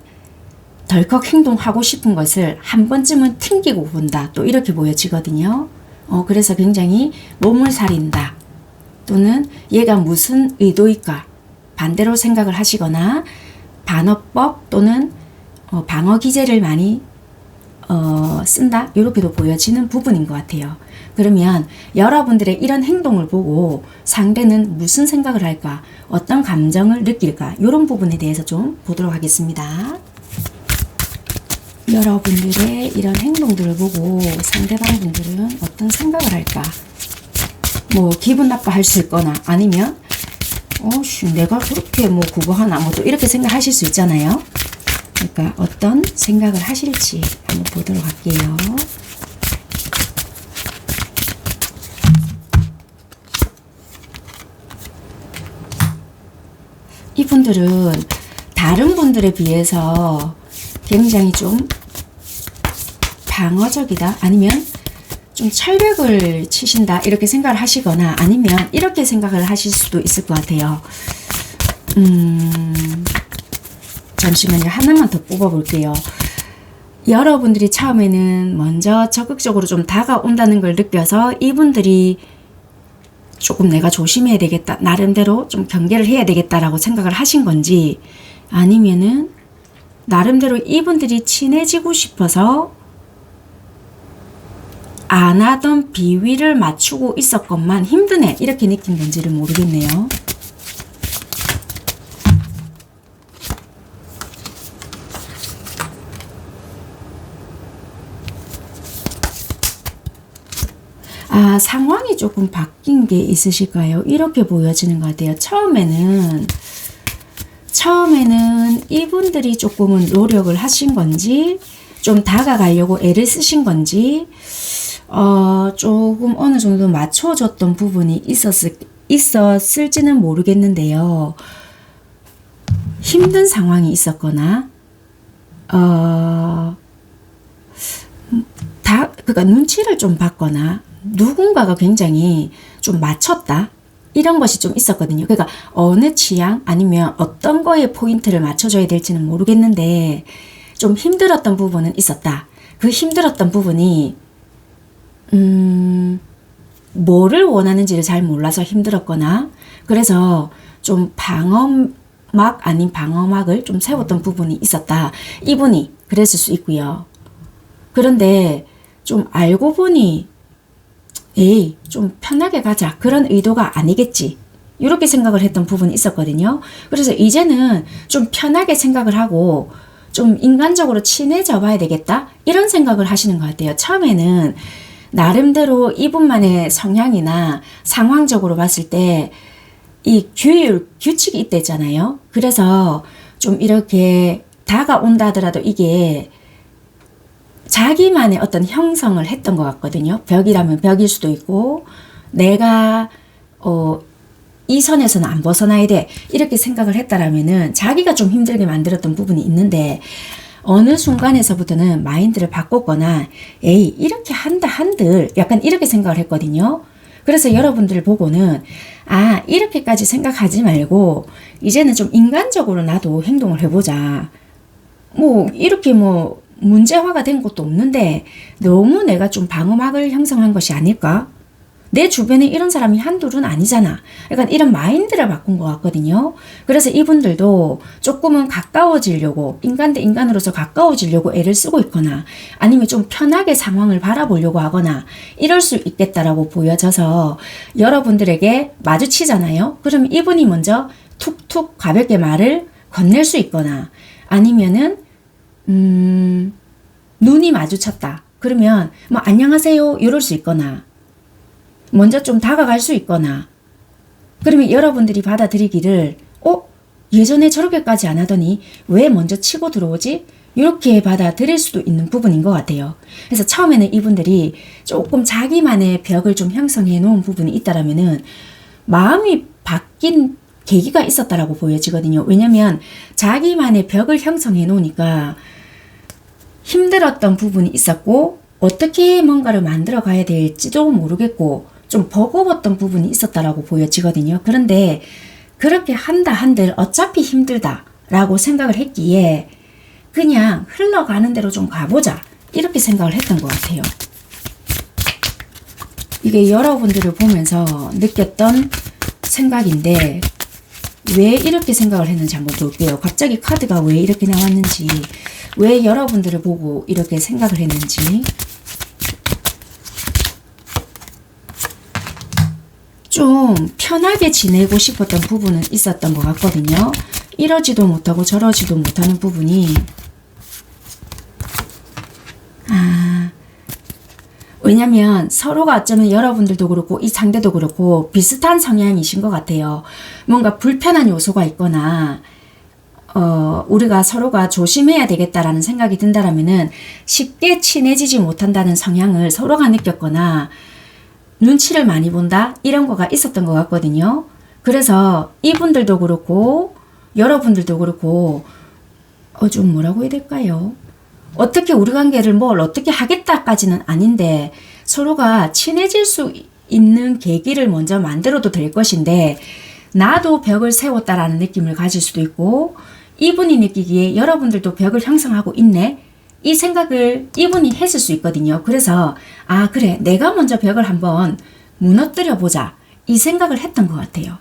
덜컥 행동하고 싶은 것을 한 번쯤은 튕기고 본다. 또 이렇게 보여지거든요. 그래서 굉장히 몸을 사린다. 또는 얘가 무슨 의도일까? 반대로 생각을 하시거나 반어법 또는 방어 기제를 많이 쓴다. 이렇게도 보여지는 부분인 것 같아요. 그러면 여러분들의 이런 행동을 보고 상대는 무슨 생각을 할까? 어떤 감정을 느낄까? 이런 부분에 대해서 좀 보도록 하겠습니다. 여러분들의 이런 행동들을 보고 상대방 분들은 어떤 생각을 할까? 뭐 기분 나빠할 수 있거나 아니면 내가 그렇게 뭐 구거하나 뭐 또 이렇게 생각하실 수 있잖아요. 그러니까 어떤 생각을 하실지 한번 보도록 할게요. 이분들은 다른 분들에 비해서 굉장히 좀 방어적이다 아니면 좀 철벽을 치신다 이렇게 생각을 하시거나 아니면 이렇게 생각을 하실 수도 있을 것 같아요. 잠시만요. 하나만 더 뽑아볼게요. 여러분들이 처음에는 먼저 적극적으로 좀 다가온다는 걸 느껴서 이분들이 조금 내가 조심해야 되겠다. 나름대로 좀 경계를 해야 되겠다라고 생각을 하신 건지 아니면은 나름대로 이분들이 친해지고 싶어서 안 하던 비위를 맞추고 있었건만 힘드네. 이렇게 느낀 건지를 모르겠네요. 상황이 조금 바뀐 게 있으실까요? 이렇게 보여지는 것 같아요. 처음에는 이분들이 조금은 노력을 하신 건지 좀 다가가려고 애를 쓰신 건지 조금 어느 정도 맞춰줬던 부분이 있었을지는 모르겠는데요. 힘든 상황이 있었거나 그러니까 눈치를 좀 봤거나 누군가가 굉장히 좀 맞췄다 이런 것이 좀 있었거든요. 그러니까 어느 취향 아니면 어떤 거에 포인트를 맞춰줘야 될지는 모르겠는데 좀 힘들었던 부분은 있었다. 그 힘들었던 부분이 뭐를 원하는지를 잘 몰라서 힘들었거나 그래서 좀 방어막 아닌 방어막을 좀 세웠던 부분이 있었다. 이분이 그랬을 수 있고요. 그런데 좀 알고 보니 좀 편하게 가자. 그런 의도가 아니겠지. 이렇게 생각을 했던 부분이 있었거든요. 그래서 이제는 좀 편하게 생각을 하고 좀 인간적으로 친해져 봐야 되겠다. 이런 생각을 하시는 것 같아요. 처음에는 나름대로 이분만의 성향이나 상황적으로 봤을 때 이 규칙이 있댔잖아요. 그래서 좀 이렇게 다가온다 하더라도 이게 자기만의 어떤 형성을 했던 것 같거든요. 벽이라면 벽일 수도 있고 내가 이 선에서는 안 벗어나야 돼. 이렇게 생각을 했다라면은 자기가 좀 힘들게 만들었던 부분이 있는데 어느 순간에서부터는 마인드를 바꿨거나 에이 이렇게 한다 한들 약간 이렇게 생각을 했거든요. 그래서 여러분들 보고는 아 이렇게까지 생각하지 말고 이제는 좀 인간적으로 나도 행동을 해보자. 뭐 이렇게 뭐 문제화가 된 것도 없는데 너무 내가 좀 방어막을 형성한 것이 아닐까? 내 주변에 이런 사람이 한둘은 아니잖아. 약간 이런 마인드를 바꾼 것 같거든요. 그래서 이분들도 조금은 가까워지려고 인간 대 인간으로서 가까워지려고 애를 쓰고 있거나 아니면 좀 편하게 상황을 바라보려고 하거나 이럴 수 있겠다라고 보여져서 여러분들에게 마주치잖아요. 그럼 이분이 먼저 툭툭 가볍게 말을 건넬 수 있거나 아니면은 눈이 마주쳤다. 그러면 뭐 안녕하세요 이럴 수 있거나 먼저 좀 다가갈 수 있거나 그러면 여러분들이 받아들이기를 예전에 저렇게까지 안 하더니 왜 먼저 치고 들어오지? 이렇게 받아들일 수도 있는 부분인 것 같아요. 그래서 처음에는 이분들이 조금 자기만의 벽을 좀 형성해 놓은 부분이 있다라면은 마음이 바뀐 계기가 있었다라고 보여지거든요. 왜냐면 자기만의 벽을 형성해 놓으니까 힘들었던 부분이 있었고 어떻게 뭔가를 만들어 가야 될지도 모르겠고 좀 버거웠던 부분이 있었다라고 보여지거든요. 그런데 그렇게 한다 한들 어차피 힘들다라고 생각을 했기에 그냥 흘러가는 대로 좀 가보자 이렇게 생각을 했던 것 같아요. 이게 여러분들을 보면서 느꼈던 생각인데 왜 이렇게 생각을 했는지 한번 볼게요. 갑자기 카드가 왜 이렇게 나왔는지 왜 여러분들을 보고 이렇게 생각을 했는지 좀 편하게 지내고 싶었던 부분은 있었던 것 같거든요. 이러지도 못하고 저러지도 못하는 부분이 왜냐면 서로가 어쩌면 여러분들도 그렇고 이 상대도 그렇고 비슷한 성향이신 것 같아요. 뭔가 불편한 요소가 있거나 우리가 서로가 조심해야 되겠다라는 생각이 든다라면은 쉽게 친해지지 못한다는 성향을 서로가 느꼈거나 눈치를 많이 본다 이런 거가 있었던 것 같거든요. 그래서 이분들도 그렇고 여러분들도 그렇고 좀 뭐라고 해야 될까요? 어떻게 우리 관계를 뭘 어떻게 하겠다까지는 아닌데 서로가 친해질 수 있는 계기를 먼저 만들어도 될 것인데 나도 벽을 세웠다라는 느낌을 가질 수도 있고 이분이 느끼기에 여러분들도 벽을 형성하고 있네 이 생각을 이분이 했을 수 있거든요. 그래서 그래 내가 먼저 벽을 한번 무너뜨려 보자 이 생각을 했던 것 같아요.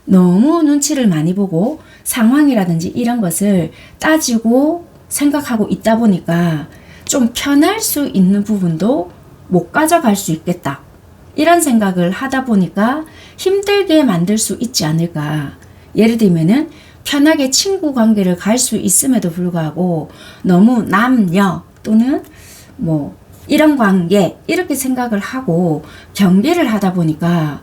너무 눈치를 많이 보고 상황이라든지 이런 것을 따지고 생각하고 있다 보니까 좀 편할 수 있는 부분도 못 가져갈 수 있겠다. 이런 생각을 하다 보니까 힘들게 만들 수 있지 않을까. 예를 들면은 편하게 친구 관계를 갈 수 있음에도 불구하고 너무 남녀 또는 뭐 이런 관계 이렇게 생각을 하고 경계를 하다 보니까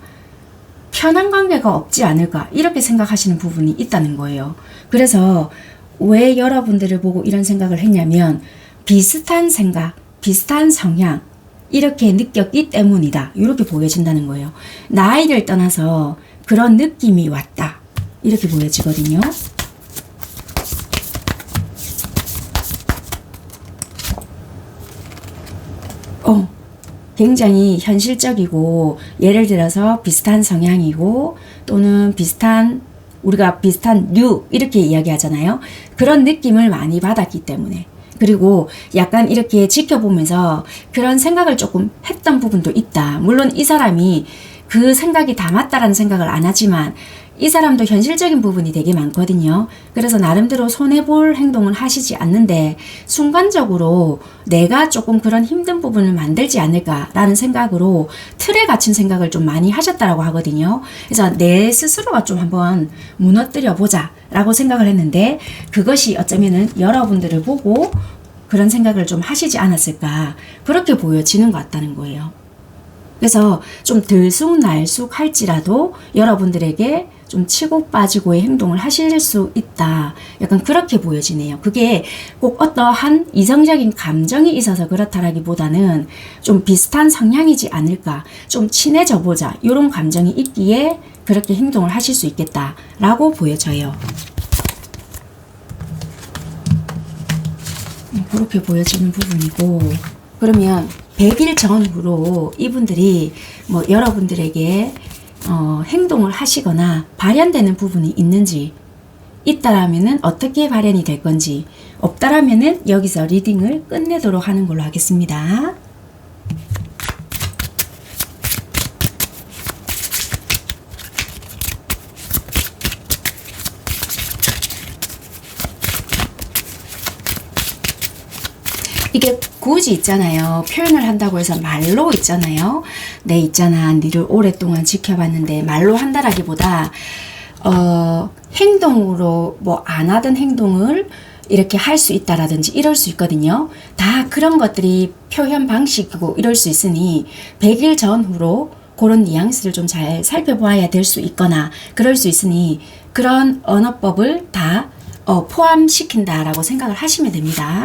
편한 관계가 없지 않을까 이렇게 생각하시는 부분이 있다는 거예요. 그래서 왜 여러분들을 보고 이런 생각을 했냐면 비슷한 생각, 비슷한 성향 이렇게 느꼈기 때문이다. 이렇게 보여진다는 거예요. 나이를 떠나서 그런 느낌이 왔다. 이렇게 보여지거든요. 굉장히 현실적이고 예를 들어서 비슷한 성향이고 또는 우리가 비슷한 류 이렇게 이야기하잖아요. 그런 느낌을 많이 받았기 때문에 그리고 약간 이렇게 지켜보면서 그런 생각을 조금 했던 부분도 있다. 물론 이 사람이 그 생각이 다 맞다라는 생각을 안 하지만 이 사람도 현실적인 부분이 되게 많거든요. 그래서 나름대로 손해볼 행동을 하시지 않는데 순간적으로 내가 조금 그런 힘든 부분을 만들지 않을까라는 생각으로 틀에 갇힌 생각을 좀 많이 하셨다라고 하거든요. 그래서 내 스스로가 좀 한번 무너뜨려 보자 라고 생각을 했는데 그것이 어쩌면은 여러분들을 보고 그런 생각을 좀 하시지 않았을까 그렇게 보여지는 것 같다는 거예요. 그래서 좀 들쑥날쑥 할지라도 여러분들에게 좀 치고 빠지고의 행동을 하실 수 있다. 약간 그렇게 보여지네요. 그게 꼭 어떠한 이성적인 감정이 있어서 그렇다라기보다는 좀 비슷한 성향이지 않을까. 좀 친해져 보자. 이런 감정이 있기에 그렇게 행동을 하실 수 있겠다라고 보여져요. 그렇게 보여지는 부분이고, 그러면 100일 전후로 이분들이 뭐 여러분들에게 행동을 하시거나 발현되는 부분이 있는지, 있다라면은 어떻게 발현이 될 건지, 없다라면은 여기서 리딩을 끝내도록 하는 걸로 하겠습니다. 이게 굳이 있잖아요. 표현을 한다고 해서 말로 있잖아요. 네, 있잖아. 니를 오랫동안 지켜봤는데 말로 한다라기보다 행동으로 뭐 안 하던 행동을 이렇게 할 수 있다라든지 이럴 수 있거든요. 다 그런 것들이 표현 방식이고 이럴 수 있으니 100일 전후로 그런 뉘앙스를 좀 잘 살펴봐야 될 수 있거나 그럴 수 있으니 그런 언어법을 다 포함시킨다라고 생각을 하시면 됩니다.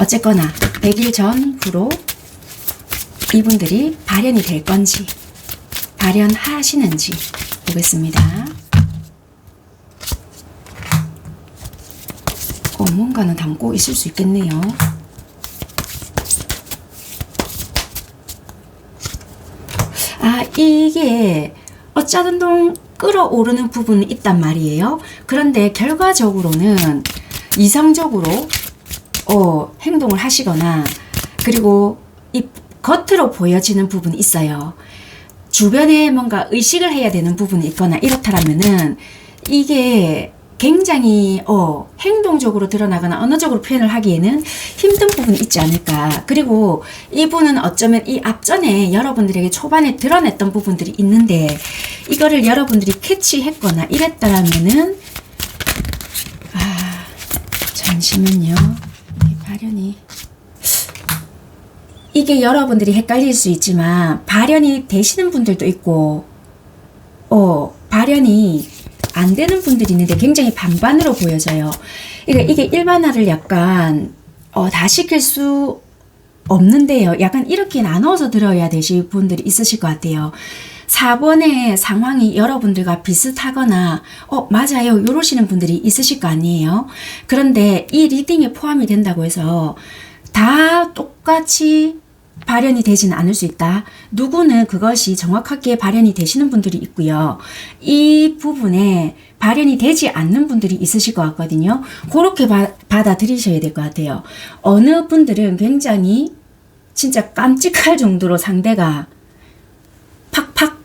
어쨌거나 100일 전후로 이분들이 발현이 될 건지 발현하시는지 보겠습니다. 뭔가는 담고 있을 수 있겠네요. 이게 어쩌든 끌어오르는 부분이 있단 말이에요. 그런데 결과적으로는 이성적으로 행동을 하시거나 그리고 이 겉으로 보여지는 부분이 있어요. 주변에 뭔가 의식을 해야 되는 부분이 있거나 이렇다라면은 이게 굉장히 행동적으로 드러나거나 언어적으로 표현을 하기에는 힘든 부분이 있지 않을까. 그리고 이분은 어쩌면 이 앞전에 여러분들에게 초반에 드러냈던 부분들이 있는데 이거를 여러분들이 캐치했거나 이랬다라면은 잠시만요. 발현이 이게 여러분들이 헷갈릴 수 있지만 발현이 되시는 분들도 있고 발현이 안 되는 분들이 있는데 굉장히 반반으로 보여져요. 이게 일반화를 약간 다 시킬 수 없는데요. 약간 이렇게 나눠서 들어야 되실 분들이 있으실 것 같아요. 4번의 상황이 여러분들과 비슷하거나 맞아요 이러시는 분들이 있으실 거 아니에요. 그런데 이 리딩에 포함이 된다고 해서 다 똑같이 발현이 되지는 않을 수 있다. 누구는 그것이 정확하게 발현이 되시는 분들이 있고요. 이 부분에 발현이 되지 않는 분들이 있으실 것 같거든요. 그렇게 받아들이셔야 될 것 같아요. 어느 분들은 굉장히 진짜 깜찍할 정도로 상대가 팍팍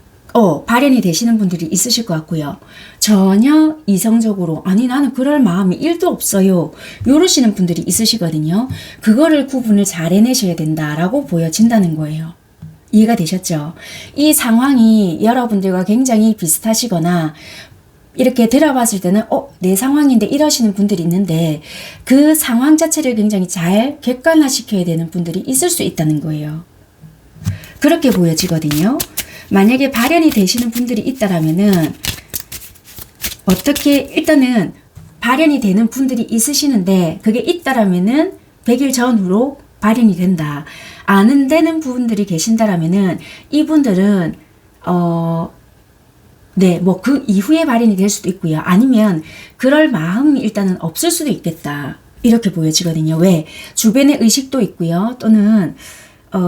발현이 되시는 분들이 있으실 것 같고요. 전혀 이성적으로 아니 나는 그럴 마음이 1도 없어요. 이러시는 분들이 있으시거든요. 그거를 구분을 잘 해내셔야 된다라고 보여진다는 거예요. 이해가 되셨죠? 이 상황이 여러분들과 굉장히 비슷하시거나 이렇게 들어봤을 때는 내 상황인데 이러시는 분들이 있는데 그 상황 자체를 굉장히 잘 객관화시켜야 되는 분들이 있을 수 있다는 거예요. 그렇게 보여지거든요. 만약에 발현이 되시는 분들이 있다라면은 어떻게 일단은 발현이 되는 분들이 있으시는데 그게 있다라면은 100일 전후로 발현이 된다. 안 되는 분들이 계신다라면은 이분들은 네, 뭐 그 이후에 발현이 될 수도 있고요. 아니면 그럴 마음이 일단은 없을 수도 있겠다. 이렇게 보여지거든요. 왜? 주변의 의식도 있고요. 또는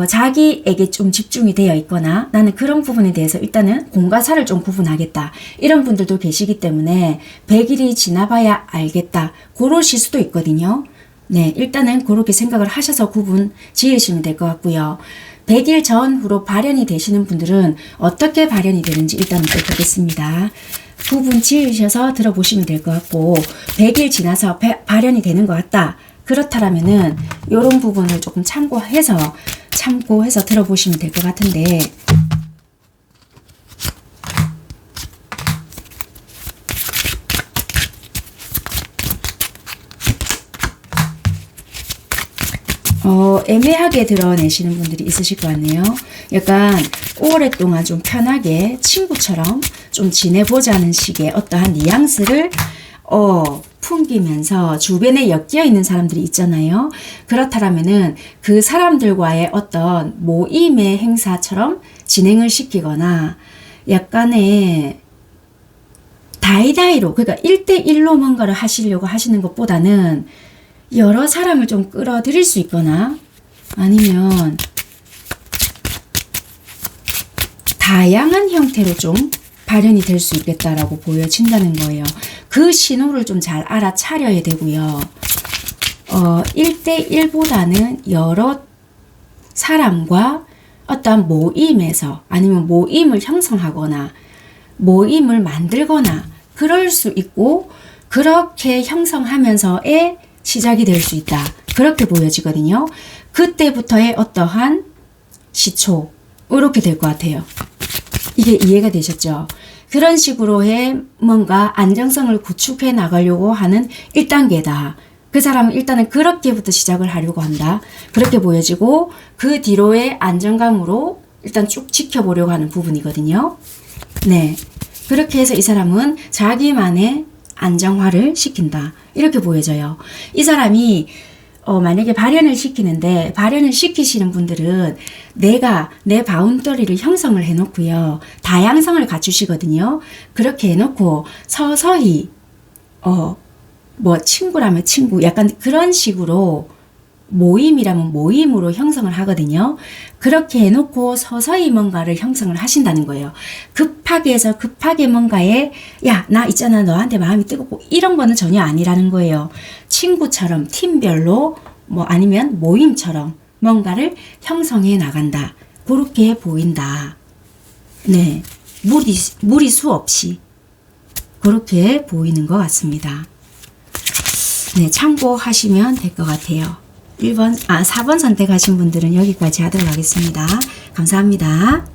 자기에게 좀 집중이 되어 있거나 나는 그런 부분에 대해서 일단은 공과 사를 좀 구분하겠다. 이런 분들도 계시기 때문에 100일이 지나봐야 알겠다. 그러실 수도 있거든요. 네, 일단은 그렇게 생각을 하셔서 구분 지으시면 될 것 같고요. 100일 전후로 발현이 되시는 분들은 어떻게 발현이 되는지 일단은 또 보겠습니다. 구분 지으셔서 들어보시면 될 것 같고 100일 지나서 발현이 되는 것 같다. 그렇다라면은 이런 부분을 조금 참고해서 들어보시면 될 것 같은데 애매하게 드러내시는 분들이 있으실 것 같네요. 약간 오랫동안 좀 편하게 친구처럼 좀 지내보자는 식의 어떠한 뉘앙스를 풍기면서 주변에 엮여 있는 사람들이 있잖아요. 그렇다면은 그 사람들과의 어떤 모임의 행사처럼 진행을 시키거나 약간의 다이다이로, 그러니까 1대1로 뭔가를 하시려고 하시는 것보다는 여러 사람을 좀 끌어들일 수 있거나 아니면 다양한 형태로 좀 발현이 될 수 있겠다라고 보여진다는 거예요. 그 신호를 좀 잘 알아차려야 되고요. 1대1보다는 여러 사람과 어떠한 모임에서 아니면 모임을 형성하거나 모임을 만들거나 그럴 수 있고 그렇게 형성하면서의 시작이 될 수 있다. 그렇게 보여지거든요. 그때부터의 어떠한 시초 이렇게 될 것 같아요. 이게 이해가 되셨죠? 그런 식으로의 뭔가 안정성을 구축해 나가려고 하는 1단계다. 그 사람은 일단은 그렇게부터 시작을 하려고 한다. 그렇게 보여지고 그 뒤로의 안정감으로 일단 쭉 지켜보려고 하는 부분이거든요. 네, 그렇게 해서 이 사람은 자기만의 안정화를 시킨다. 이렇게 보여져요. 이 사람이 만약에 발현을 시키는데 발현을 시키시는 분들은 내가 내 바운더리를 형성을 해놓고요. 다양성을 갖추시거든요. 그렇게 해놓고 서서히 뭐 친구라면 친구 약간 그런 식으로 모임이라면 모임으로 형성을 하거든요. 그렇게 해놓고 서서히 뭔가를 형성을 하신다는 거예요. 급하게 해서 급하게 뭔가에 야, 나 있잖아 너한테 마음이 뜨겁고 이런 거는 전혀 아니라는 거예요. 친구처럼 팀별로 뭐 아니면 모임처럼 뭔가를 형성해 나간다. 그렇게 보인다. 네, 무리수 없이 그렇게 보이는 것 같습니다. 네, 참고하시면 될 것 같아요. 4번 선택하신 분들은 여기까지 하도록 하겠습니다. 감사합니다.